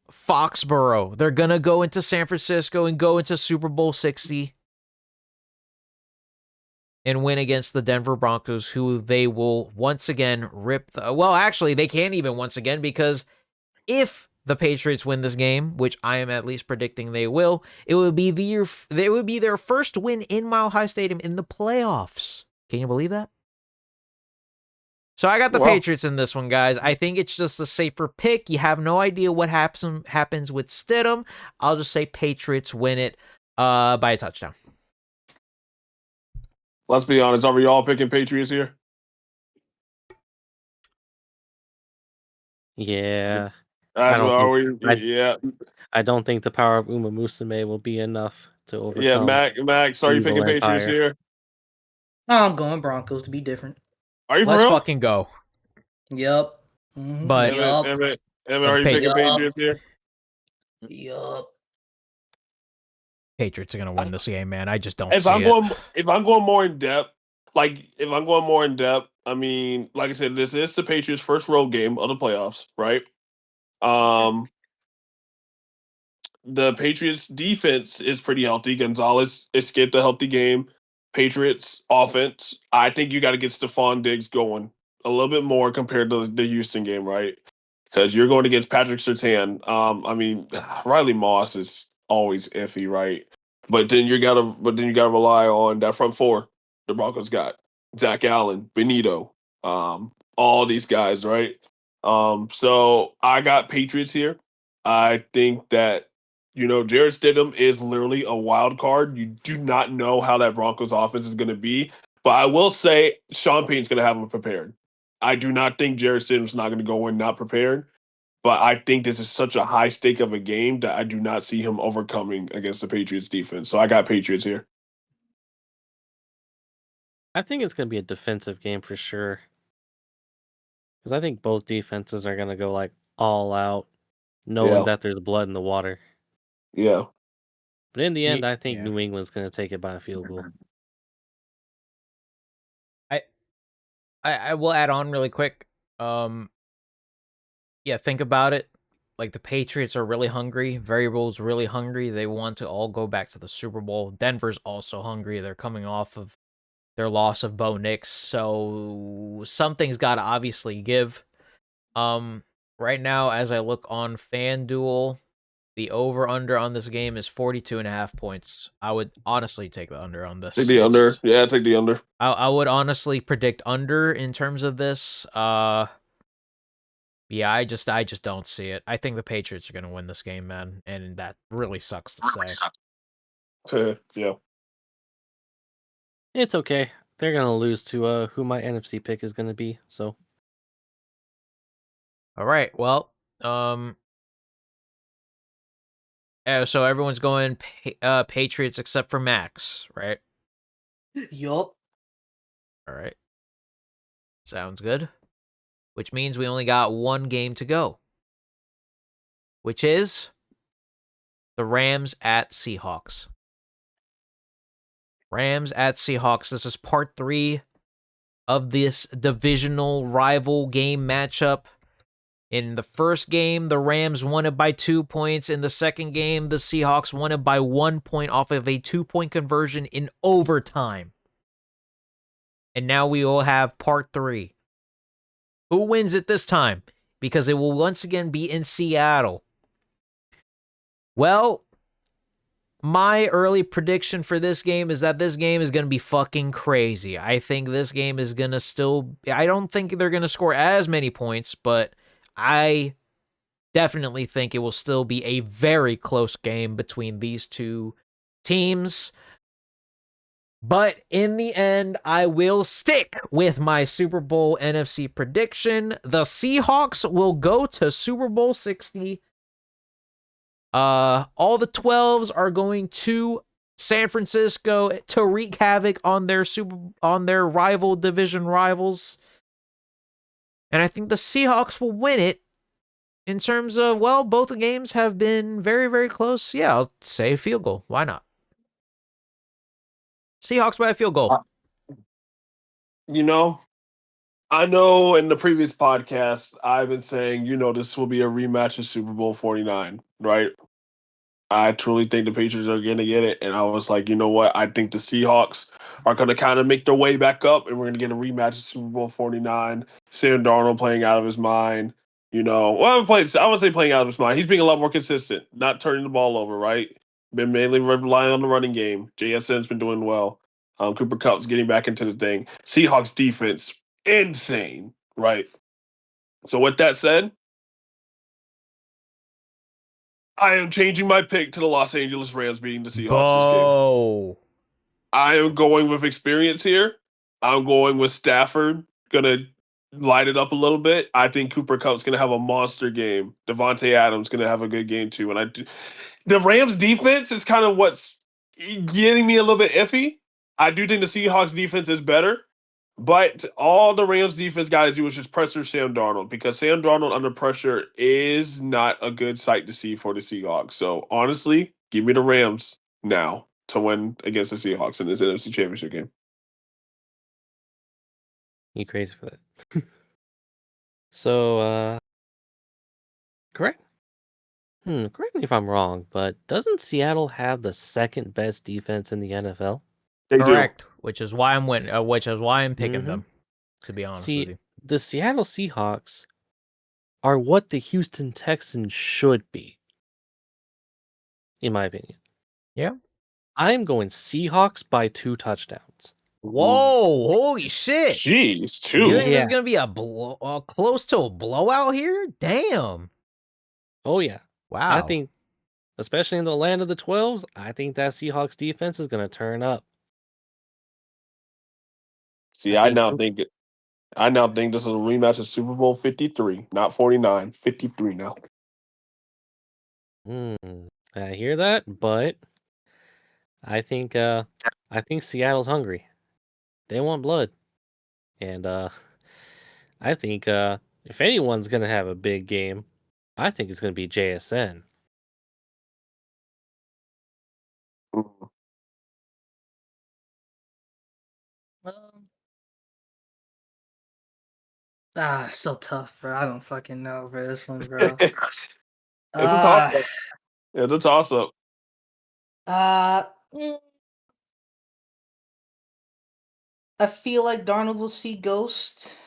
Foxborough. They're going to go into San Francisco and go into Super Bowl 60 and win against the Denver Broncos, who they will once again rip. Well, actually, they can't even once again, because if the Patriots win this game, which I am at least predicting they will, it would be their first win in Mile High Stadium in the playoffs. Can you believe that? So I got the Patriots in this one, guys. I think it's just a safer pick. You have no idea what happens with Stidham. I'll just say Patriots win it by a touchdown. Let's be honest. Are we all picking Patriots here? Yeah. I don't think the power of Umamusume will be enough to overcome. Yeah, Max, are you picking Patriots here? I'm going Broncos to be different. Are you for Let's real? fucking go. Yup. But Emmett, are you picking Patriots here? Yup. Patriots are gonna win this game, man. I just don't If see I'm it. going, if I'm going more in depth, I mean, like I said, this is the Patriots' first road game of the playoffs, right? The Patriots defense is pretty healthy. Gonzalez escaped a healthy game. Patriots offense, I think you got to get Stephon Diggs going a little bit more compared to the Houston game, right? Because you're going against Patrick Surtain. I mean, Riley Moss is always iffy, right? But then you gotta rely on that front four. The Broncos got Zach Allen, Benito, all these guys, right? So I got Patriots here. I think that Jarrett Stidham is literally a wild card. You do not know how that Broncos offense is going to be. But I will say Sean Payton's going to have them prepared. I do not think Jarrett Stidham's not going to go in not prepared. But I think this is such a high stake of a game that I do not see him overcoming against the Patriots defense. So I got Patriots here. I think it's going to be a defensive game for sure. Because I think both defenses are going to go like all out, knowing that there's blood in the water. Yeah. But in the end, I think New England's going to take it by a field goal. I will add on really quick. Think about it. Like, the Patriots are really hungry. Variable's really hungry. They want to all go back to the Super Bowl. Denver's also hungry. They're coming off of their loss of Bo Nix, so something's got to obviously give. Right now, as I look on FanDuel, the over-under on this game is 42.5 points. I would honestly take the under on this. Take the under. Yeah, take the under. I would honestly predict under in terms of this. I just don't see it. I think the Patriots are going to win this game, man, and that really sucks to say. Yeah. It's okay. They're going to lose to who my NFC pick is going to be, so. All right, well, So everyone's going Patriots except for Max, right? Yup. All right. Sounds good. Which means we only got one game to go. Which is the Rams at Seahawks. Rams at Seahawks. This is part 3 of this divisional rival game matchup. In the first game, the Rams won it by 2 points. In the second game, the Seahawks won it by 1 point off of a 2-point conversion in overtime. And now we will have part 3. Who wins it this time? Because it will once again be in Seattle. Well, my early prediction for this game is that this game is going to be fucking crazy. I think this game is going to I don't think they're going to score as many points, but I definitely think it will still be a very close game between these two teams. But in the end, I will stick with my Super Bowl NFC prediction. The Seahawks will go to Super Bowl 60. All the 12s are going to San Francisco to wreak havoc on their rival division rivals. And I think the Seahawks will win it in terms of, well, both the games have been very, very close. Yeah, I'll say field goal. Why not? Seahawks by a field goal. You know, I know in the previous podcast, I've been saying, this will be a rematch of Super Bowl 49, right? I truly think the Patriots are going to get it. And I was like, you know what? I think the Seahawks are going to kind of make their way back up, and we're going to get a rematch of Super Bowl 49. Sam Darnold playing out of his mind. Well, I wouldn't say playing out of his mind. He's being a lot more consistent, not turning the ball over, right? Been mainly relying on the running game. JSN's been doing well. Cooper Kupp's getting back into the thing. Seahawks defense, insane, right? So with that said, I am changing my pick to the Los Angeles Rams beating the Seahawks this game. I am going with experience here. I'm going with Stafford. Gonna light it up a little bit. I think Cooper Kupp's gonna have a monster game. Devontae Adams gonna have a good game too. And the Rams defense is kind of what's getting me a little bit iffy. I do think the Seahawks defense is better. But all the Rams defense got to do is just pressure Sam Darnold, because Sam Darnold under pressure is not a good sight to see for the Seahawks. So honestly, give me the Rams now to win against the Seahawks in this NFC Championship game. You crazy for that? So, correct. Correct me if I'm wrong, but doesn't Seattle have the second best defense in the NFL? Correct, which is why I'm picking them, to be honest with you. The Seattle Seahawks are what the Houston Texans should be, in my opinion. Yeah. I'm going Seahawks by 2 touchdowns. Whoa, holy shit. Jeez, 2. You think there's going to be a close to a blowout here? Damn. Oh, yeah. Wow. I think, especially in the land of the 12s, I think that Seahawks defense is going to turn up. See, I now think this is a rematch of Super Bowl 53, not 49, 53 now. I hear that, but I think Seattle's hungry. They want blood. And I think if anyone's going to have a big game, I think it's going to be JSN. So tough, bro. I don't fucking know for this one, bro. It's a toss-up. I feel like Darnold will see ghosts.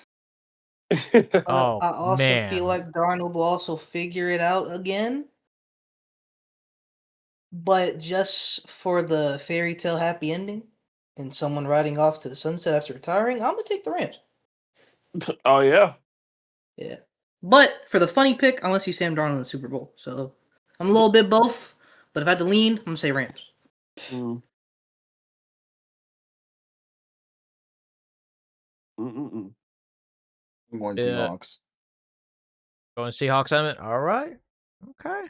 I also feel like Darnold will also figure it out again. But just for the fairy tale happy ending and someone riding off to the sunset after retiring, I'm gonna take the Rams. Oh yeah. Yeah. But for the funny pick, I want to see Sam Darnold in the Super Bowl. So I'm a little bit both. But if I had to lean, I'm gonna say Rams. I'm going Seahawks. Going Seahawks, Emmett? All right. Okay.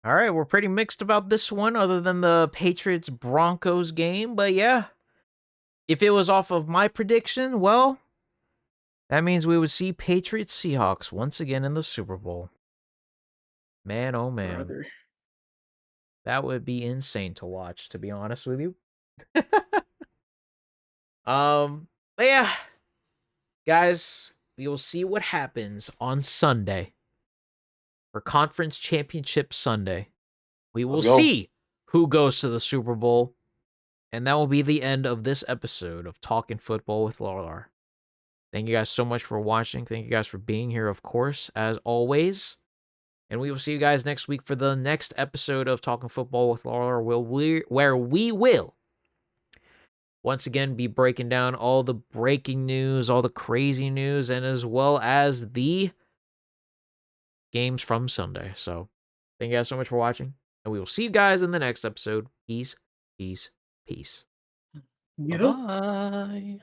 All right, we're pretty mixed about this one, other than the Patriots Broncos game. But yeah, if it was off of my prediction, well, that means we would see Patriots Seahawks once again in the Super Bowl. Man, oh man. Brother. That would be insane to watch, to be honest with you. But yeah, guys, we will see what happens on Sunday for Conference Championship Sunday. We will see who goes to the Super Bowl, and that will be the end of this episode of Talking Football with Larlar. Thank you guys so much for watching. Thank you guys for being here, of course, as always. And we will see you guys next week for the next episode of Talking Football with Larlar, where we will once again be breaking down all the breaking news, all the crazy news, and as well as the games from Sunday. So thank you guys so much for watching, and we will see you guys in the next episode. Peace, peace, peace. Bye.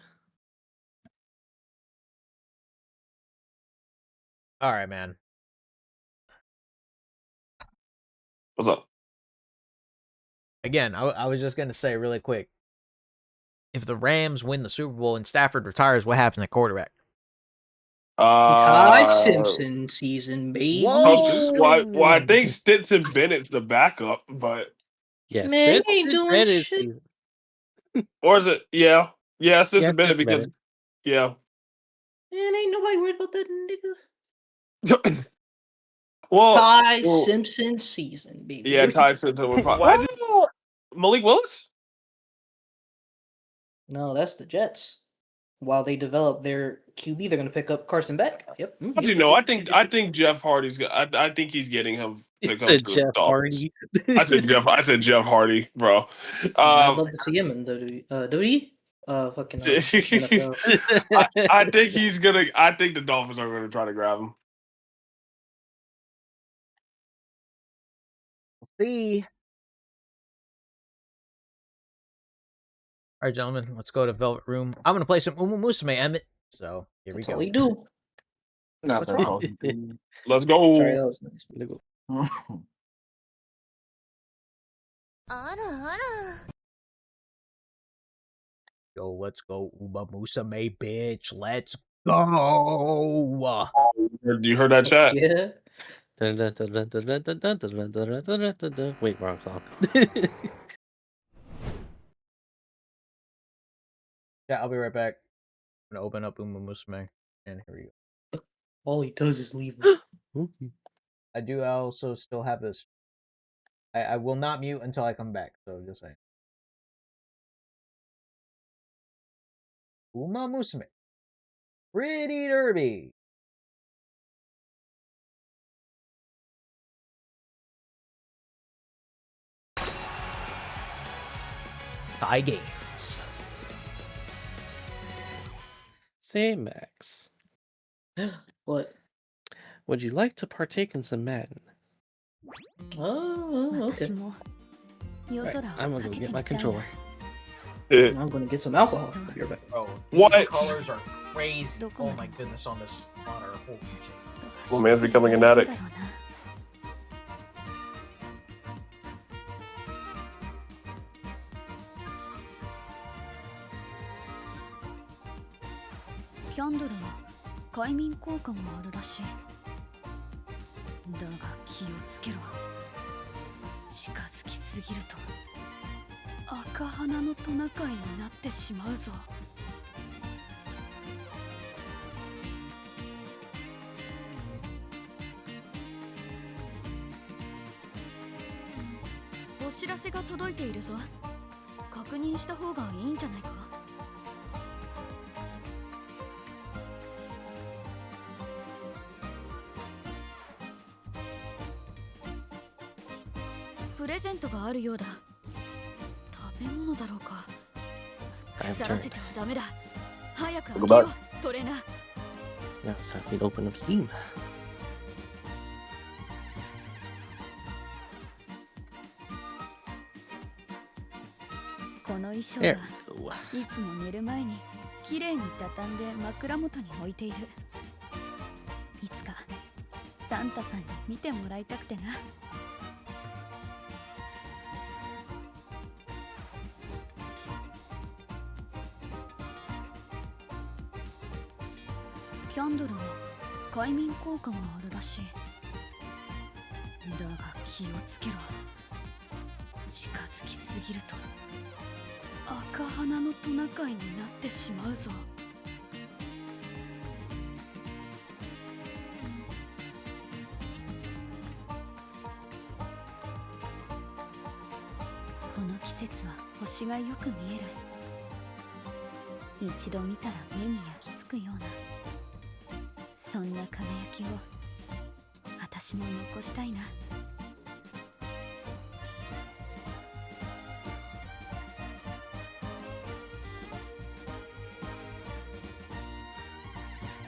All right, man. What's up? Again, I was just going to say really quick, if the Rams win the Super Bowl and Stafford retires, what happens at quarterback? Ty Simpson season, baby. Well, I think Stetson Bennett's the backup, but Yes, Man, he ain't doing shit. or is it? Yeah, Stetson Bennett Stetson because Bennett. Man, ain't nobody worried about that nigga. well, Ty Simpson season, baby. Yeah, Ty Simpson would probably. Malik Willis? No, that's the Jets. While they develop their QB, they're going to pick up Carson Beck. Yep. How do you know? I think Jeff Hardy's. I think he's getting him to You come said to Jeff the Dolphins. Hardy. I said Jeff Hardy, bro. I'd love to see him in WWE. Fucking. NFL. I think he's gonna. I think the Dolphins are gonna try to grab him. See. All right, gentlemen, let's go to Velvet Room. I'm going to play some Umamusume, Emmett. So, here we go. All he do. Not What's that's wrong? all he do. Let's go. Sorry, that was nice. Yo, let's go Umamusume, bitch. Let's go. You heard that chat? Yeah. Wait, wrong song. Yeah, I'll be right back. I'm going to open up Umamusume. And here we go. All he does is leave. I also still have this. I will not mute until I come back, so just saying. Umamusume. Pretty Derby. Thigh games. Say, Max. What? Would you like to partake in some Madden? Oh, okay. Right, I'm gonna go get my controller. I'm gonna get some alcohol. You're back. Bro, What? These colors are crazy. Oh my goodness, on this monitor. Holy shit. Well, man's becoming an addict.キャンドルは快眠効果もあるらしい。だが気をつけろ。近づきすぎると赤鼻のトナカイになってしまうぞ。お知らせが届いているぞ。確認した方がいいんじゃないか。プレゼントがあるようだ。食べ物だろうか。腐らせてはダメだ。早く開けよう、トレーナー。Now it's time for me to open up Steam. この衣装はいつも寝る前にきれいに畳んで枕元に置いている。いつかサンタさんに見てもらいたくてな。キャンドルは快眠効果があるらしい。だが気をつけろ。近づきすぎると赤鼻のトナカイになってしまうぞ。この季節は星がよく見える。一度見たら目に焼き付くような、そんな輝きを私も残したいな。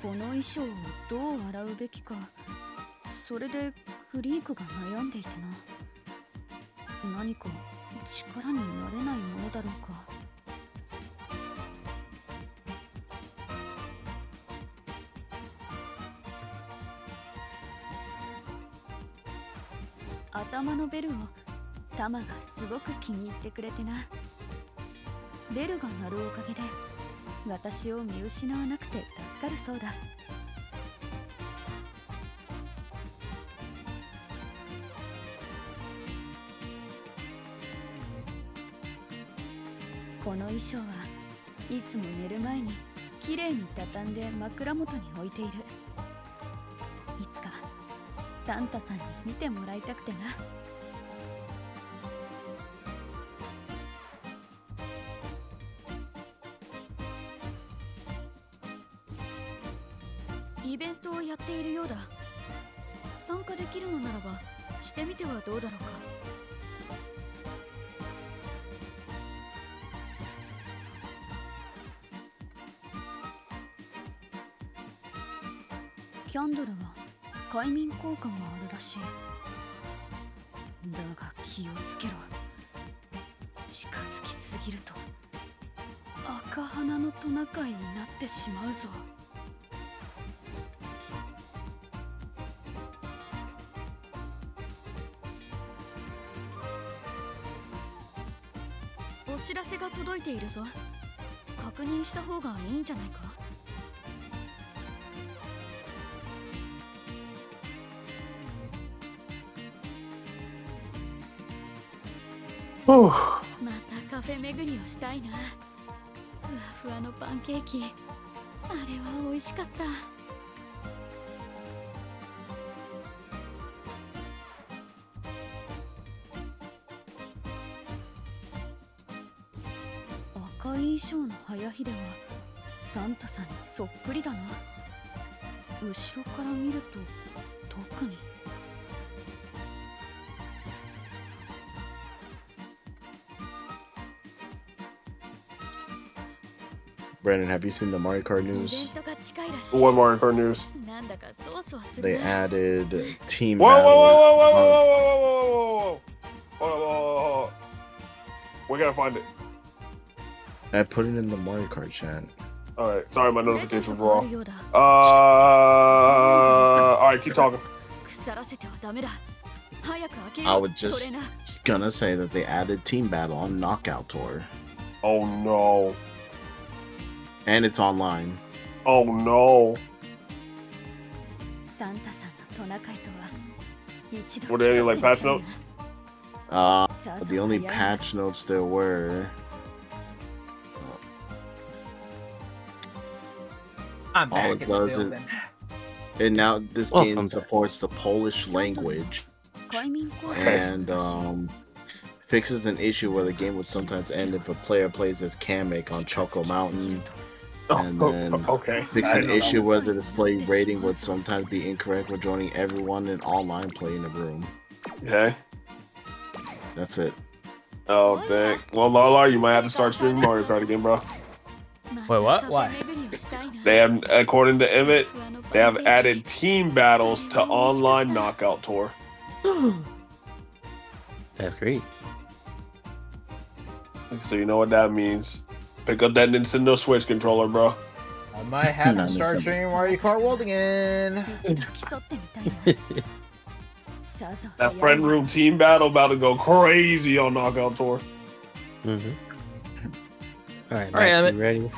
この衣装をどう洗うべきか、それでクリークが悩んでいてな。何か力になれないものだろうか。頭のベルをタマがすごく気に入ってくれてな。ベルが鳴るおかげで私を見失わなくて助かるそうだ。この衣装はいつも寝る前にきれいに畳んで枕元に置いている。いつかサンタさんに見てもらいたくてな。イベントをやっているようだ。参加できるのならばしてみてはどうだろうか。キャンドルは快眠効果があるらしい。だが気をつけろ。近づきすぎると赤鼻のトナカイになってしまうぞ。お知らせが届いているぞ。確認した方がいいんじゃないか。またカフェ巡りをしたいな。ふわふわのパンケーキ、あれは美味しかった。赤い衣装の早秀はサンタさんにそっくりだな。後ろから見ると特に。Brandon, have you seen the Mario Kart news? What Mario Kart news? They added team Whoa, whoa, battle. whoa, whoa, whoa, whoa, whoa, whoa, whoa, whoa, whoa, whoa, whoa. We gotta find it. I put it in the Mario Kart chat. All right, sorry, my notification was wrong. All right, keep talking. I was just gonna say that they added team battle on Knockout Tour. Oh no. And it's online. Oh no. Were there any like patch notes? The only patch notes there were. I'm back in the building. And now this game supports the Polish language. And fixes an issue where the game would sometimes end if a player plays as Kamek on Choco Mountain. And then fix an issue where the display rating would sometimes be incorrect when joining everyone in online play in the room. Okay. That's it. Oh, dang. Well, Lala, you might have to start streaming Mario Kart again, bro. Wait, what? Why? They have, according to Emmett, they have added team battles to online Knockout Tour. That's great. So you know what that means. Pick up that Nintendo Switch controller, bro. I might have to start streaming Mario Kart World again. That friend room team battle about to go crazy on Knockout Tour. All right, Max, you ready?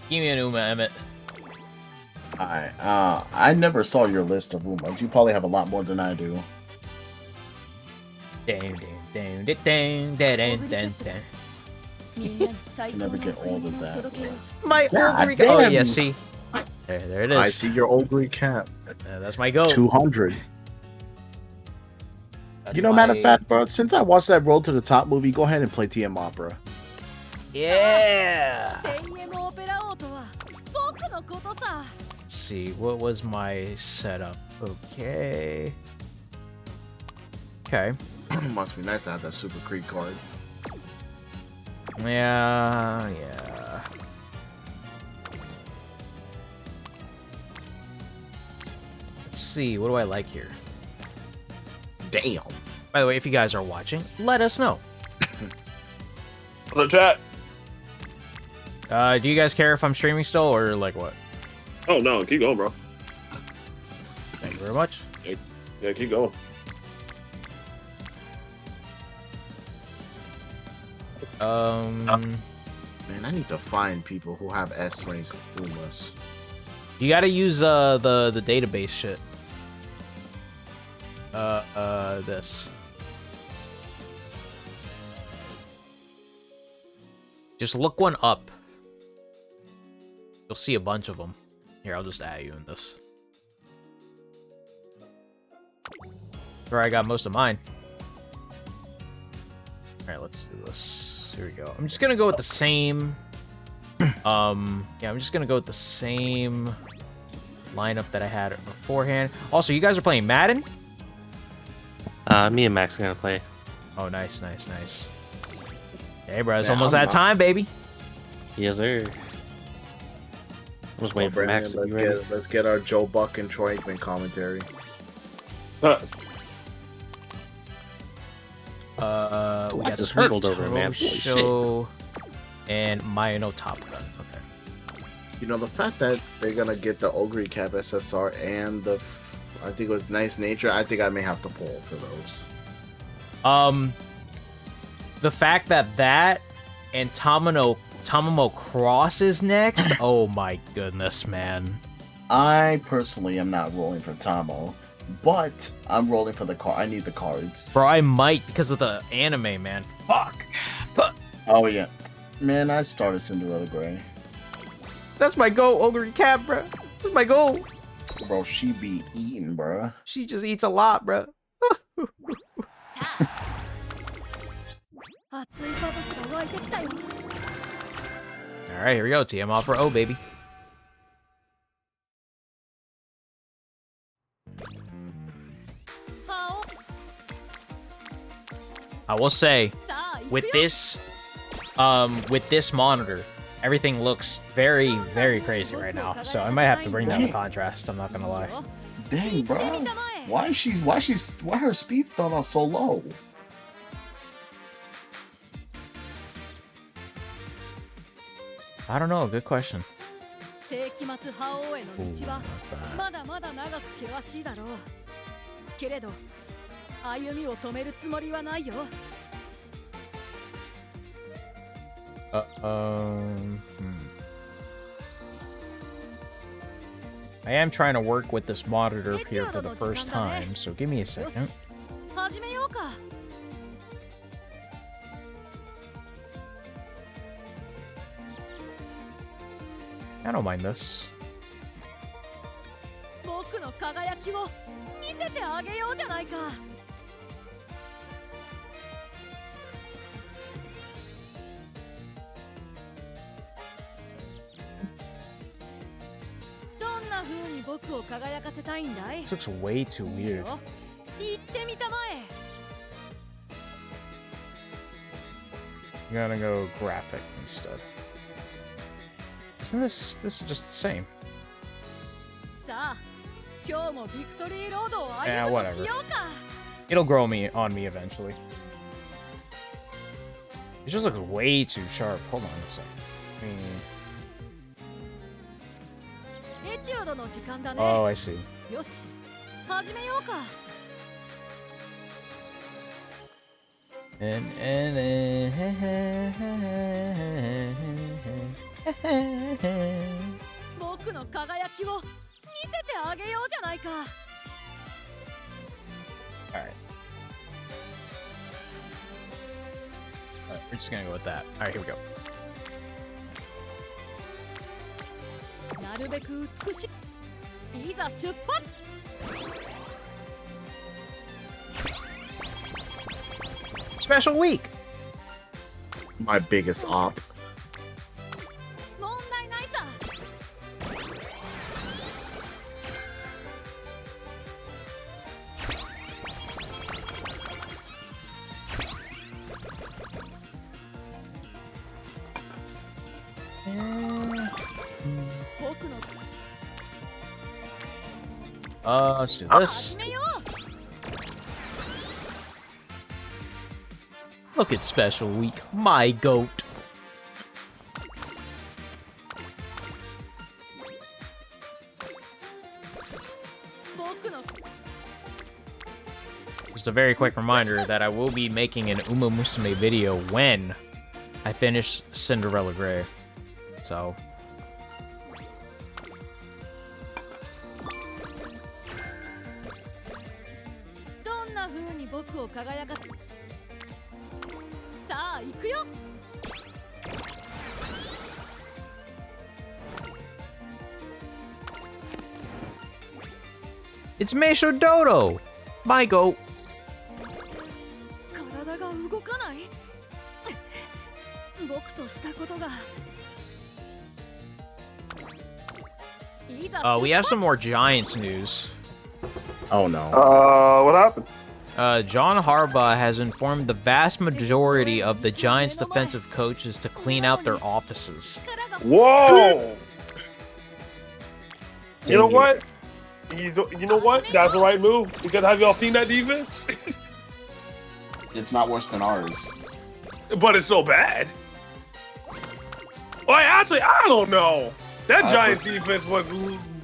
Give me an Uma, Emmett. Alright, I never saw your list of Umas. You probably have a lot more than I do. I never get all of that. My Ogre damn. Oh, yeah, see? There it is. I see your Ogre cap. That's my goal. 200. You know, matter of fact, bro, since I watched that Road to the Top movie, go ahead and play TM Opera. Yeah! Let's see, what was my setup? Okay. Okay. Must be nice to have that Super Creed card. Yeah. Let's see, what do I like here? Damn. By the way, if you guys are watching, let us know. The chat. Do you guys care if I'm streaming still, or like what? Oh no, keep going, bro. Thank you very much. Yeah, keep going. Man, I need to find people who have S rank Umas. You gotta use the database shit. This. Just look one up. You'll see a bunch of them. Here, I'll just add you in this. Where I got most of mine. Alright, let's do this. Here we go. I'm just gonna go with the same... yeah, I'm just gonna go with the same lineup that I had beforehand. Also, you guys are playing Madden? Me and Max are gonna play. Oh, nice. Hey, bro, it's almost that time, baby. Yes, sir. I was waiting for Max to be ready. Let's get our Joe Buck and Troy Aikman commentary. I We got just Sweet hurdled over it, man. Holy Show and Mayano Top Gun. Okay. You know, the fact that they're gonna get the Ogre Cap SSR and the, I think it was Nice Nature, I think I may have to pull for those. The fact that and Tamamo Cross is next. Oh my goodness, man. I personally am not rolling for Tamo, but I'm rolling for the card. I need the cards. Bro, I might because of the anime, man. Fuck. Oh yeah, man, I started Cinderella Gray. That's my goal, Ogre Cap, bro. That's my goal. Bro, she be eating, bro. She just eats a lot, bro. Alright, here we go. TM off for O, baby. I will say, with this monitor, everything looks very, very crazy right now. So I might have to bring down the contrast. I'm not gonna lie. Dang, bro. Why her speed start off so low? I don't know. Good question. I am trying to work with this monitor up here for the first time, so give me a second. I don't mind this. This looks way too weird. I'm gonna go graphic instead. Isn't this is just the same? Yeah, whatever. It'll grow on me eventually. It just looks way too sharp. Hold on a second. Oh, I see. 僕の輝きを見せてあげようじゃないか。 Alright. We're just gonna go with that. Alright, here we go. なるべく美しい。いざ出発。 Special week! My biggest op. 問題ないさ。 僕の Let's do this. 始めよう。 Look at Special Week, my goat. Just a very quick reminder that I will be making an Umamusume video when I finish Cinderella Grey. So... どんな風に僕を輝かさあ行くよ。 It's Meisho Dodo! My goat! 体が動かない。僕としたことが。いざ We have some more Giants news. Oh no. What happened? John Harbaugh has informed the vast majority of the Giants' defensive coaches to clean out their offices. Whoa! You know what? You know what? That's the right move. Because have y'all seen that defense? It's not worse than ours. But it's so bad. Well, actually, I don't know. That Giants defense was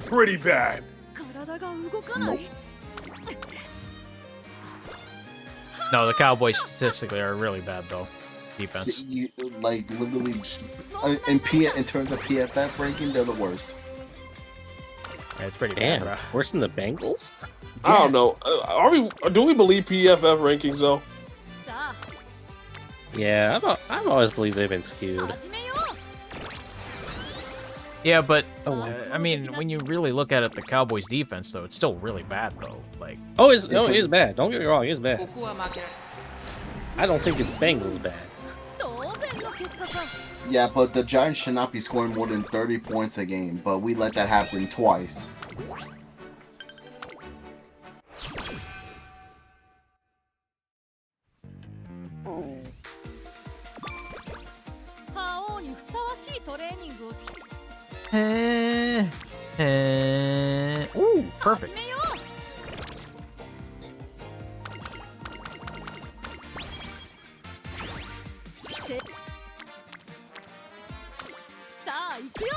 pretty bad. 体が動かない。 No, the Cowboys statistically are really bad though. Defense. See, like literally, in terms of PFF ranking, they're the worst. Yeah, it's pretty Damn, bad, bro. Worse than the Bengals? I don't know. Do we believe PFF rankings though? Yeah, I've always believed they've been skewed. Yeah, but I mean, when you really look at it, the Cowboys' defense though, it's still really bad though. Like, Oh, it is bad. Don't get me wrong, it's bad. I don't think it's Bengals bad. Yeah, but the Giants should not be scoring more than 30 points a game, but we let that happen twice. Ooh, perfect. さあ行くよ。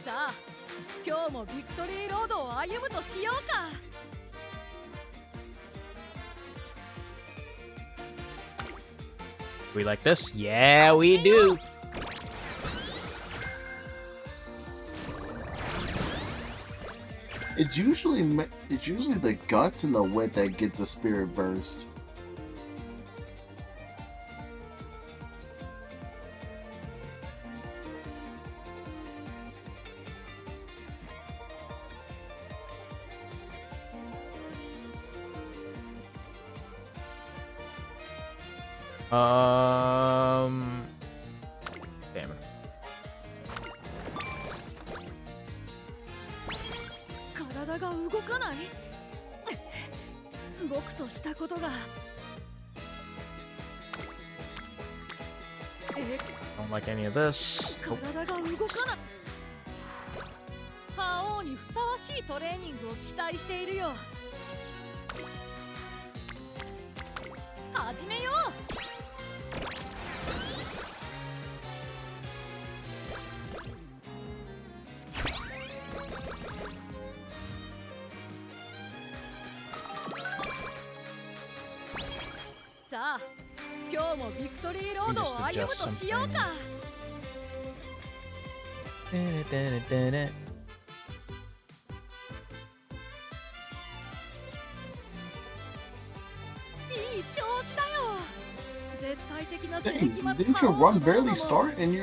さあ今日もビクトリーロードを歩むとしようか。 We like this? Yeah, we do. It's usually the guts and the wit that get the spirit burst. Damn it. 体が動かない。僕としたことが。 Don't like any of this. 体が動かない。覇王にふさわしいトレーニングを期待しているよ。始めよう。 さあ今日もビクトリーロードを歩むとしようか。 いい調子だよ。絶対的な世紀 Dang, 末 didn't your run barely start and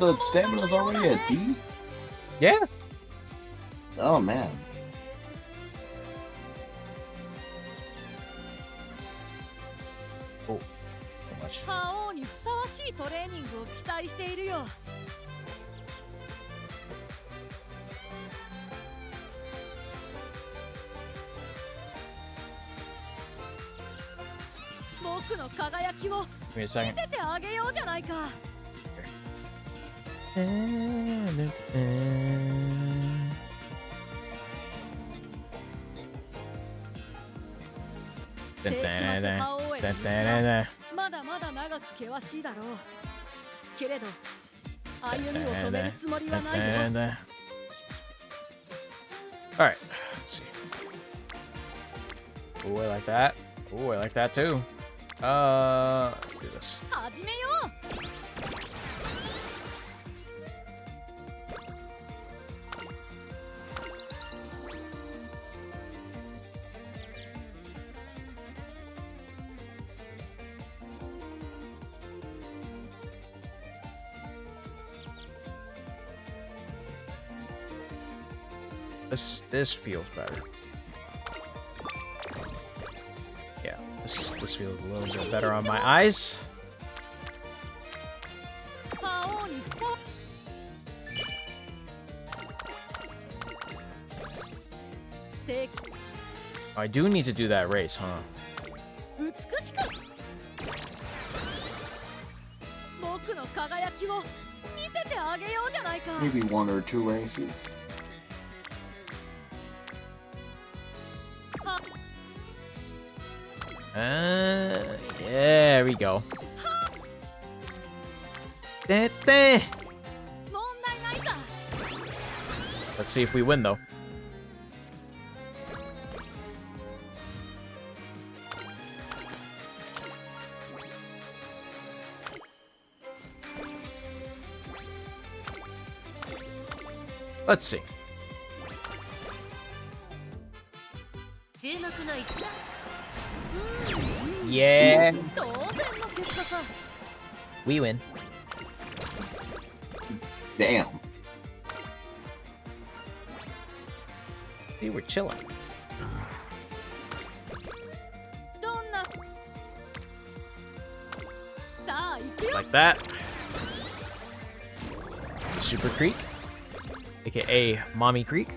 the stamina's already at D? Yeah. Oh man. 覇王にふさわしいトレーニングを期待しているよ。僕の輝きを見せてあげようじゃないか。 世紀末覇王への道はまだまだ長く険しいだろう。けれど歩みを止めるつもりはないよ。 Alright, let's see. Oh, I like that. Oh, I like that too. Let's do this. 始めよう。 This feels better. Yeah, this feels a little bit better on my eyes. I do need to do that race, huh? Maybe 1 or 2 races. Yeah, there we go. Let's see if we win, though. Let's see. Yeah. We win. Damn. We were chilling. Like that. Super Creek, aka Mommy Creek.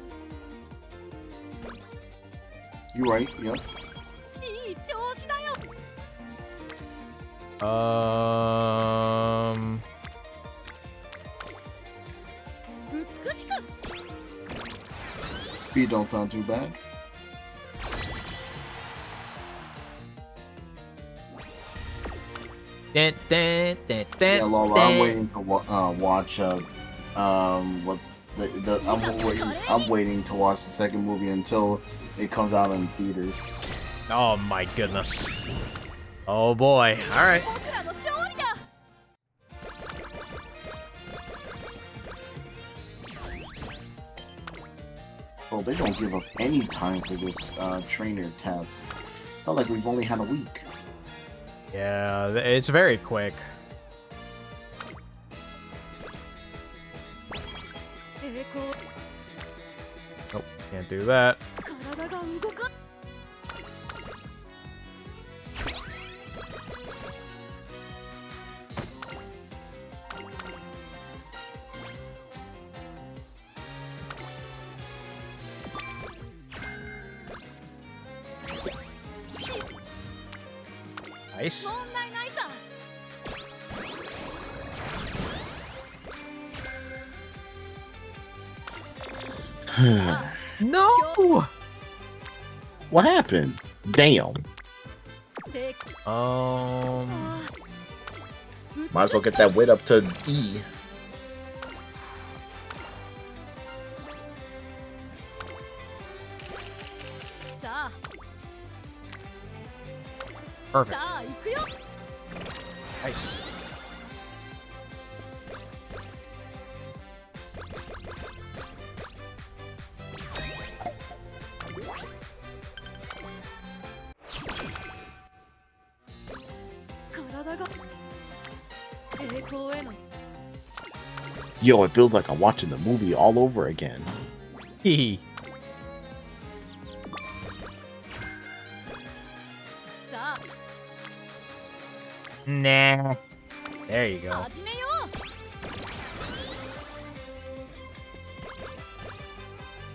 You right, yep. Speed don't sound too bad. Yeah, Lola, I'm waiting to watch. What's I'm waiting to watch the second movie until it comes out in theaters. Oh my goodness. Oh boy. All right. Oh, they don't give us any time for this trainer test. Felt like we've only had a week. Yeah, it's very quick. Nope, can't do that. Nice. No! What happened? Damn. Might as well get that weight up to E. Perfect. Nice. Yo, it feels like I'm watching the movie all over again. Hee. Nah. There you go.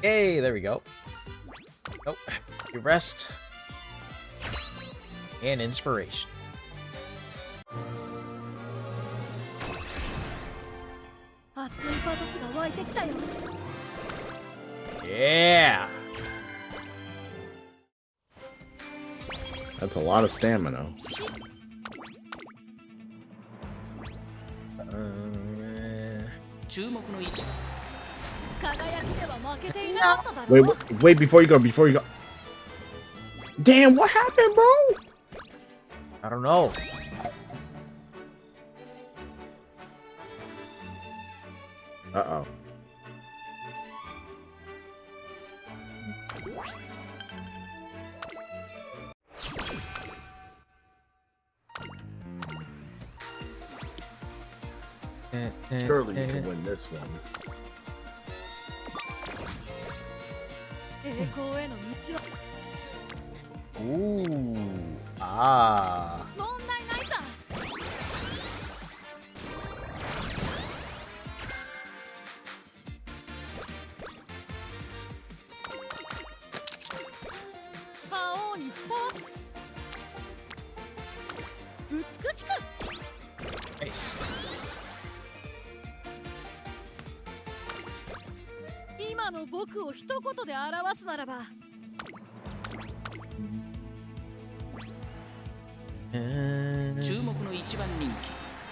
Hey, there we go. Oh, you rest. And inspiration. Yeah. That's a lot of stamina. Wait, before you go. Damn, what happened, bro? I don't know. Uh-oh. Surely you can win this one. Ooh. Ah. Nice. 今の僕を一言で表すならば 注目の一番人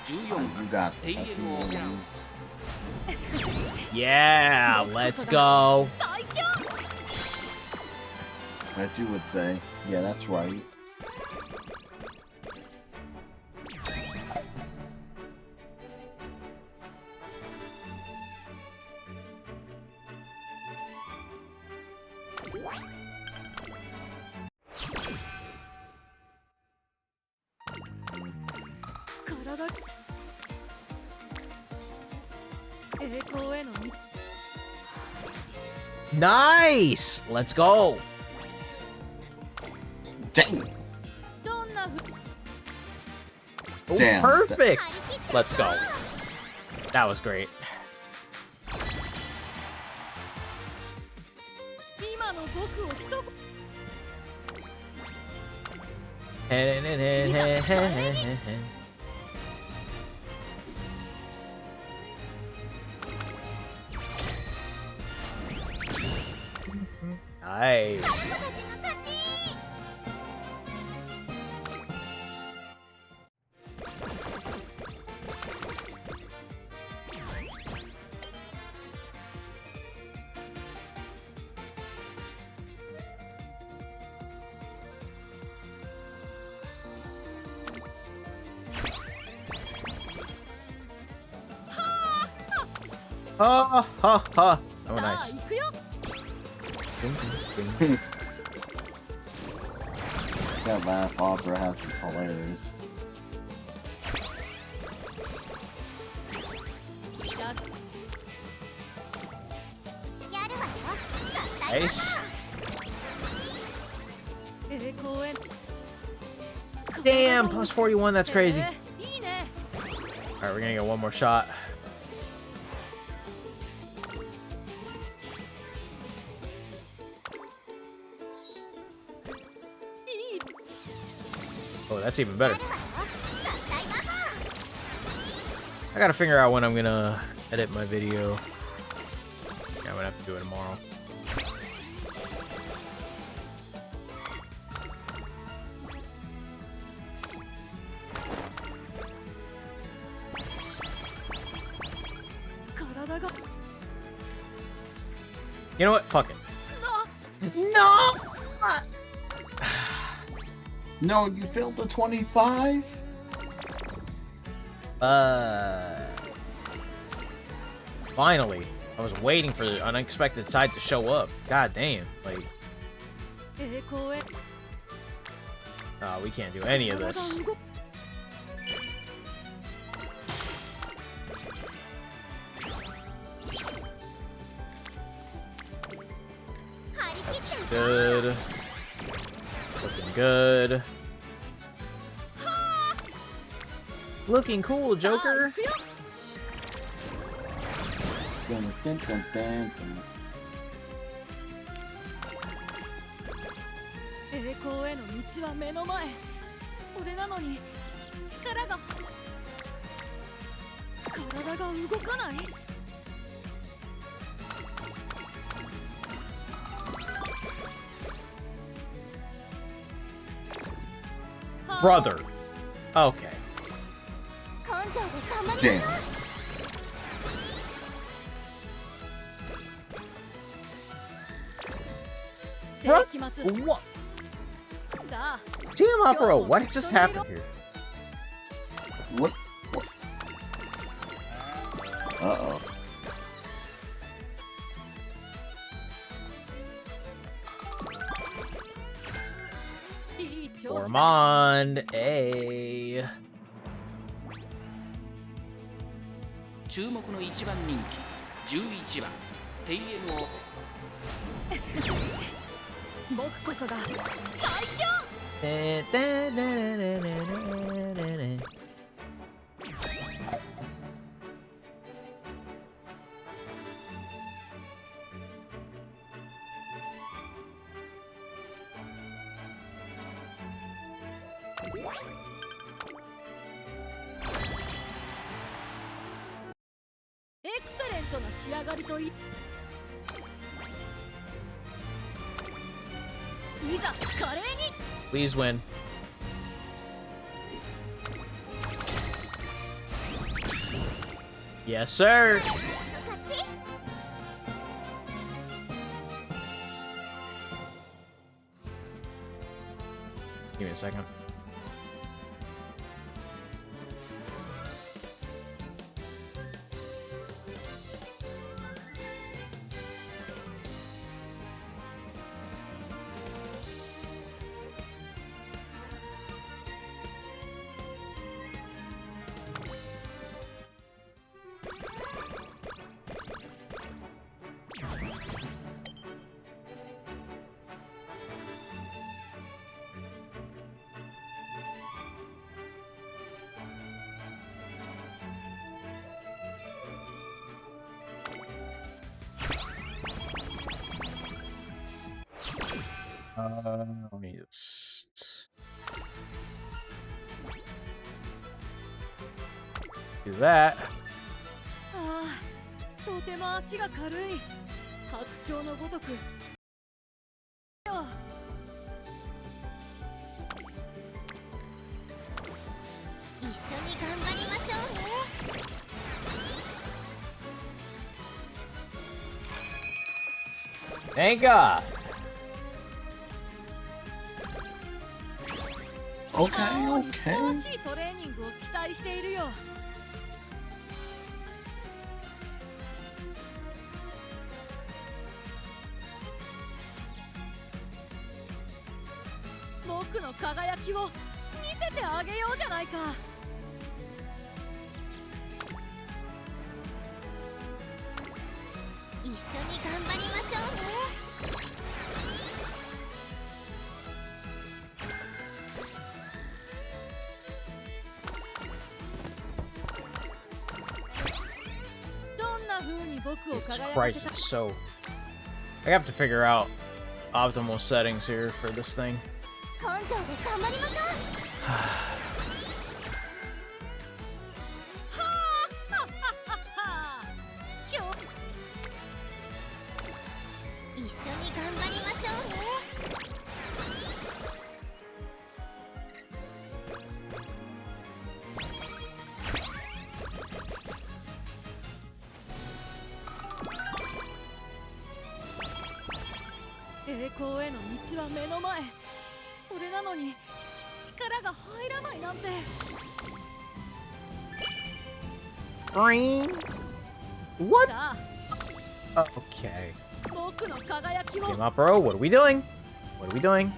気14番テイレムを Yeah, let's go. As you would say. Yeah, that's right. Nice. Let's go. Dang. Oh, Damn. perfect. Let's go. That was great. Nice. Ha ha ha. Oh, nice. That laugh opera has is hilarious. Nice. Damn, plus 41, that's crazy. Alright, we're gonna get one more shot. Oh, that's even better. I gotta figure out when I'm gonna edit my video. Yeah, I'm gonna have to do it tomorrow. You know what? Fuck it. No! No, you failed the 25? Finally. I was waiting for the unexpected side to show up. God damn. Like... we can't do any of this. That's good. Looking good. Looking cool, Joker. Brother. Okay. Damn. What? Tiamat, bro, what just happened here? What? Uh-oh. Ormond, A. 注目の一番人気11番テイエムを僕こそが最強。エクセレントな仕上がりといざ華麗に Please win. Yes, sir. Give me a second. Let me just do that. ああ、とても足が軽い。白鳥のごとく。よ。一緒に頑張りましょうね。Thank God. Okay. ふさわしいトレーニングを期待しているよ。僕の輝きを見せてあげようじゃないか。一緒に頑張りましょうね。Jesus Christ, it's so... I have to figure out optimal settings here for this thing. screen? What? Okay. Game up, bro. What are we doing? What are we doing?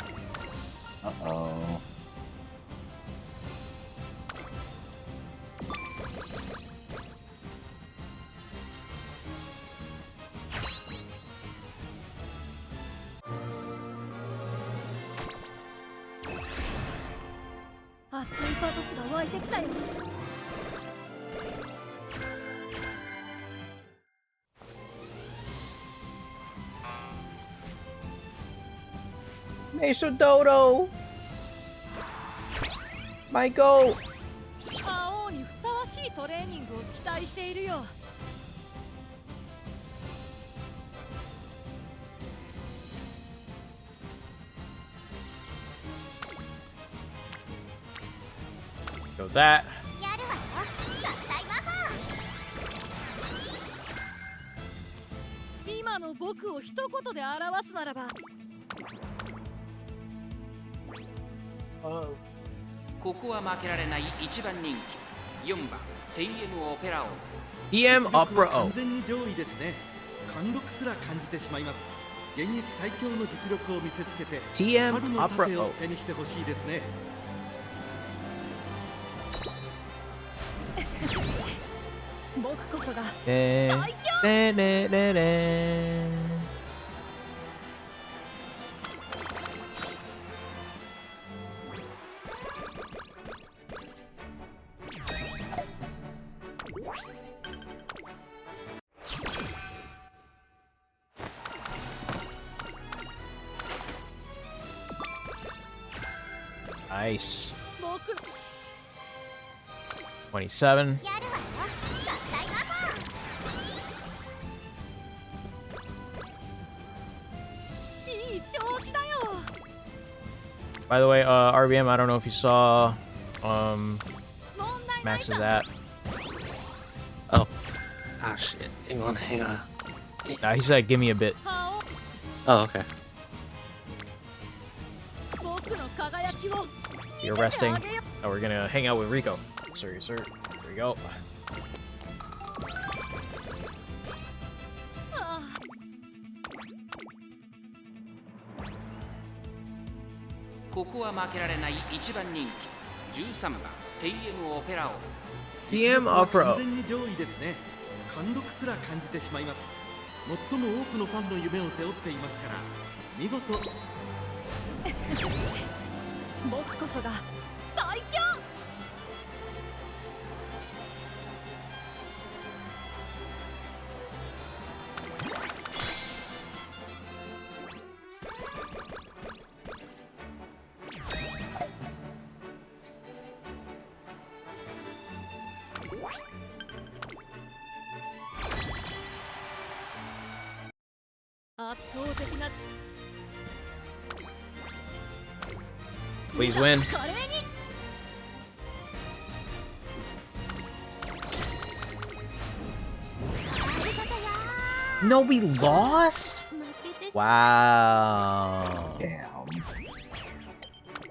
Uh-oh. Meso Dodo! My goat! 覇王にふさわしいトレーニングを期待しているよ。Go that. 今の僕を一言で表すならば。ここは負けられない一番人気4番 TM オペラ王 TM オペラ王完全に上位ですね。貫禄すら感じてしまいます。現役最強の実力を見せつけて TM 春の盾を手にしてほしいですね。僕こそが最強。Nice. 27. By the way, RBM, I don't know if you saw Max's at. Oh. Ah, shit. Hang on. Nah, he said, give me a bit. Oh, okay. You're resting. Oh, we're gonna hang out with Rico. Sorry, sir. There we go. ここは負けられない一番人気13番 TM オペラ王 TM オペラ王完全に上位ですね。貫禄すら感じてしまいます。最も多くのファンの夢を背負っていますから見事。僕こそが最強。圧倒的な Please win. No, we lost? Wow. Damn.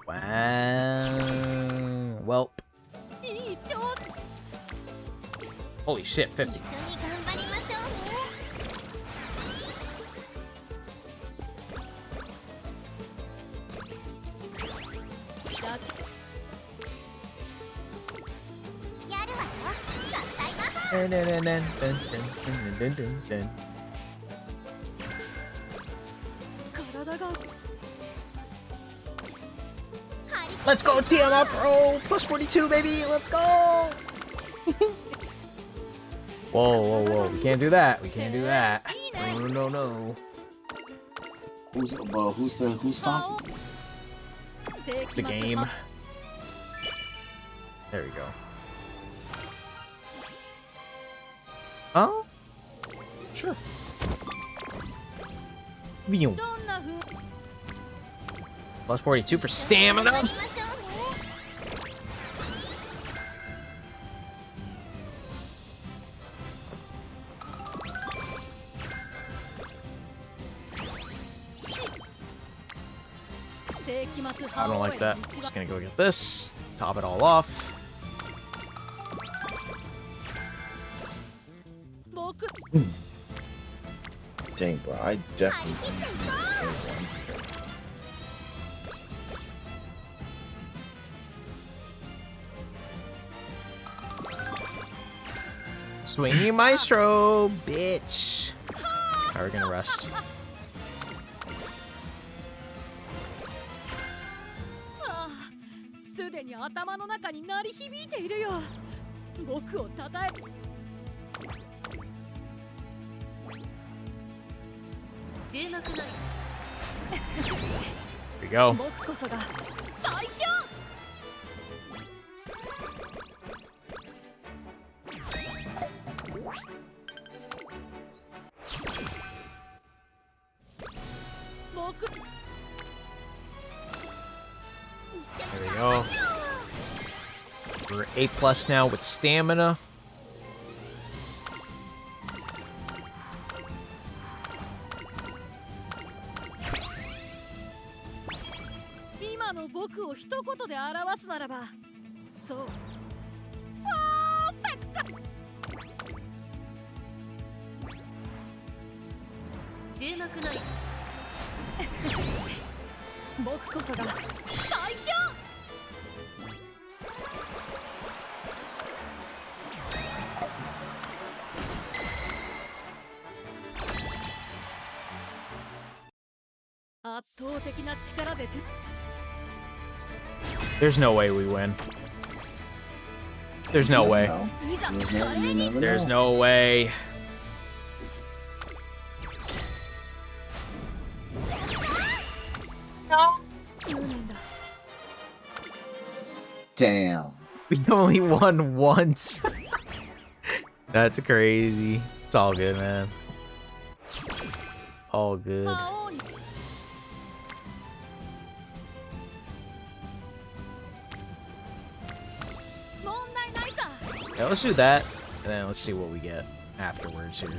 Wow. Welp. Holy shit, 50. Let's go, TM up, bro! Plus 42, baby! Let's go! Whoa. We can't do that. We can't do that. No. Who's talking? The game. There we go. Oh? Sure. Meow. Plus 42 for stamina. I don't like that. I'm just gonna go get this. Top it all off. Dang, bro, I definitely need A1. Swingy Maestro, bitch. Alright, we're gonna rest. Here we go. There we go. We're A+ now with stamina. There's no way we win. There's no way. There's no way. No. Damn. We only won once. That's crazy. It's all good, man. All good. Yeah, let's do that, and then let's see what we get afterwards here.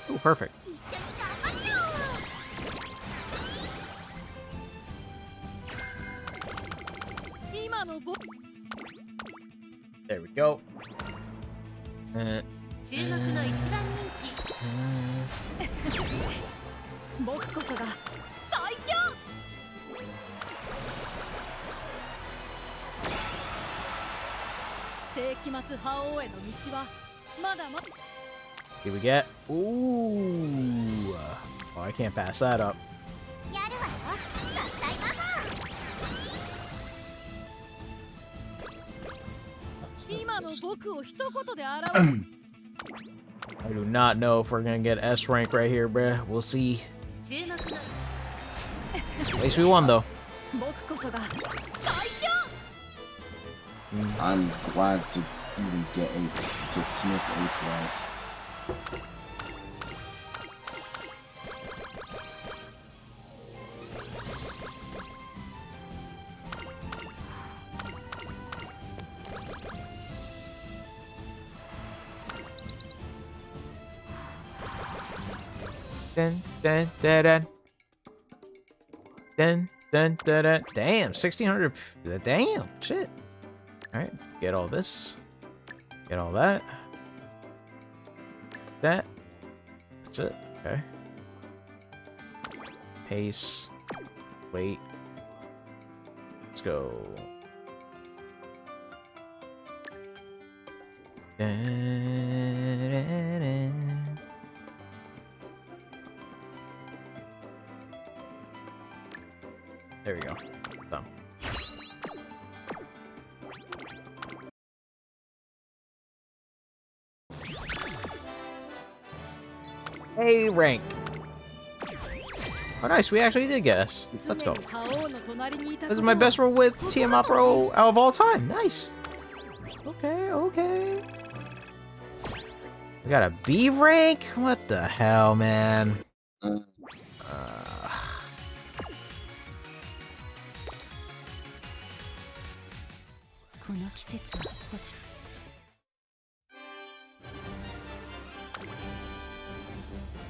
Oh, perfect. There we go. Here we get. Ooh. Oh, I can't pass that up. I do not know if we're gonna get S rank right here, bruh. We'll see. At least we won, though. I'm glad to even get to sniff A+. Dun, dun, dun, dun. Dun, dun, dun, dun. Damn, 1600. Damn, shit. Alright, get all this. Get all that. That. That's it. Okay. Pace. Wait. Let's go. Dun, dun, dun. There we go. Done. A rank. Oh, nice. We actually did get us. Let's go. This is my best roll with TMO Pro out of all time. Nice. Okay, okay. We got a B rank? What the hell, man? この季節は星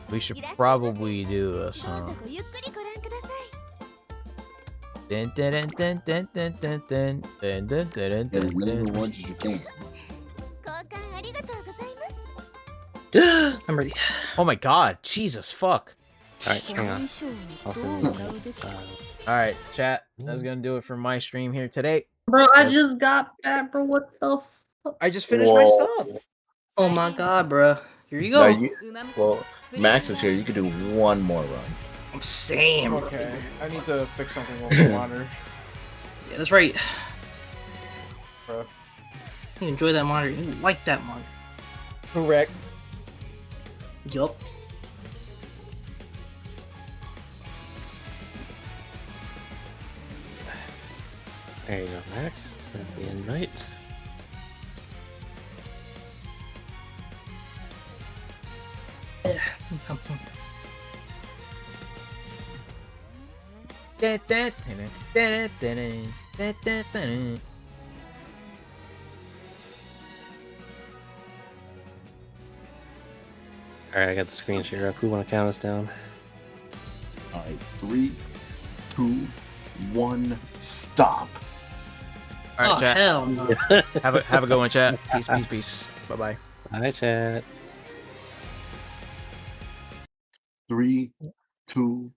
We should probably do this, huh? Dun, dun, dun, dun, dun, dun, dun, dun, dun, dun, dun, As many dun. ones as you can. I'm ready. Oh my god, Jesus, fuck. Alright, hang on. I'll send you Alright, chat. That's gonna do it for my stream here today. Bro, I Yes. just got back, bro. What the fuck? I just finished my stuff. Oh my god, bro. Here you Now go. well, Max is here. You could do one more run. I'm saying. Okay, I need to fix something with the monitor. Yeah, that's right. Bro. You enjoy that monitor. You like that monitor. Correct. Yup. There you go, Max. Send the invite. Yeah. Dun, dun, dun, dun, dun, dun, dun, dun. Alright, I got the screen share up. Who wanna count us down? Alright, 3, 2, 1, stop. Alright, Oh, chat. hell no. Have a good one, chat. Peace, peace, peace. Bye bye. Bye, chat. 3, 2,